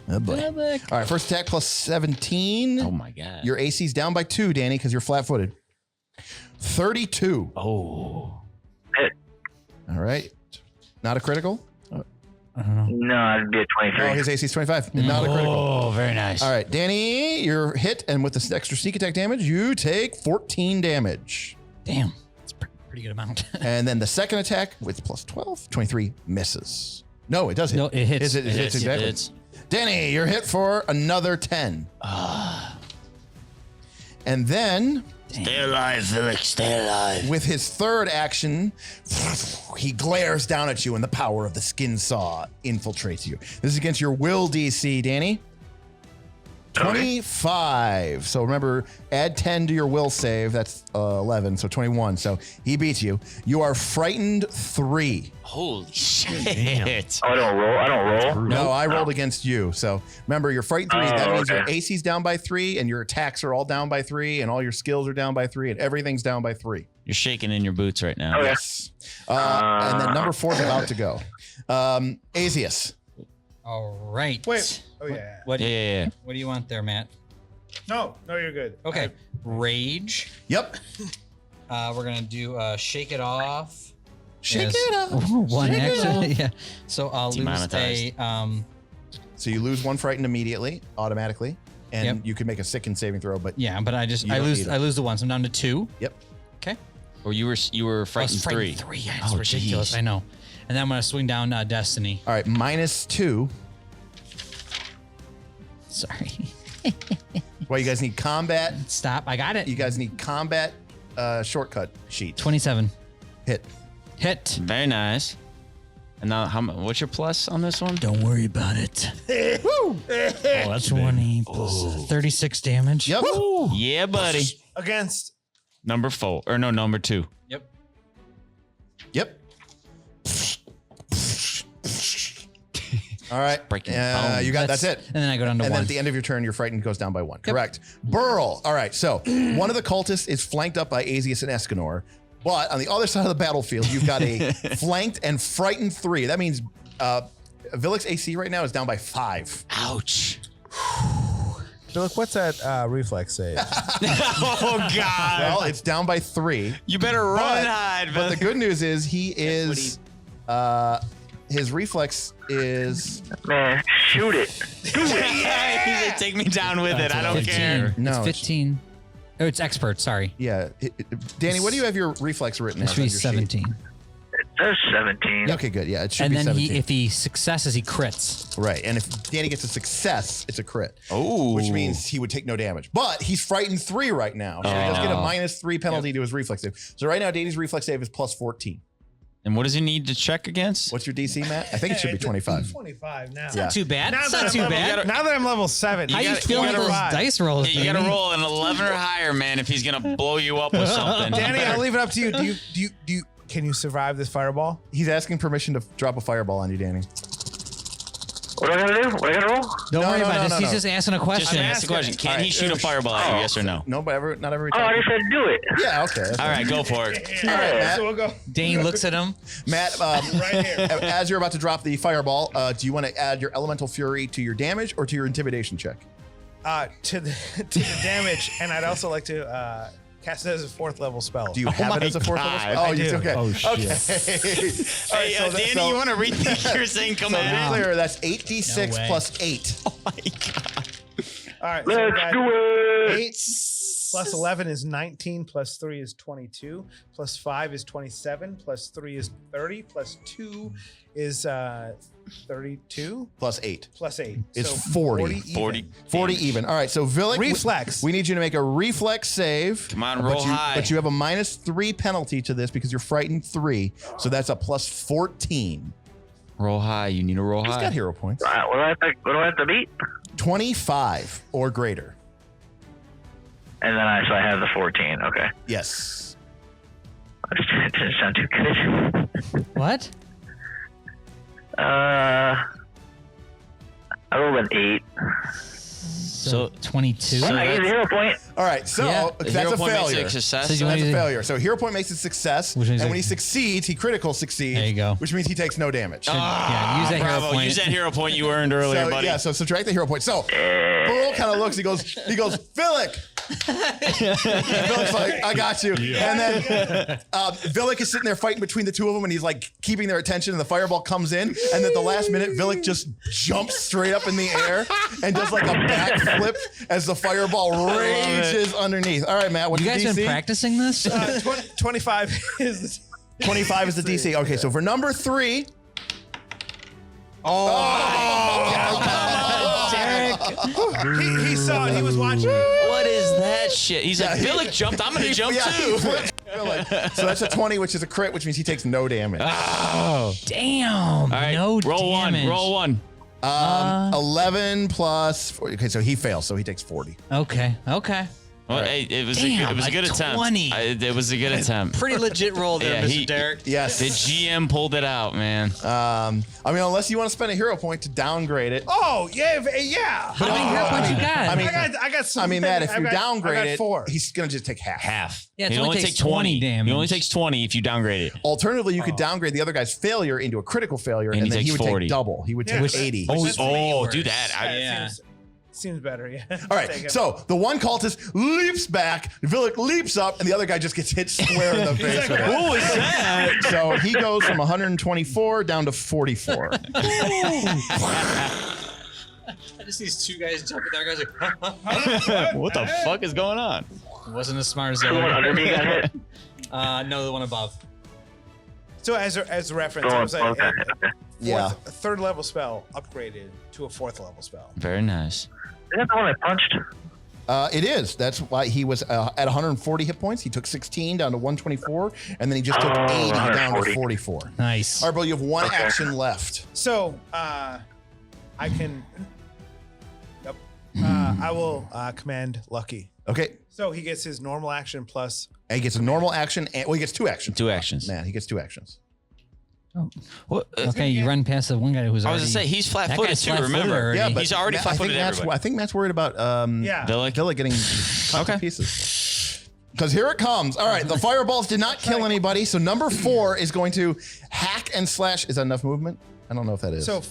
S1: Oh boy. All right, first attack plus 17.
S5: Oh my god.
S1: Your AC's down by 2, Danny, because you're flat-footed. 32.
S5: Oh.
S6: Hit.
S1: All right. Not a critical?
S2: I don't know.
S6: No, it'd be a 23.
S1: Oh, his AC's 25. Not a critical.
S2: Oh, very nice.
S1: All right, Danny, you're hit, and with this extra sneak attack damage, you take 14 damage.
S2: Damn. That's a pretty good amount.
S1: And then the second attack with plus 12, 23 misses. No, it does hit.
S2: No, it hits.
S1: It hits exactly.
S5: It's
S1: Danny, you're hit for another 10. And then
S5: stay alive, Villic. Stay alive.
S1: with his third action, he glares down at you and the power of the skin saw infiltrates you. This is against your will DC, Danny. 25. So remember, add 10 to your will save. That's 11, so 21. So he beats you. You are frightened 3.
S5: Holy shit.
S6: Oh, I don't roll.
S1: No, I rolled against you. So remember, you're frightened 3. That means your AC's down by 3, and your attacks are all down by 3, and all your skills are down by 3, and everything's down by 3.
S5: You're shaking in your boots right now.
S6: Okay.
S1: Yes. And then number 4 is about to go. Azius.
S2: All right.
S3: Wait. Oh yeah.
S2: What,
S5: Yeah.
S2: what do you want there, Matt?
S3: No, you're good.
S2: Okay. Rage.
S1: Yep.
S2: We're going to do Shake It Off.
S1: Shake
S2: Yes.
S1: it up.
S2: One
S1: Shake it
S2: action.
S1: off.
S2: Yeah. So I'll lose
S5: Demonetized.
S1: So you lose 1 frightened immediately, automatically, and
S2: Yep.
S1: you can make a sicken saving throw, but
S2: yeah, but I
S1: You don't need it.
S2: lose the 1. So I'm down to 2.
S1: yep.
S2: Okay.
S5: Or you were frightened 3.
S2: 3. Yeah, it's
S5: Oh,
S2: ridiculous.
S5: jeez.
S2: I know. And then I'm going to swing down Destiny.
S1: All right, -2.
S2: Sorry.
S1: Well, you guys need combat.
S2: Stop. I got it.
S1: You guys need combat shortcut sheet.
S2: 27.
S1: Hit.
S2: Hit.
S5: Very nice. And now, what's your plus on this one?
S2: Don't worry about it. Woo! Oh, that's 20 plus 36 damage.
S1: Yep.
S5: Yeah, buddy.
S3: Against
S5: Number 4. Or no, number 2.
S2: Yep.
S1: Yep. All right.
S5: Breaking bones.
S1: You got that's it.
S2: And then I go down to
S1: And
S2: 1.
S1: then at the end of your turn, your frightened goes down by 1. Correct. Burl. All right. So one of the cultists is flanked up by Azius and Escanor. But on the other side of the battlefield, you've got a flanked and frightened 3. That means Villick's AC right now is down by 5.
S5: Ouch.
S3: Look, what's that reflex save?
S5: Oh, God.
S1: Well, it's down by 3.
S5: You better run and hide,
S1: But the
S5: Villick.
S1: good news is he is his reflex is
S6: Man, shoot it.
S5: Yeah, he's like, take me down with it. I don't
S2: 15.
S5: care.
S1: No,
S2: It's 15. Oh, it's expert. Sorry.
S1: yeah. Danny, what do you have your reflex written
S2: It
S1: as?
S2: should
S1: on
S2: be
S1: your
S2: 17.
S6: There's 17.
S1: sheet? Okay, good. Yeah, it should
S2: And
S1: be
S2: then
S1: 17.
S2: if he successes, he crits.
S1: Right, and if Danny gets a success, it's a crit.
S5: Oh.
S1: Which means he would take no damage. But he's frightened 3 right now. So he does get a -3 penalty to his reflex save. So right now, Danny's reflex save is plus 14.
S5: And what does he need to check against?
S1: What's your DC, Matt? I think it should be 25.
S3: 25 now.
S1: Yeah.
S2: Not too bad.
S3: Now
S2: It's
S3: that
S2: not
S3: I'm
S2: too
S3: level-
S2: bad.
S3: Now that I'm level 7,
S2: How you
S5: gotta-
S2: feeling
S5: you
S2: with those
S3: gotta
S2: dice rolls,
S5: You gotta
S2: Danny?
S5: roll an 11 or higher, man, if he's gonna blow you up with something.
S3: Danny, I'll leave it up to you. Do you can you survive this fireball?
S1: He's asking permission to drop a fireball on you, Danny.
S6: What do I gotta do? What do I gotta roll?
S2: Don't
S1: No,
S2: worry
S1: no,
S2: about
S1: no,
S2: this.
S1: no,
S2: He's
S1: no.
S2: just asking a
S5: Just
S2: question.
S5: ask the question. Can he
S1: Alright.
S5: shoot a fireball at you, yes or no?
S1: No, but not every
S6: Oh,
S1: time.
S6: I just said do it.
S1: Yeah, okay.
S5: All right, go for it.
S1: All right, Matt.
S3: So we'll go
S2: Dane looks at him.
S1: Matt,
S3: right here.
S1: as you're about to drop the fireball, do you want to add your elemental fury to your damage or to your intimidation check?
S3: To the damage, and I'd also like to cast it as a 4th level spell.
S1: Do you have it as a 4th level
S5: God.
S1: spell? Oh,
S3: I
S1: you
S3: do.
S1: okay.
S4: Oh, shit.
S1: Okay. All right,
S5: Hey,
S1: so
S5: Danny, you want to rethink your saying
S1: So to be
S5: command?
S1: clear, that's 8d6
S2: No way.
S1: plus 8.
S5: Oh my God.
S3: All right, so we
S6: Let's
S3: got
S6: do it.
S3: 8 plus 11 is 19, plus 3 is 22, plus 5 is 27, plus 3 is 30, plus 2 is 32,
S1: Plus 8.
S3: plus 8
S1: Is
S3: so
S1: 40.
S3: even.
S5: 40.
S1: 40 even. All right, so Villic.
S3: Reflex.
S1: We need you to make a reflex save.
S5: Come on,
S1: but
S5: roll
S1: you,
S5: high.
S1: But you have a -3 penalty to this because you're frightened 3. So that's a plus 14.
S5: Roll high. You need to roll
S1: He's
S5: high.
S1: got hero points.
S6: What do I have to beat?
S1: 25 or greater.
S6: And then I have the 14. Okay.
S1: Yes.
S6: It didn't sound too good.
S2: What?
S6: I rolled an 8.
S2: So 22.
S5: So
S6: I get a
S5: that's-
S6: hero point.
S1: All right, so
S2: Yeah.
S5: The
S1: that's
S5: hero
S1: a
S5: point makes it
S1: failure.
S5: a success.
S2: So you
S1: So that's a
S2: wanna-
S1: failure. So hero point makes it success,
S2: Which
S1: and
S2: means
S1: when he succeeds, he critical succeeds.
S2: There you go.
S1: Which means he takes no damage.
S2: Yeah, use that hero
S5: Bravo.
S2: point.
S5: Use that hero point you earned earlier,
S1: So
S5: buddy.
S1: yeah, so subtract the hero point. So Burl kind of looks. He goes, Villic. Villic's like, I got you. And then Villic is sitting there fighting between the two of them, and he's like keeping their attention. And the fireball comes in, and at the last minute, Villic just jumps straight up in the air and does like a backflip as the fireball rages underneath. All right, Matt, what's
S2: You
S1: the
S2: guys
S1: DC?
S2: been practicing this?
S3: 25 is
S1: 25 is the DC. Okay, so for number 3.
S3: he saw it. He was watching.
S5: What is that shit? He's like, Villic jumped. I'm going to jump
S1: Yeah, he
S5: too.
S1: flipped Villic. So that's a 20, which is a crit, which means he takes no damage.
S2: Damn.
S5: All right,
S2: no
S5: roll
S2: damage.
S5: one. Roll one.
S1: 11 plus 40. Okay, so he fails, so he takes 40.
S2: Okay.
S5: Well, hey, it was
S2: Damn,
S5: a good
S2: a
S5: attempt.
S2: 20.
S5: It was a good attempt.
S2: Pretty legit roll there,
S5: Yeah,
S2: Mr. Derek.
S1: Yes.
S5: The GM pulled it out, man.
S1: I mean, unless you want to spend a hero point to downgrade it.
S3: Oh yeah.
S2: How many hero points you got?
S1: I mean,
S3: I got some.
S1: I mean, Matt, if you
S3: I
S1: downgrade
S3: got
S1: it,
S3: 4.
S1: he's going to just take half.
S5: Half.
S2: Yeah, it
S5: He
S2: only
S5: only
S2: takes
S5: takes 20
S2: damage.
S5: He only takes 20 if you downgrade it.
S1: Alternatively, you could downgrade the other guy's failure into a critical failure,
S5: And
S1: and,
S5: he
S1: then he
S5: takes
S1: would
S5: 40.
S1: take double. He would
S3: Yeah,
S1: take
S3: but-
S1: 80.
S5: Oh, do that.
S2: Yeah.
S3: Seems better. Yeah.
S1: All right, so the one cultist leaps back, Villic leaps up, and the other guy just gets hit square in the face with it.
S5: What was that?
S1: So he goes from 124 down to 44.
S2: I just see these two guys jumping there. Guys like,
S5: What the fuck is going on?
S2: wasn't as smart as
S6: The one under me got hit.
S2: No, the one above.
S3: So as a reference, it was
S6: Okay.
S1: Yeah.
S3: a third level spell upgraded to a fourth level spell.
S5: Very nice.
S6: Is that the one I punched?
S1: It is. That's why he was at 140 hit points. He took 16 down to 124, and then he just took 80 down to
S6: 140.
S1: 44.
S2: Nice.
S1: All right, bro, you have one action left.
S3: So I can. Yep. I will command Lucky.
S1: Okay.
S3: So he gets his normal action plus.
S1: And he gets a normal action, and he gets 2 actions.
S5: 2 actions.
S1: Man, he gets 2 actions.
S5: What,
S2: Okay, you run past the one guy who's
S5: I
S2: already.
S5: was gonna say he's
S2: That
S5: flat-footed
S2: guy's
S5: too.
S2: flat-footed
S5: Remember,
S2: already.
S1: Yeah, but
S5: he's already
S1: Matt- I think
S5: flat-footed
S1: Matt's-
S5: everybody.
S1: I think Matt's worried about
S3: Yeah.
S1: Villa getting cut to pieces. Because here it comes. All right, the fireballs did not kill anybody. So number 4 is going to hack and slash. Is that enough movement? I don't know if that is.
S3: So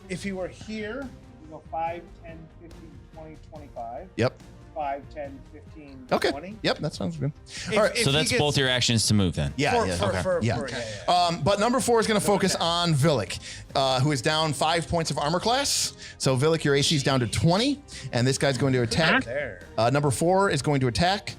S3: if he were here, we go 5, 10, 15, 20, 25.
S1: Yep.
S3: 5, 10, 15,
S1: Okay.
S3: 20.
S1: Yep, that sounds good.
S3: If-
S1: All right.
S3: if
S5: So
S3: he
S5: that's
S3: gets-
S5: both your actions to move then.
S1: Yeah, yeah. But number 4 is going to focus on Villic, who is down 5 points of armor class. So Villic, your AC is down to 20, and this guy's going to attack.
S3: There.
S1: Number 4 is going to attack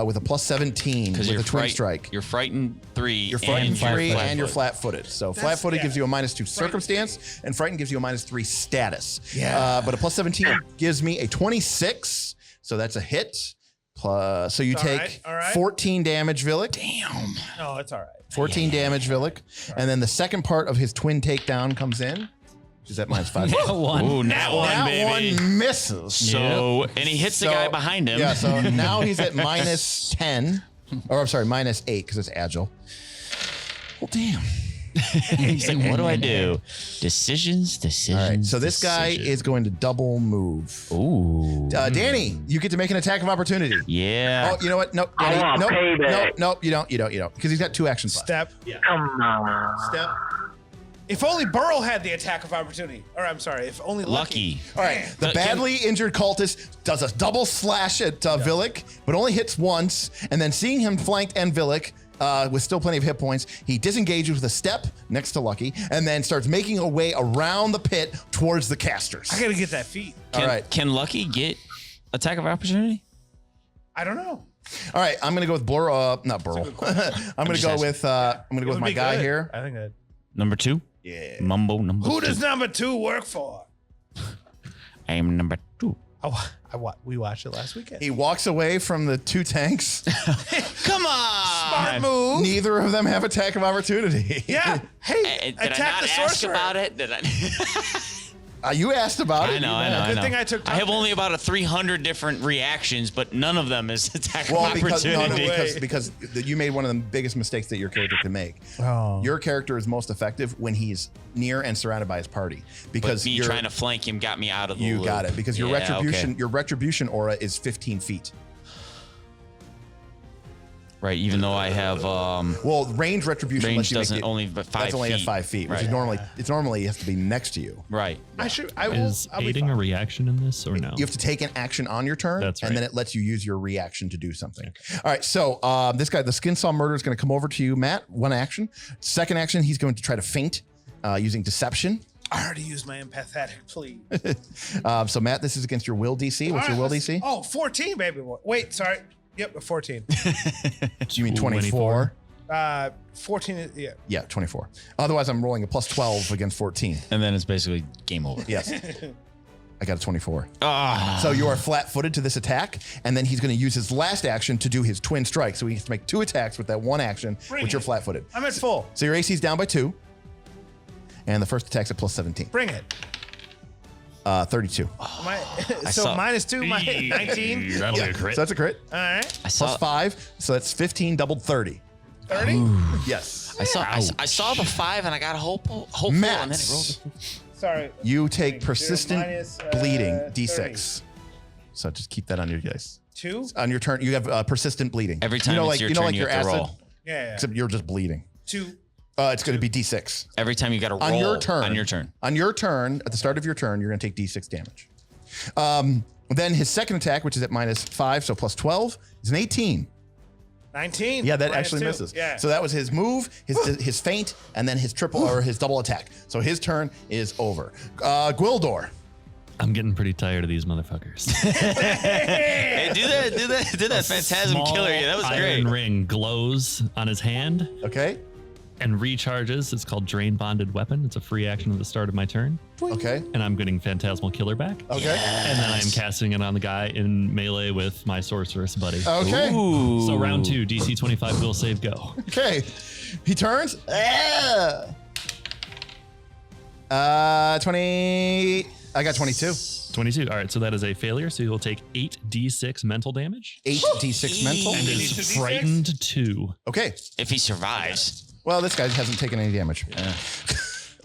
S1: with a plus 17 with
S5: Because
S1: a twin strike.
S5: You're frightened 3.
S1: You're frightened 3
S2: flat-footed.
S1: and you're flat-footed. So flat-footed gives you a -2 circumstance, and frightened gives you a -3 status.
S3: Yeah.
S1: But a plus 17 gives me a 26, so that's a hit. Plus, so you
S3: All
S1: take
S3: right, all right.
S1: 14 damage, Villic.
S5: Damn.
S3: No, it's all right.
S1: 14 damage, Villic. And then the second part of his twin takedown comes in, which is at -5.
S2: One.
S5: Ooh, that one,
S1: That
S5: baby.
S1: one misses.
S5: So, and he hits the
S1: So-
S5: guy behind him.
S1: Yeah, so now he's at -10. Or I'm sorry, -8 because it's agile. Well, damn.
S5: He's like, what do I do? Decisions.
S1: All right, so this guy is going to double move.
S5: Ooh.
S1: Danny, you get to make an attack of opportunity.
S5: Yeah.
S1: Oh, you know what? Nope.
S6: I
S1: Danny,
S6: want
S1: nope.
S6: payback.
S1: Nope. You don't. Because he's got 2 actions left.
S3: Step.
S6: Come on.
S1: Step.
S3: If only Burl had the attack of opportunity. Or I'm sorry, if only
S5: Lucky.
S1: All right. The
S5: Can-
S1: badly injured cultist does a double slash at Villic, but only hits once. And then seeing him flanked and Villic, with still plenty of hit points, he disengages with a step next to Lucky, and then starts making a way around the pit towards the casters.
S3: I gotta get that feat.
S5: Can,
S1: All right.
S5: Can Lucky get attack of opportunity?
S3: I don't know.
S1: All right. I'm gonna go with Burl. Not Burl. I'm gonna
S5: just
S1: go
S5: asking.
S1: with. I'm gonna go with my guy here.
S3: I think that.
S5: Number 2?
S1: Yeah.
S5: Mumbo number
S3: Who
S5: 2.
S3: does number 2 work for?
S5: I am number 2.
S3: We watched it last weekend.
S1: He walks away from the 2 tanks.
S5: Come on.
S3: Smart move.
S1: Neither of them have attack of opportunity.
S3: Yeah. Hey,
S5: Did I
S3: attack
S5: not
S3: the
S5: ask
S3: sorcerer.
S5: about it? Did I?
S1: You asked about it.
S5: I know.
S3: Good thing I took
S5: I have
S3: toughness.
S5: only about a 300 different reactions, but none of them is attack
S1: Well,
S5: of opportunity.
S1: because you made one of the biggest mistakes that your character can make.
S3: Oh.
S1: Your character is most effective when he's near and surrounded by his party.
S5: But
S1: Because
S5: me
S1: you're-
S5: trying to flank him got me out of the
S1: you
S5: loop.
S1: got it. Because your
S5: Yeah,
S1: retribution,
S5: okay.
S1: your retribution aura is 15 feet.
S5: Right, even though I have
S1: Well, range retribution
S5: range
S1: lets you make
S5: doesn't
S1: it-
S5: only but 5
S1: that's only at
S5: feet.
S1: 5 feet, which
S5: Right.
S1: is normally has to be next to you.
S5: Right.
S3: I will.
S4: Is
S3: I'll be
S4: aiding a
S3: fine.
S4: reaction in this or no?
S1: You have to take an action on your turn,
S4: That's
S1: and then
S4: right.
S1: it lets you use your reaction to do something. All right, so this guy, the Skinsaw Murder, is going to come over to you, Matt. 1 action. Second action, he's going to try to feint using deception.
S3: I already used my empathetic plea.
S1: So Matt, this is against your will DC. What's your will DC?
S3: Oh, 14, baby boy. Wait, sorry. Yep, 14.
S1: You mean 24?
S3: 14, yeah.
S1: Yeah, 24. Otherwise, I'm rolling a plus 12 against 14.
S5: And then it's basically game over.
S1: Yes. I got a 24.
S5: Ah.
S1: So you are flat-footed to this attack, and then he's going to use his last action to do his twin strike. So he has to make 2 attacks with that 1 action,
S3: Bring
S1: which you're
S3: it.
S1: flat-footed.
S3: I'm at full.
S1: So your AC is down by 2, and the first attack's at plus 17.
S3: Bring it.
S1: 32.
S3: So
S5: saw-
S3: -2, 19.
S4: That'll be a crit.
S1: So that's a crit.
S3: All right.
S5: I saw
S1: Plus 5, so that's 15 doubled 30.
S3: 30.
S1: Yes.
S5: I saw the 5 and I got hopeful and then it rolled.
S3: Sorry.
S1: You take
S3: Minus,
S1: persistent
S3: uh,
S1: bleeding,
S3: 30.
S1: D6. So just keep that on your dice.
S3: 2.
S1: On your turn, you have persistent bleeding.
S5: Every time it's your turn, you have to roll.
S3: Yeah.
S1: Except you're just bleeding.
S3: 2.
S1: It's going to be D6.
S5: Every time you got to roll
S1: On your turn.
S5: On your turn.
S1: On your turn, at the start of your turn, you're going to take D6 damage. Then his second attack, which is at -5, so plus 12, is an 18.
S3: 19.
S1: Yeah, that
S3: minus
S1: actually
S3: 2.
S1: misses.
S3: Yeah.
S1: So that was his move, his feint, and then his triple or his double attack. So his turn is over. Gwildor.
S4: I'm getting pretty tired of these motherfuckers.
S5: Hey, do that Phantasm
S4: Small
S5: Killer. Yeah, that was
S4: iron
S5: great.
S4: ring glows on his hand,
S1: Okay.
S4: and recharges. It's called Drain Bonded Weapon. It's a free action at the start of my turn.
S1: Okay.
S4: And I'm getting Phantasmal Killer back.
S1: Okay.
S4: And then I'm casting it on the guy in melee with my sorceress buddy.
S1: Okay.
S5: Ooh.
S4: So round 2, DC 25 will save go.
S1: Okay. He turns. 20. I got 22.
S4: 22. All right, so that is a failure. So you'll take 8d6 mental damage
S1: 8d6 mental.
S4: and is frightened 2.
S1: Okay.
S5: If he survives.
S1: Well, this guy hasn't taken any damage.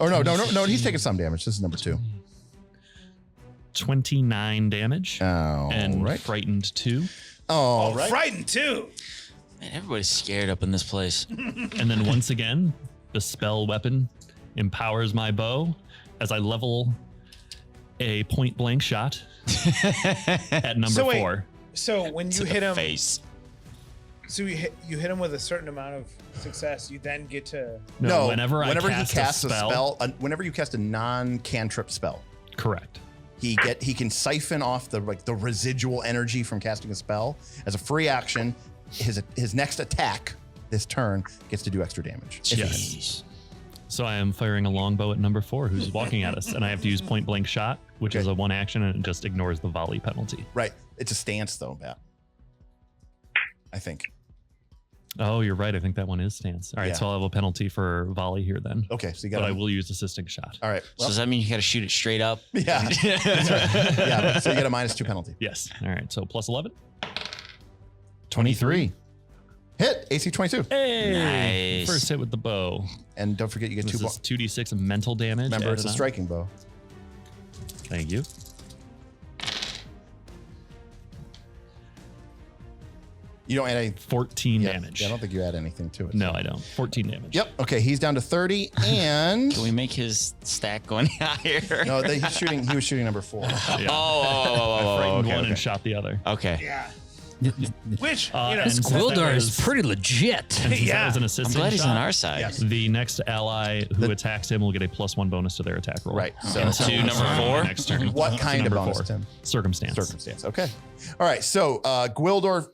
S1: Or no. He's taken some damage. This is number 2.
S4: 29 damage and
S1: right.
S4: frightened 2.
S1: All right.
S3: Frightened too.
S5: Man, everybody's scared up in this place.
S4: And then once again, the spell weapon empowers my bow as I level a point blank shot at number 4.
S3: So when you
S5: To
S3: hit
S5: the
S3: him,
S5: face.
S3: so you hit him with a certain amount of success, you then get to.
S1: No.
S4: Whenever
S1: he
S4: cast
S1: casts
S4: a spell,
S1: whenever you cast a non-cantrip spell,
S4: correct.
S1: he can siphon off the residual energy from casting a spell as a free action. His next attack this turn gets to do extra damage. If he hits.
S5: Jeez.
S4: So I am firing a longbow at number 4 who's walking at us, and I have to use point blank shot, which is a 1 action, and it just ignores the volley penalty.
S1: Right. It's a stance though, Pat. I think.
S4: Oh, you're right. I think that one is stance. All right,
S1: Yeah.
S4: so I'll have a penalty for volley here then.
S1: Okay, so you got.
S4: But I will use assisting shot.
S1: All right.
S5: So
S1: Well,
S5: does that mean you got to shoot it straight up?
S1: yeah. That's right. Yeah. So you get a -2 penalty.
S4: Yes. All right, so plus 11.
S1: 23. Hit AC 22.
S4: Hey!
S5: Nice.
S4: First hit with the bow.
S1: And don't forget you get
S4: This
S1: 2
S4: is 2d6 mental damage.
S1: Remember, it's
S4: added
S1: a
S4: on.
S1: striking bow.
S4: Thank you.
S1: You don't add any
S4: 14
S1: yeah,
S4: damage.
S1: Yeah, I don't think you add anything to it.
S4: No,
S1: so.
S4: I don't. 14 damage.
S1: Yep. Okay, he's down to 30, and
S5: Can we make his stack going higher?
S1: no, he was shooting number 4.
S4: Yeah.
S5: Oh,
S4: Frightened
S5: okay,
S4: one
S5: okay.
S4: and shot the other.
S5: Okay.
S3: Yeah. Which
S4: And
S2: This
S4: since
S2: Gwildor
S4: that
S2: is
S4: was-
S2: pretty legit.
S4: and since that
S3: Yeah.
S4: was an
S5: I'm
S4: assisting
S5: glad he's
S4: shot,
S5: on our side.
S3: Yes.
S4: the next ally who attacks him will get a +1 bonus to their attack roll.
S1: Right. So,
S5: To number 4?
S4: Next turn.
S1: what kind of
S4: Number
S1: bonus,
S4: 4.
S1: Tim?
S4: Circumstance.
S1: Circumstance. Okay. All right. So Gwildor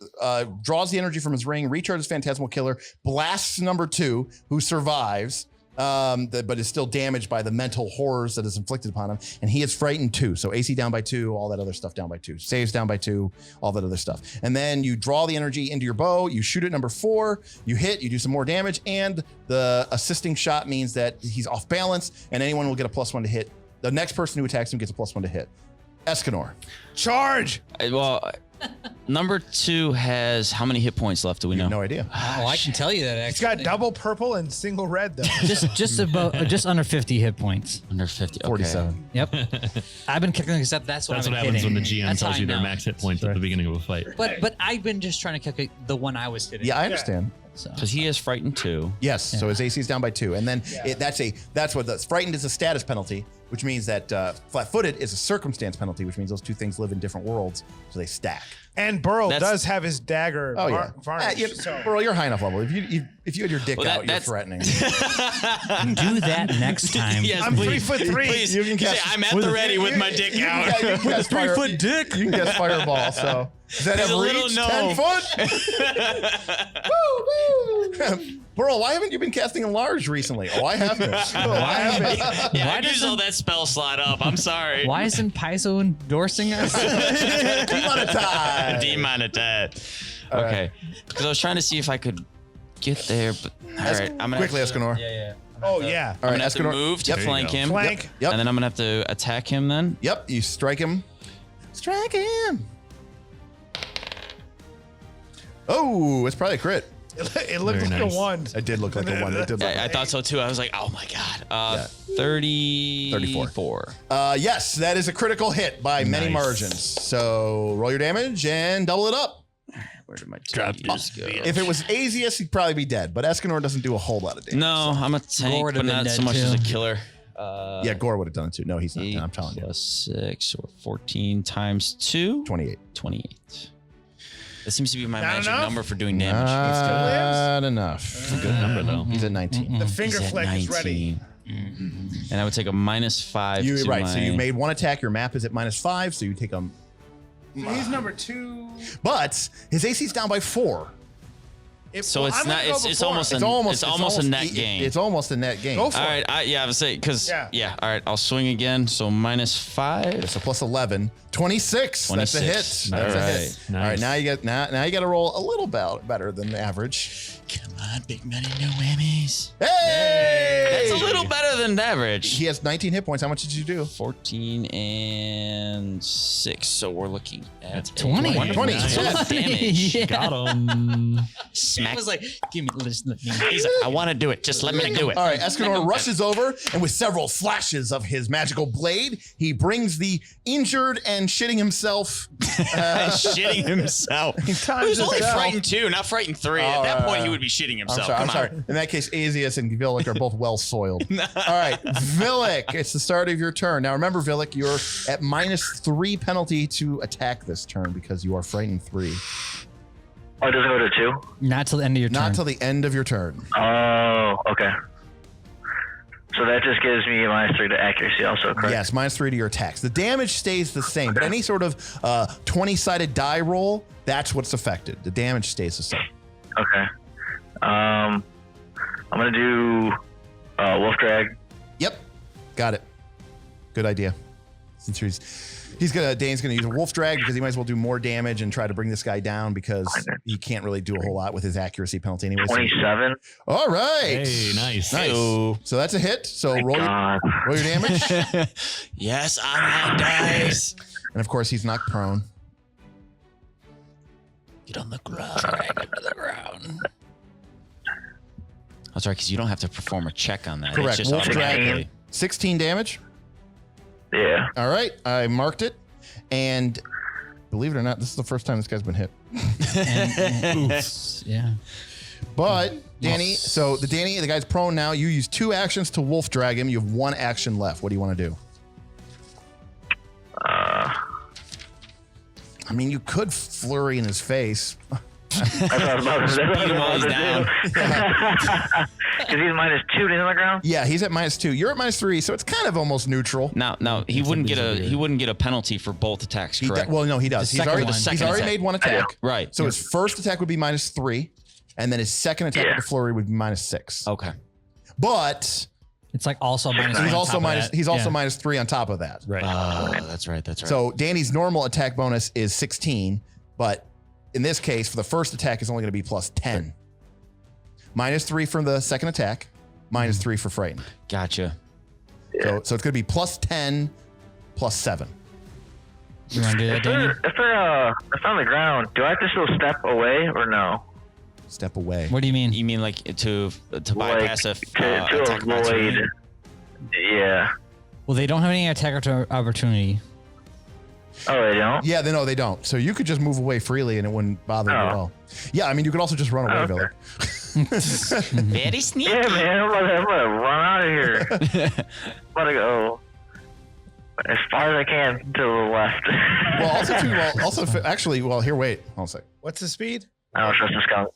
S1: draws the energy from his ring, recharges Phantasmal Killer, blasts number 2, who survives, but is still damaged by the mental horrors that is inflicted upon him. And he is frightened 2. So AC down by 2, all that other stuff down by 2. Saves down by 2, all that other stuff. And then you draw the energy into your bow, you shoot at number 4, you hit, you do some more damage, and the assisting shot means that he's off balance, and anyone will get a +1 to hit. The next person who attacks him gets a +1 to hit. Escanor.
S3: charge.
S5: Well, number 2 has how many hit points left? Do we
S1: You
S5: know?
S1: have no idea.
S2: Oh, I can tell you that
S3: It's
S2: actually.
S3: got double purple and single red though.
S2: just under 50 hit points.
S5: Under 50. Okay.
S1: 47.
S2: Yep. I've been kicking because that's what
S4: That's
S2: I've
S4: what
S2: been
S4: happens
S2: hitting.
S4: when the GM
S2: That's how
S4: tells
S2: I
S4: you their
S2: know.
S4: max hit points at the beginning of a fight.
S2: But I've been just trying to calculate the one I was hitting.
S1: Yeah, I understand.
S2: So.
S5: Because he is frightened too.
S1: Yes. So his AC is down by 2, and then that's what the frightened is a status penalty, which means that flat-footed is a circumstance penalty, which means those two things live in different worlds, so they stack.
S3: And Burl
S5: That's-
S3: does have his dagger
S1: Oh yeah,
S3: varnished. So.
S1: Burl, you're high enough level. If you had your dick
S5: Well,
S1: out, you're
S5: that's-
S1: threatening.
S2: Do that next time.
S5: Yes,
S3: I'm
S5: please.
S3: 3'3".
S5: Please.
S1: You can
S5: Say,
S1: cast-
S5: I'm at the ready with my dick out.
S1: You can cast fire, 3-foot dick. You can cast fireball. So does that
S5: He's
S1: have
S5: a little
S1: reach?
S5: gnome.
S1: 10 foot. Woo! Burl, why haven't you been casting enlarge recently? Oh, I haven't.
S5: Yeah, I used all that spell slot up. I'm sorry.
S2: Why isn't Paizo endorsing us?
S1: Demonetize.
S5: Demonetized. Okay. Because I was trying to see if I could get there, but all right. I'm gonna
S1: Quickly,
S5: have to,
S1: Escanor.
S3: Oh yeah.
S1: All
S5: I'm
S1: right,
S5: gonna have to
S1: Escanor.
S5: move to
S1: Yep.
S5: flank him.
S3: Flank.
S1: Yep.
S5: And then I'm gonna have to attack him then.
S1: Yep. You strike him. Strike him. Oh, it's probably a crit.
S3: It looked
S4: Very
S3: like
S4: nice.
S3: a 1.
S1: It did look like a 1. It did look.
S5: I thought so too. I was like, oh my god. 34.
S1: Yes, that is a critical hit by many
S4: Nice.
S1: margins. So roll your damage and double it up.
S5: Where did my
S4: Drop
S5: dice go?
S1: If it was Azius, he'd probably be dead, but Escanor doesn't do a whole lot of damage.
S5: No, I'm a tank,
S2: Gore would've
S5: but
S2: been
S5: not
S2: dead
S5: so much as a
S2: too.
S5: killer.
S1: Yeah, Gore would have done it too. No, he's not.
S5: 8
S1: I'm telling you.
S5: plus 6 or 14 times 2.
S1: 28.
S5: 28. That seems to be my
S3: Not
S5: magic
S3: enough?
S5: number for doing damage.
S1: Not enough.
S4: Good number though.
S1: He's at 19.
S3: The finger
S5: He's at
S3: flick is ready.
S5: 19. And I would take a -5
S1: You're
S5: to
S1: right.
S5: my...
S1: So you made one attack. Your map is at -5. So you take a.
S3: So he's number 2.
S1: But his AC is down by 4.
S5: So it's
S3: I'm gonna
S5: not.
S3: go
S5: It's
S3: before.
S5: almost a net gain.
S1: It's almost a net gain.
S3: Go for
S5: All
S3: it.
S5: right. I would say because
S3: Yeah.
S5: All right. I'll swing again. So -5.
S1: So plus 11, 26. That's a hit.
S5: 26.
S1: That's a
S5: All
S1: hit.
S4: right.
S1: All right,
S4: Nice.
S1: now you get now you got to roll a little better than the average.
S5: Come on, big money, no whammies.
S1: Hey!
S5: That's a little better than average.
S1: He has 19 hit points. How much did you do?
S5: 14 and 6. So we're looking at
S2: 20.
S1: 20.
S5: Nice. Damage.
S2: Yeah.
S4: Got him.
S5: Smack.
S2: I was like, give me, listen to me.
S5: He's like, I want to do it. Just let me do it.
S1: All right, Escanor rushes over, and with several flashes of his magical blade, he brings the injured and shitting himself.
S5: Shitting himself. He was only frightened 2, not frightened 3. At that point, he would be shitting himself.
S1: I'm
S5: Come
S1: sorry.
S5: on.
S1: In that case, Azius and Villic are both well soiled. All right, Villic, it's the start of your turn. Now remember, Villic, you're at -3 penalty to attack this turn because you are frightened 3.
S6: Oh, does it go to 2?
S2: Not till the end of your turn.
S1: Not till the end of your turn.
S6: Oh, okay. So that just gives me -3 to accuracy also, correct?
S1: Yes, -3 to your attacks. The damage stays the same, but any sort of 20-sided die roll, that's what's affected. The damage stays the same.
S6: Okay. I'm going to do Wolf Drag.
S1: Yep, got it. Good idea. Since Dane's gonna use a wolf drag because he might as well do more damage and try to bring this guy down because he can't really do a whole lot with his accuracy penalty anyway.
S6: 27.
S1: All right.
S4: Hey, nice.
S1: Nice. So that's a hit. So roll
S6: God.
S1: your damage.
S5: Yes, on that dice.
S1: And of course, he's knocked prone.
S5: Get on the ground. Drag him to the ground. That's right, because you don't have to perform a check on that.
S1: Correct.
S5: It's just
S1: Wolf drag.
S5: automatically.
S1: 16 damage.
S6: Yeah.
S1: All right. I marked it. And believe it or not, this is the first time this guy's been hit.
S2: Yeah.
S1: But Danny, the guy's prone now. You use 2 actions to wolf drag him. You have 1 action left. What do you want to do? I mean, you could flurry in his face.
S6: That's what I was about to say.
S5: Beat him while he's down.
S6: Because he's -2 to the ground?
S1: Yeah, he's at -2. You're at -3, so it's kind of almost neutral.
S5: No, he wouldn't get a penalty for both attacks, correct?
S1: Well, no, he does. He's
S2: second
S1: already,
S2: one.
S1: he's
S5: Second
S1: already
S5: attack.
S1: made 1 attack.
S5: Right.
S1: So his first attack would be -3, and then his second attack with the flurry would be -6.
S5: Okay.
S1: But
S2: It's like also minus.
S1: he's
S2: on
S1: also
S2: top of
S1: minus.
S2: that.
S1: He's also
S2: Yeah.
S1: -3 on top of that.
S4: Right.
S5: That's right.
S1: So Danny's normal attack bonus is 16, but in this case, for the first attack, it's only going to be +10. -3 from the second attack, -3 for frightened.
S5: Gotcha.
S1: So it's going to be +10, +7.
S2: You want to do that, Danny?
S6: If they're on the ground, do I have to still step away or no?
S1: Step away.
S2: What do you mean?
S5: You mean like to bypass a
S6: to
S5: attack
S6: avoid.
S5: opportunity?
S6: Yeah.
S2: Well, they don't have any attack opportunity.
S6: Oh, they don't?
S1: Yeah, they don't. So you could just move away freely and it wouldn't bother you at all. Yeah, I mean, you could also just run away,
S6: Okay.
S1: Villic.
S5: Very sneaky.
S6: Yeah, man. I'm gonna run out of here. I'm gonna go as far as I can to the left.
S1: Well, here, wait. Hold on a sec.
S3: What's the speed?
S6: I don't trust the skunk.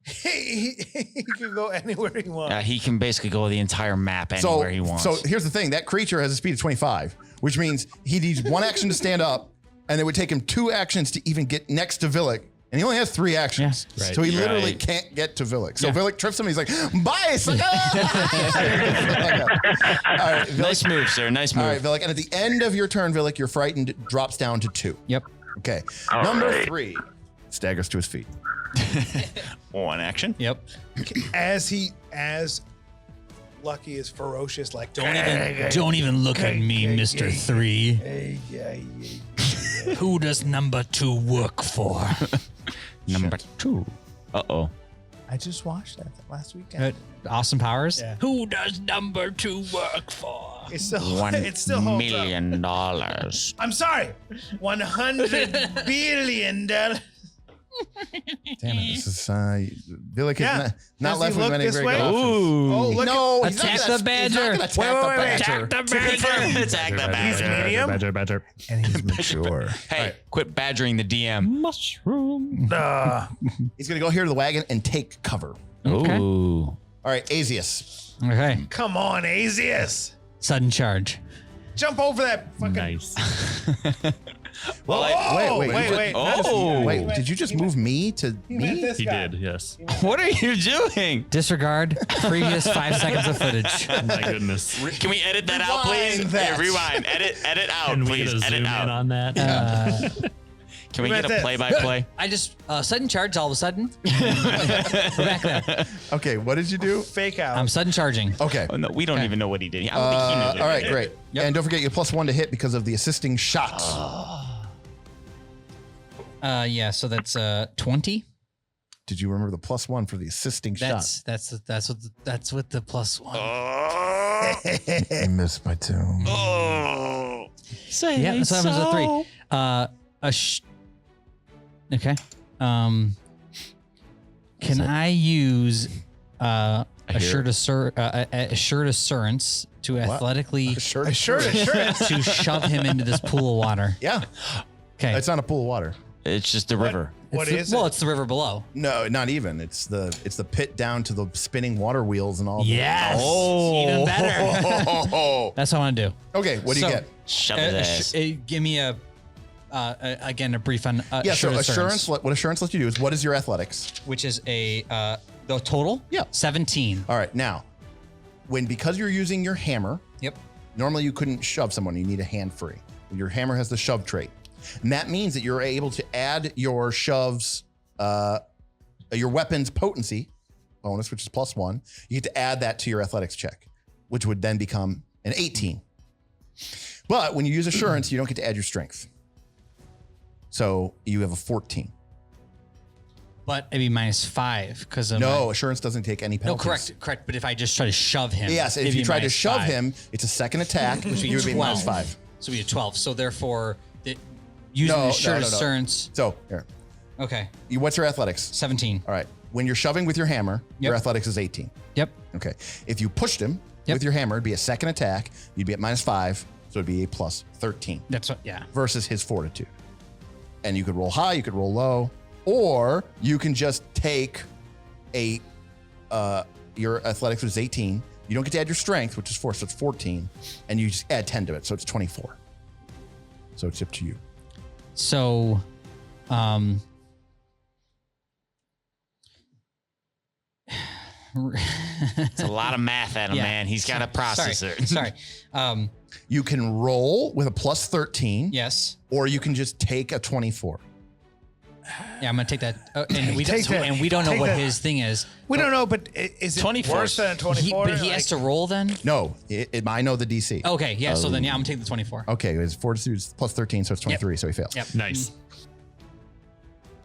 S3: He can go anywhere he wants.
S5: He can basically go the entire map anywhere he wants.
S1: So here's the thing. That creature has a speed of 25, which means he needs 1 action to stand up, and it would take him 2 actions to even get next to Villic. And he only has 3 actions.
S2: Yeah.
S4: Right.
S1: So he literally
S5: Right.
S1: can't get to Villic. So Villic trips him. He's like, bye, sucker. All right, Villic.
S5: Nice move, sir. Nice move.
S1: All right, Villic. And at the end of your turn, Villic, your frightened drops down to 2.
S2: Yep.
S1: Okay.
S6: All
S1: Number
S6: right.
S1: 3 staggers to his feet.
S5: 1 action.
S2: Yep.
S3: As Lucky is ferocious, like
S2: Don't even look at me, Mr. 3. Who does number 2 work for?
S5: Number 2. Uh-oh.
S3: I just watched that last weekend.
S2: Austin Powers?
S3: Yeah.
S2: Who does number 2 work for?
S3: It's still
S5: $1
S3: it still holds up.
S5: million.
S3: I'm sorry, $100 billion.
S1: Damn it. This is, Villic
S3: Yeah.
S1: is not
S3: Does
S1: left
S3: he
S1: with
S3: look
S1: many
S3: this
S1: great
S3: way?
S1: options.
S3: Oh, look
S1: No,
S3: at,
S1: he's not
S2: Attack
S1: gonna-
S2: the badger.
S1: He's not gonna attack the badger.
S2: Attack the badger.
S5: Attack the
S3: He's
S5: badger.
S3: medium
S4: Badger.
S3: and he's mature.
S5: Hey, quit badgering the DM.
S4: Mushroom.
S1: He's going to go here to the wagon and take cover.
S2: Okay.
S5: Ooh.
S1: All right, Azius.
S2: Okay.
S3: Come on, Azius.
S2: Sudden charge.
S3: Jump over that fucking.
S4: Nice.
S1: Wait, did you just move me to me?
S4: He did, yes.
S5: What are you doing?
S2: Disregard previous 5 seconds of footage.
S4: My goodness.
S5: Can we edit that out, please?
S1: Rewind that.
S5: Yeah, rewind. Edit out,
S4: Can we
S5: please.
S4: get a zoom
S5: Edit
S4: in
S5: out.
S4: on that?
S5: Can we get a play-by-play?
S2: I just sudden charge all of a sudden. We're back there.
S1: Okay, what did you do?
S3: Fake out.
S2: I'm sudden charging.
S1: Okay.
S5: Oh, no, we don't even know what he did. I don't think he knew.
S1: All right, great.
S2: Yep.
S1: And don't forget your +1 to hit because of the assisting shots.
S2: Yeah, so that's 20.
S1: Did you remember the +1 for the assisting shot?
S2: That's what the +1.
S1: I missed my tune.
S5: Oh.
S2: Yeah, that's what happens with 3. Okay. Can I use assured assurance to athletically
S1: Sure.
S3: Assurance.
S2: to shove him into this pool of water?
S1: Yeah.
S2: Okay.
S1: It's not a pool of water.
S5: It's just the river.
S3: What
S2: It's
S3: is
S2: the, Well,
S3: it?
S2: it's the river below.
S1: No, not even. It's the pit down to the spinning water wheels and all.
S2: Yes. Even better. That's what I want to do.
S1: Okay, what do you
S2: So,
S1: get?
S5: Shove his ass.
S2: Give me again a brief on
S1: Yeah, so assurance. What assurance lets you do is what is your athletics?
S2: which is a the total.
S1: Yeah.
S2: 17.
S1: All right, now, because you're using your hammer,
S2: Yep.
S1: normally you couldn't shove someone. You need a hand free. Your hammer has the shove trait, and that means that you're able to add your shoves, your weapon's potency bonus, which is +1. You get to add that to your athletics check, which would then become an 18. But when you use assurance, you don't get to add your strength. So you have a 14.
S2: But it'd be -5 because of
S1: No, assurance doesn't take any
S2: No,
S1: penalties.
S2: correct. But if I just try to shove him,
S1: Yes, if
S2: it'd
S1: you
S2: be
S1: try to shove
S2: -5.
S1: him, it's a second attack, which you would be
S2: 12.
S1: -5.
S2: So we had 12. So therefore, using
S1: No,
S2: assured
S1: no.
S2: assurance.
S1: So here,
S2: Okay,
S1: what's your athletics?
S2: 17.
S1: All right. When you're shoving with your hammer, your
S2: Yep.
S1: athletics is 18.
S2: Yep.
S1: Okay. If you pushed him
S2: Yep.
S1: with your hammer, it'd be a second attack. You'd be at -5, so it'd be a +13
S2: That's what. Yeah.
S1: versus his fortitude. And you could roll high, you could roll low, or you can just take your athletics was 18. You don't get to add your strength, which is 4, so it's 14, and you just add 10 to it, so it's 24. So it's up to you.
S2: So,
S5: It's a lot of math at him,
S2: Yeah.
S5: man. He's got to process it.
S2: Sorry.
S1: You can roll with a +13,
S2: Yes.
S1: or you can just take a 24.
S2: Yeah, I'm gonna take that. And we
S3: Take that.
S2: don't know
S3: Take
S2: what
S3: that.
S2: his thing is.
S3: We don't know, but is it
S5: 24.
S3: worse than a 24?
S2: But he has to roll then.
S1: No, I know the DC.
S2: Okay. Yeah. So then, yeah, I'm gonna take the 24.
S1: Okay, his fortitude is +13, so it's 23, so he fails.
S2: Yep.
S4: Nice.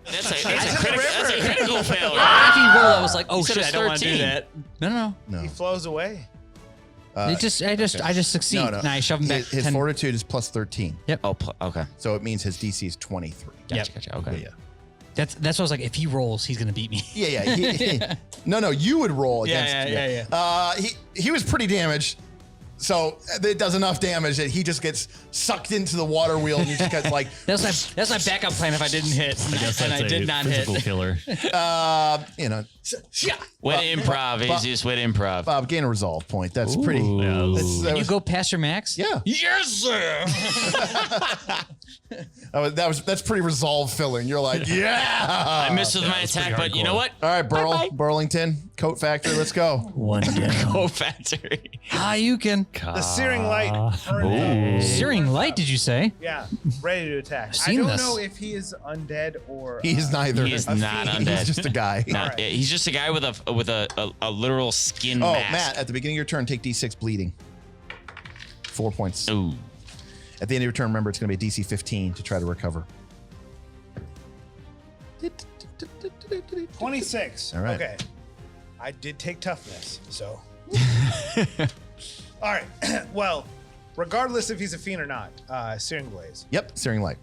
S5: That's a critical failure.
S2: After he rolled, I was like, oh
S5: said
S2: shit,
S5: it's
S2: I don't want to do
S5: 13.
S2: that. No.
S1: No.
S3: He flows away.
S2: I just succeed.
S1: No.
S2: And I shove him back.
S1: His
S2: 10.
S1: fortitude is +13,
S5: Oh, okay.
S1: so it means his DC is 23.
S5: Gotcha. Okay.
S1: Yeah.
S2: That's what I was like. If he rolls, he's gonna beat me.
S1: Yeah. No, you would roll against.
S2: Yeah.
S1: He was pretty damaged, so it does enough damage that he just gets sucked into the water wheel, and you just get like,
S2: That's my backup plan if I didn't hit.
S4: I guess
S2: and
S4: that's
S2: I did not
S4: physical
S2: hit.
S4: killer.
S5: Way to improv. Easiest way to improv.
S1: Bob, gain a resolve point. That's pretty.
S4: Yeah.
S2: You go past your max.
S1: Yeah,
S2: Yes, sir.
S1: that's pretty resolve filling. You're like, yeah.
S5: I missed with my attack, but you know what?
S1: All right, Burlington, Coat Factory, let's go.
S2: One down.
S5: Go factory.
S2: You can.
S3: The searing light. Burning.
S2: Searing light, did you say?
S3: Yeah, ready to attack. I
S2: seen
S3: don't
S2: this.
S3: know if he is undead or.
S1: He's neither.
S5: He is
S3: A
S5: not
S3: fiend.
S5: undead.
S1: He's just a guy.
S5: No,
S3: Alright.
S5: he's just a guy with a literal skin
S1: Oh,
S5: mask.
S1: Matt, at the beginning of your turn, take D6 bleeding. 4 points.
S5: Ooh.
S1: At the end of your turn, remember it's going to be a DC 15 to try to recover.
S3: 26.
S1: All right.
S3: Okay. I did take toughness, so. All right. Well, regardless if he's a fiend or not, Searing Blaze.
S1: Yep, Searing Light.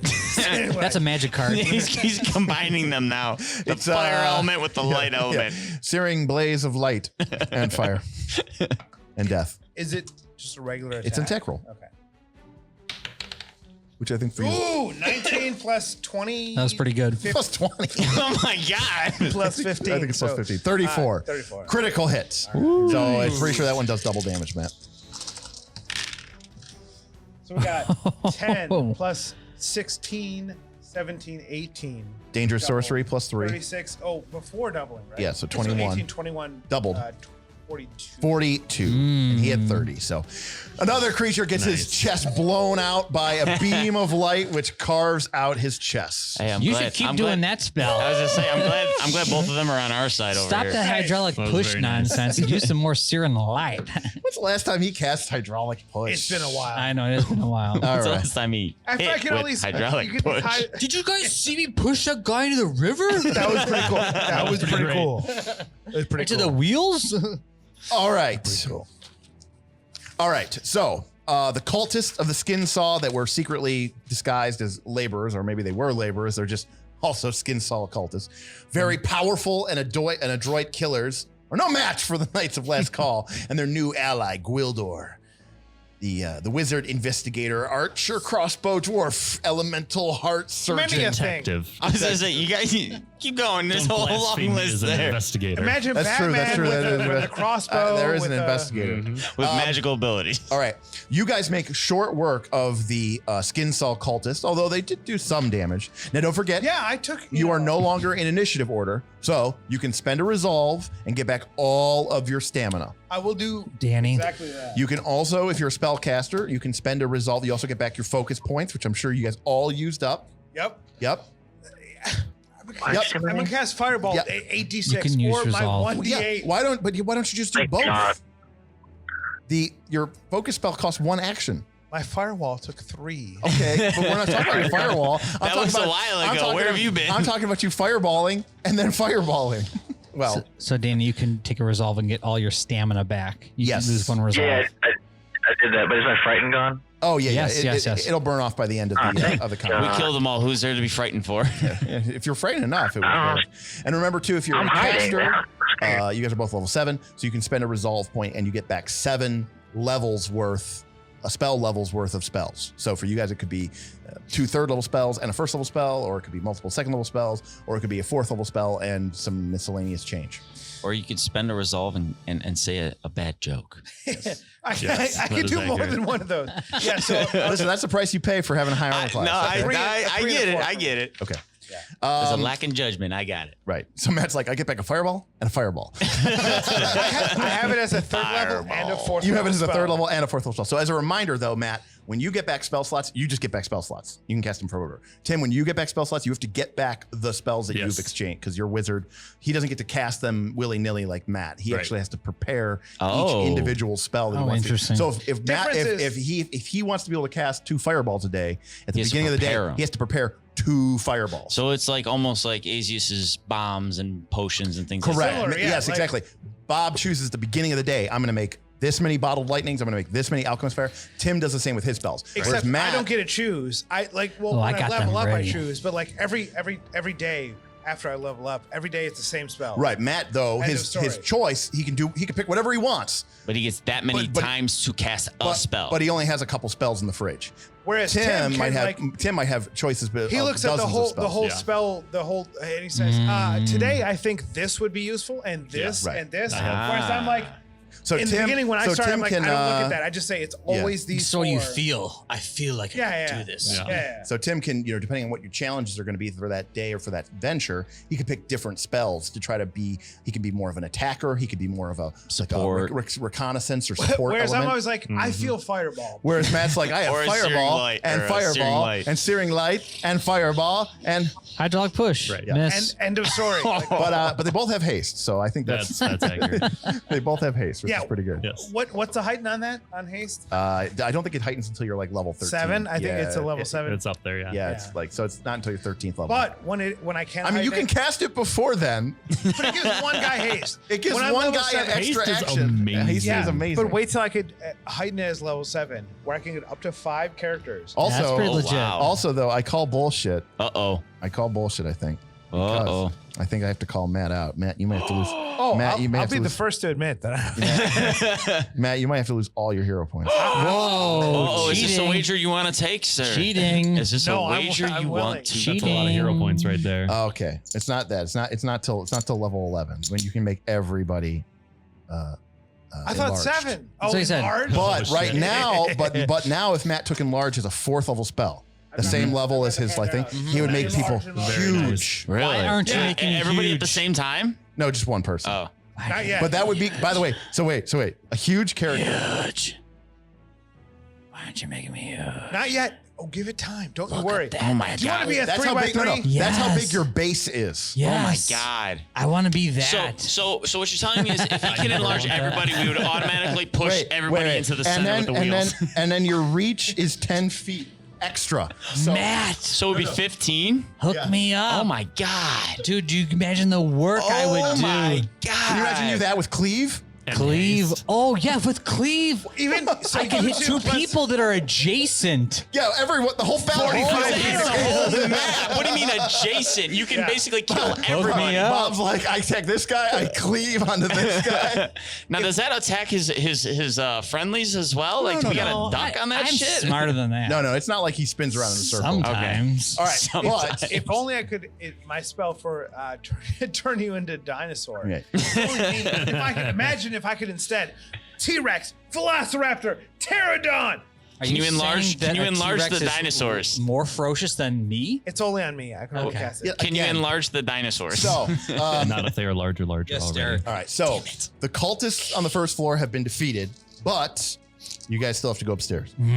S3: Searing
S2: That's a
S3: Light.
S2: magic card.
S5: he's combining them now. The
S1: It's,
S5: fire element with the light element.
S1: Searing blaze of light and fire and death.
S3: Is it just a regular attack?
S1: It's an attack roll,
S3: Okay.
S1: which I think for you
S3: Ooh, 19 plus 20.
S2: That was pretty good.
S1: plus 20.
S5: Oh my god.
S3: Plus 15.
S1: I think it's plus
S3: so,
S1: 15. 34.
S3: 34.
S1: Critical hits. So I'm pretty sure that one does double damage, Matt.
S3: So So we got 10 plus 16, 17, 18.
S1: Dangerous
S3: Double.
S1: sorcery plus 3.
S3: 36. Oh, before doubling, right?
S1: Yeah, so 21.
S3: 18, 21.
S1: Doubled.
S3: 42.
S1: 42. And he had 30. So another creature gets his chest blown out by a beam of light, which carves out his chest.
S5: Hey, I'm
S2: You
S5: glad,
S2: should keep
S5: I'm
S2: doing
S5: glad,
S2: that spell.
S5: I was gonna say, I'm glad both of them are on our side over
S2: Stop
S5: here.
S2: that hydraulic
S4: That was
S2: push
S4: very nice.
S2: nonsense and use some more searing light.
S1: When's the last time he cast hydraulic push?
S3: It's been a while.
S2: I know, it's been a while.
S1: All
S5: When's the
S1: right.
S5: last time he
S3: I
S5: hit
S3: can
S5: with
S3: only
S5: hydraulic
S3: you can
S5: push?
S2: Did you guys see me push that guy into the river?
S3: That was pretty cool. That was pretty
S4: great.
S3: cool. It was pretty
S2: Into
S3: cool.
S2: the wheels?
S1: All right. All right. So the cultists of the Skinsaw that were secretly disguised as laborers, or maybe they were laborers, they're just also Skinsaw cultists. Very powerful and adroit killers are no match for the Knights of Last Call and their new ally, Gwildor. The wizard, investigator, archer, crossbow, dwarf, elemental, heart surgeon.
S3: Many a thing.
S4: Detective.
S5: I was gonna say, you guys keep going. There's a
S4: Don't
S5: whole long
S4: blaspheme me
S5: list
S4: as an
S5: there
S4: investigator.
S3: Imagine
S1: That's true.
S3: Batman
S1: That's true.
S3: with a crossbow.
S1: There is
S3: with
S1: an
S3: a-
S1: investigator.
S4: Mhm.
S5: with magical abilities.
S1: All right. You guys make short work of the Skinsaw cultists, although they did do some damage. Now, don't forget,
S3: Yeah, I took.
S1: you are no longer in initiative order, so you can spend a resolve and get back all of your stamina.
S3: I will do
S2: Danny.
S3: exactly that.
S1: You can also, if you're a spellcaster, you can spend a resolve. You also get back your focus points, which I'm sure you guys all used up.
S3: Yep.
S1: Yep.
S6: Yep.
S3: I'm gonna cast Fireball.
S1: Yep.
S3: 8d6
S2: You can use
S3: or my
S2: resolve.
S3: 1d8.
S1: Yeah. Why don't you just do
S6: Thank
S1: both?
S6: God.
S1: Your focus spell costs 1 action.
S3: My Firewall took 3.
S1: Okay, but we're not talking about your firewall.
S5: That was a while ago. Where have you been?
S1: I'm talking about you fireballing and then fireballing. Well,
S2: So Danny, you can take a resolve and get all your stamina back. You
S1: Yes.
S2: can lose one resolve.
S6: Yeah, I did that, but is my frighten gone?
S1: oh yeah,
S2: Yes,
S1: yeah.
S2: yes.
S1: It'll burn off by the end of the
S5: We
S1: combat.
S5: killed them all. Who's there to be frightened for?
S1: If you're frightened enough, it would work. And remember too, if you're
S6: I'm
S1: a
S6: hiding.
S1: caster, you guys are both level 7, so you can spend a resolve point and you get back 7 levels worth, a spell levels worth of spells. So for you guys, it could be 2 third-level spells and a first-level spell, or it could be multiple second-level spells, or it could be a 4th-level spell and some miscellaneous change.
S5: Or you could spend a resolve and say a bad joke.
S3: I
S4: Yes,
S3: could
S4: that is
S3: do more
S4: accurate.
S3: than one of those. Yeah, so
S1: Listen, that's the price you pay for having a high armor class. Okay?
S3: I get it, I
S5: get it.
S1: Okay.
S5: There's a lack in judgment. I got it.
S1: Right. So Matt's like, I get back a fireball and a fireball.
S3: I have it as a 3rd level and a 4th.
S1: You have it as a
S3: spell.
S1: 3rd level and a 4th level spell. So as a reminder, though, Matt, when you get back spell slots, you just get back spell slots. You can cast them forever. Tim, when you get back spell slots, you have to get back the spells that
S4: Yes.
S1: you've exchanged because you're wizard. He doesn't get to cast them willy-nilly like Matt. He
S4: Right.
S1: actually has to prepare
S5: Oh.
S1: each individual spell that he
S2: Oh,
S1: wants
S2: interesting.
S1: to. So if Matt,
S3: Difference
S1: if he wants to be able to cast 2 fireballs a day at the
S5: He has to
S1: beginning of the day,
S5: prepare 'em.
S1: he has to prepare 2 fireballs.
S5: So it's like almost like Asius's bombs and potions and things.
S1: Correct.
S5: Like that.
S3: Similar, yeah,
S1: Yes,
S3: like-
S1: exactly. Bob chooses the beginning of the day. I'm going to make this many bottled lightnings. I'm going to make this many alchemist fire. Tim does the same with his spells.
S3: Except
S1: Whereas Matt,
S3: I don't get to choose. I like
S2: Oh,
S3: when
S2: I
S3: I
S2: got
S3: level
S2: them
S3: up,
S2: ready.
S3: I choose. But like every day after I level up, every day it's the same spell.
S1: right? Matt, though,
S3: End of
S1: his
S3: story.
S1: choice, he can pick whatever he wants,
S5: But he gets that many
S1: But-
S5: times to cast a
S1: but,
S5: spell.
S1: but he only has a couple spells in the fridge.
S3: Whereas
S1: Tim
S3: Tim
S1: might
S3: can,
S1: have
S3: like,
S1: Tim might have choices, but
S3: he
S1: of
S3: looks at the
S1: dozens of
S3: whole
S1: spells.
S4: Yeah.
S3: spell, and he says, "Today I think this would be useful, and this
S1: right.
S3: and this."
S4: Ah.
S3: Whereas I'm like,
S1: So
S3: in
S1: Tim,
S3: the beginning when I
S1: so
S3: started,
S1: Tim
S3: I'm like,
S1: can,
S3: I don't look at that. I just say it's always these.
S2: So
S3: 4.
S2: you feel. I feel like
S3: Yeah,
S2: I
S3: yeah,
S2: can do this.
S4: Yeah.
S3: Yeah.
S1: So Tim can, depending on what your challenges are going to be for that day or for that venture, he could pick different spells to try to be. He can be more of an attacker. He could be more of a
S5: Support.
S1: like a reconnaissance or support
S3: Whereas
S1: element.
S3: I'm always like, I feel Fireball.
S1: Whereas Matt's like, I have
S5: Or a searing
S1: fireball
S5: light,
S1: and
S5: or a searing
S1: fireball
S5: light.
S1: and searing light and fireball and
S2: Hydraulic push.
S4: Right.
S1: Yeah.
S2: Miss.
S3: And end of story. Like,
S1: but they both have haste, so I think
S4: That's accurate.
S1: they both have haste, which
S3: Yeah.
S1: is pretty good.
S4: Yes.
S3: what's the height on that on haste?
S1: I don't think it heightens until you're like level 13.
S3: 7. I think it's a level
S1: it-
S3: 7.
S4: It's up there, yeah.
S1: Yeah,
S3: Yeah.
S1: it's like so it's not until your 13th level.
S3: But when I can,
S1: I mean, you
S3: heighten
S1: can cast it before then.
S3: it, but it gives one guy haste.
S1: It gives
S3: When I'm
S1: one
S3: level
S1: guy an
S3: 7
S1: extra
S4: Haste is
S1: action.
S4: amazing.
S1: Haste
S3: Yeah,
S1: is amazing.
S3: But wait till I could heighten it as level 7, where I can get up to 5 characters.
S1: Also,
S2: That's pretty legit.
S5: wow.
S1: also though, I call bullshit.
S5: Uh-oh.
S1: I call bullshit. I think.
S5: Uh-oh.
S1: Because I think I have to call Matt out. Matt, you might have to lose.
S3: Oh,
S1: Matt, you may
S3: I'll
S1: have
S3: be
S1: to
S3: the
S1: lose.
S3: first to admit that.
S1: Matt, you might have to lose all your hero points.
S2: Whoa.
S5: Oh, is this a
S2: cheating.
S5: wager you want to take, sir?
S2: Cheating.
S5: Is this
S3: No,
S5: a wager
S3: I'm
S5: you
S3: willing.
S5: want to
S2: Cheating.
S4: That's a lot of hero points right there.
S1: Okay, it's not that. It's not till level 11 when you can make everybody
S3: I thought
S1: enlarged.
S3: 7. Oh,
S2: So he said-
S3: enlarged?
S1: But
S4: Oh,
S1: right
S4: shit.
S1: now, but now, if Matt took enlarge as a 4th level spell, the same level as his thing, he would make people huge.
S4: Very
S5: Really?
S2: Why aren't you
S5: Yeah,
S2: making
S5: everybody at the
S2: huge?
S5: same time?
S1: No, just one person.
S5: Oh,
S3: Not yet.
S1: But that would be, by the way. So wait, a huge character.
S2: Huge. Why aren't you making me huge?
S3: Not yet. Oh, give it time. Don't you
S2: Look
S3: worry.
S2: at that.
S5: oh my
S3: Do you want to
S5: god!
S3: be a
S1: That's
S3: 3
S1: how
S3: by
S1: big. No,
S3: 3?
S1: no. That's how big
S2: Yes.
S1: your base is.
S2: Yes.
S5: Oh my god!
S2: I want to be that.
S5: So what you're telling me is, if he can enlarge everybody, we would automatically push everybody into the center with the wheels.
S1: And then your reach is 10 feet extra. So
S2: Matt,
S5: So it would be 15.
S2: hook me up.
S5: Oh my god!
S2: Dude, do you imagine the work I would do?
S5: my god!
S1: can you imagine you that with cleave?
S4: And
S2: Cleave.
S4: haste.
S2: Oh yeah, with cleave,
S3: Even so
S2: I can hit 2 people that are adjacent.
S1: Yeah, everyone, the whole battle.
S5: It's the whole map. What do you mean adjacent? You can basically kill everybody.
S2: up.
S1: Bob's like, I attack this guy, I cleave onto this guy.
S5: Now, does that attack his friendlies as well? Like, do we got a duck on that
S2: I'm
S5: shit?
S2: smarter than that.
S1: No, it's not like he spins around in a circle.
S2: Sometimes.
S1: All right,
S5: Sometimes.
S1: but
S3: if only I could, my spell for turn you into dinosaur.
S1: Okay.
S3: If I could imagine, if I could instead T-Rex, Velociraptor, Pterodon.
S2: Are
S5: Can you enlarge-
S2: saying that
S5: can you
S2: a
S5: enlarge
S2: T-Rex
S5: the
S2: is
S5: dinosaurs?
S2: More ferocious than me?
S3: It's only on me. I can only
S2: Okay.
S3: cast it.
S1: Yeah,
S5: Can you
S1: again,
S5: enlarge the dinosaurs?
S1: So,
S4: Not if they are larger already.
S1: all right. So the cultists on the first floor have been defeated, but you guys still have to go upstairs.
S5: All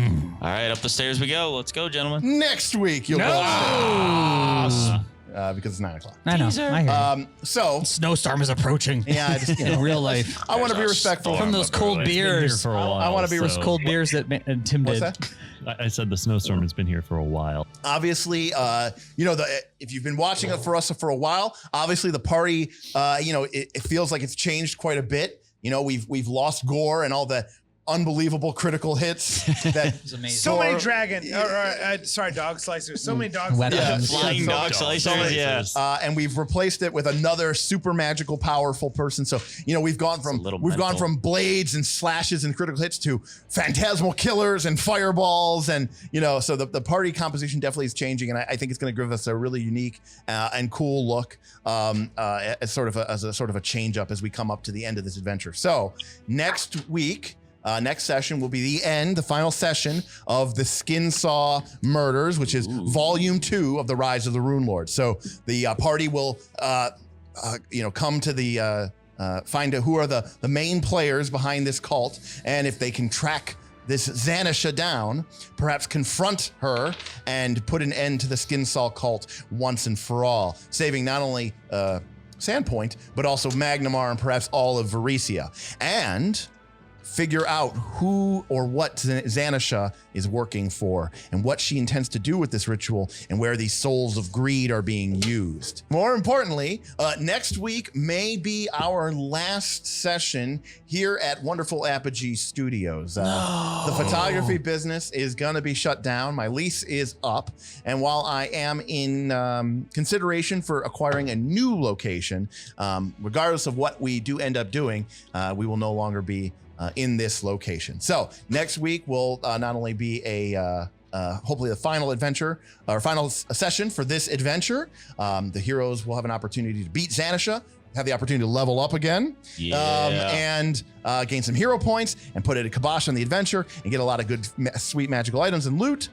S5: right, up the stairs we go. Let's go, gentlemen.
S1: Next week you'll go upstairs because it's 9 o'clock.
S2: I know. I hear you.
S1: So
S2: Snowstorm is approaching.
S1: yeah, I just,
S2: In real life.
S1: I want to be
S5: There's a
S1: respectful.
S2: From those cold
S4: It's been here
S2: beers.
S4: for a while.
S1: I wanna be
S2: Those cold beers that Tim
S1: What's
S2: did.
S1: that?
S4: I said the snowstorm has been here for a while.
S1: Obviously, if you've been watching it for us for a while, obviously the party, it feels like it's changed quite a bit. You know, we've lost Gore and all the unbelievable critical hits that
S2: It's amazing.
S3: So many dragon. Sorry, dog slicers. So many dog
S2: Weapons.
S3: slicers.
S5: Flying dog slicers, yeah.
S1: and we've replaced it with another super magical, powerful person. So we've gone from
S5: mental.
S1: blades and slashes and critical hits to phantasmal killers and fireballs, and so the party composition definitely is changing, and I think it's going to give us a really unique and cool look as sort of a change up as we come up to the end of this adventure. So next week. Next session will be the final session of the Skinsaw Murders, which is Volume 2 of the Rise of the Runelords. So the party will, come to the find out who are the main players behind this cult, and if they can track this Xanesha down, perhaps confront her and put an end to the Skinsaw Cult once and for all, saving not only Sandpoint but also Magnimar and perhaps all of Varisia, and figure out who or what Xanesha is working for and what she intends to do with this ritual and where these souls of greed are being used. More importantly, next week may be our last session here at wonderful Apogee Studios. The photography business is going to be shut down. My lease is up. And while I am in consideration for acquiring a new location, regardless of what we do end up doing, we will no longer be in this location. So next week will not only be a hopefully the final adventure or final session for this adventure. The heroes will have an opportunity to beat Xanesha, have the opportunity to level up again, and gain some hero points and put a kibosh on the adventure and get a lot of good, sweet magical items and loot.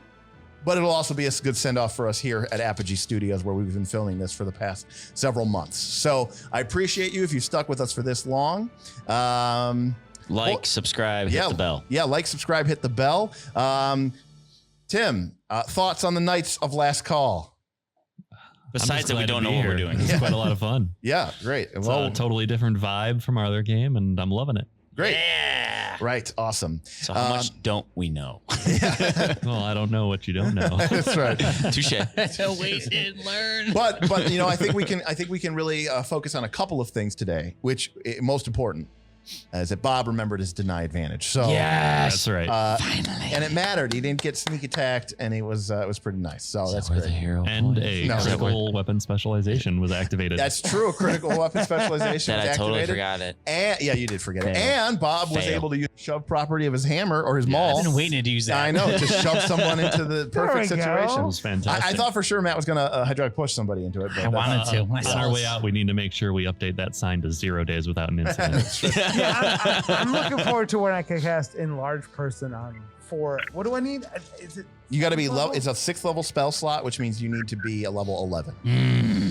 S1: But it'll also be a good send-off for us here at Apogee Studios, where we've been filming this for the past several months. So I appreciate you if you've stuck with us for this long.
S5: Subscribe, hit the bell.
S1: Yeah, like, subscribe, hit the bell. Tim, thoughts on the Knights of Last Call?
S5: Besides that, we don't know what we're doing.
S4: It's quite a lot of fun.
S1: Yeah, great.
S4: It's a totally different vibe from our other game, and I'm loving it.
S1: Great.
S5: Yeah.
S1: Right. Awesome.
S5: So how much don't we know?
S4: Well, I don't know what you don't know.
S1: That's right.
S5: Touche.
S7: Wait and learn.
S1: But I think we can really focus on a couple of things today, which most important is that Bob remembered his deny advantage. So
S4: That's right.
S2: Finally.
S1: and it mattered. He didn't get sneak attacked, and it was pretty nice. So that's great.
S4: And a
S1: No,
S4: critical weapon specialization was activated.
S1: That's true. A critical weapon specialization
S5: That
S1: was
S5: I totally
S1: activated.
S5: forgot it.
S1: And yeah, you did forget it.
S5: Fail.
S1: And Bob was
S5: Fail.
S1: able to use the shove property of his hammer or his maul.
S2: I've been waiting to use that.
S1: I know, just shove someone into the perfect
S3: we go.
S1: situation.
S4: That was fantastic.
S1: I thought for sure Matt was going to hydraulic push somebody into it. But
S2: I wanted to.
S4: On our way out, we need to make sure we update that sign to 0 days without an incident.
S3: I'm looking forward to when I can cast Enlarge Person on 4. What do I need? Is it?
S1: You got to be
S3: level?
S1: It's a 6th level spell slot, which means you need to be a level 11.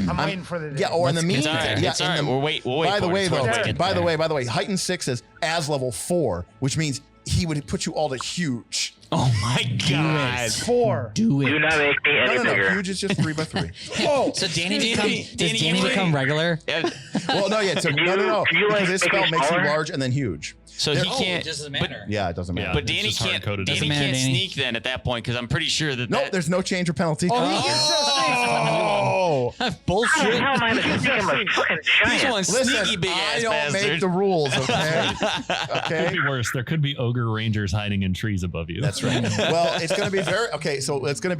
S3: I'm waiting for the day.
S1: Yeah, or in the
S5: It's all
S1: meantime,
S5: right.
S1: yeah.
S5: It's all right.
S1: in the-
S5: We'll wait.
S1: By the
S5: for it.
S1: way,
S5: It's
S1: though,
S5: worth it.
S1: by the way, heightened 6 is as level 4, which means he would put you all to huge.
S5: Oh my god.
S3: 4.
S2: Do
S6: Do
S2: it.
S6: not make me any
S1: No,
S6: bigger.
S1: huge is just 3 by 3.
S3: Oh,
S2: So Danny
S5: Danny,
S2: does Danny become regular?
S5: Yeah,
S1: Well, no, yeah, so no.
S6: Can you, like,
S1: Because this
S6: make
S1: spell
S6: it
S1: makes you
S6: smaller?
S1: large and then huge.
S5: so he can't.
S2: doesn't
S5: but-
S1: Yeah, it doesn't matter.
S4: Yeah.
S5: But
S4: It's
S5: Danny
S4: just
S5: can't.
S4: hard-coded.
S5: Danny
S2: Doesn't matter,
S5: can't
S2: Danny.
S5: sneak then at that point because I'm pretty sure that.
S1: Nope,
S5: that
S1: there's no change or penalty.
S3: Oh,
S6: How the
S2: Bullshit.
S6: hell am I the sneak? I'm a fucking
S5: he's
S6: giant.
S5: one sneaky big
S1: I
S5: ass
S1: don't
S5: bastard.
S1: make the rules, okay?
S4: Could
S1: Okay.
S4: be worse. There could be ogre rangers hiding in trees above you.
S1: That's right. Well, it's going to be so it's going to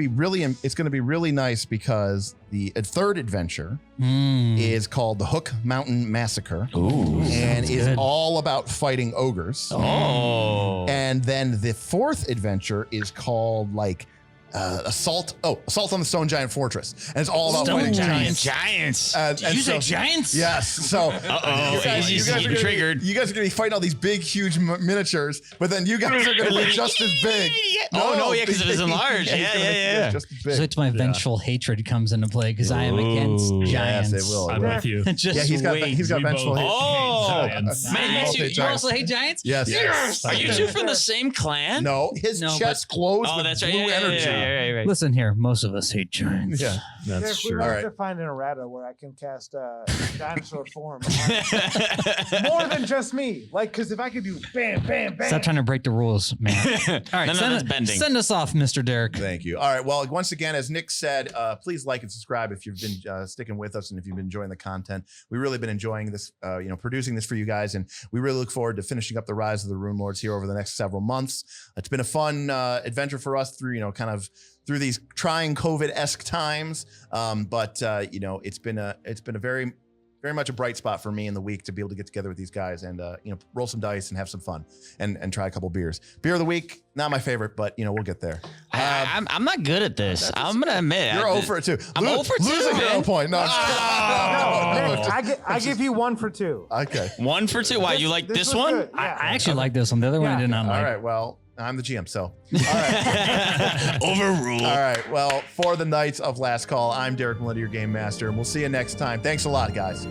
S1: be really nice because the third adventure is called the Hook Mountain Massacre.
S5: Ooh.
S1: And is
S2: good.
S1: all about fighting ogres.
S5: Oh.
S1: And then the fourth adventure is called like Assault on the Stone Giant Fortress. And it's all about fighting giants.
S5: Giants.
S2: Did you say giants?
S1: Yes. So
S5: Uh-oh,
S1: you guys are gonna
S5: triggered.
S1: You guys are going to be fighting all these big, huge miniatures, but then you guys are going to be just as big.
S5: Oh, no, yeah, 'cause it was enlarged.
S1: he's
S5: Yeah,
S1: gonna be
S5: yeah.
S1: Just as big.
S2: So it's my vengeful hatred comes into play because I am against
S5: Ooh.
S2: giants.
S1: Yes, it will.
S4: I'm with you.
S2: Just
S1: Yeah, he's got
S2: wait.
S1: he's got
S4: We
S1: vengeful
S4: both-
S1: hate.
S5: Oh,
S4: Giants.
S5: man,
S1: Both
S5: you
S1: hate
S5: two.
S1: giants.
S2: hate giants?
S1: Yes.
S5: Are you two from the same clan?
S1: No, his
S2: No,
S1: chest glows
S5: Oh,
S1: with
S5: that's right.
S1: blue
S5: Yeah,
S1: energy.
S5: right.
S2: Listen here, most of us hate giants.
S1: Yeah.
S4: That's
S3: we
S4: true.
S3: might
S1: All
S3: have
S1: right.
S3: to find an errata where I can cast dinosaur form. More than just me. Like, because if I could do bam, bam, bam.
S2: Stop trying to break the rules, man. All right,
S5: No, that's bending.
S2: send us off, Mr. Derek.
S1: Thank you. All right. Well, once again, as Nick said, please like and subscribe if you've been sticking with us and if you've been enjoying the content. We've really been enjoying this, producing this for you guys, and we really look forward to finishing up the Rise of the Runelords here over the next several months. It's been a fun adventure for us through, kind of through these trying COVID-esque times. But it's been a very, very much a bright spot for me in the week to be able to get together with these guys and roll some dice and have some fun and try a couple beers. Beer of the week, not my favorite, but we'll get there.
S5: I'm not good at this. I'm gonna admit.
S1: You're 0 for 2.
S5: I'm 0 for 2,
S1: Lose a hero
S5: man.
S1: point. No,
S3: No,
S1: no.
S3: Nick, I give you 1 for 2.
S1: Okay.
S5: 1 for 2. Why, you like this
S3: was
S5: one?
S3: good.
S2: I
S3: Yeah.
S2: actually like this one. The other one I did not
S1: All
S2: like.
S1: right. Well, I'm the GM, so. All right.
S5: Overruled.
S1: All right. Well, for the Knights of Last Call, I'm Derek Melinda, your game master, and we'll see you next time. Thanks a lot, guys.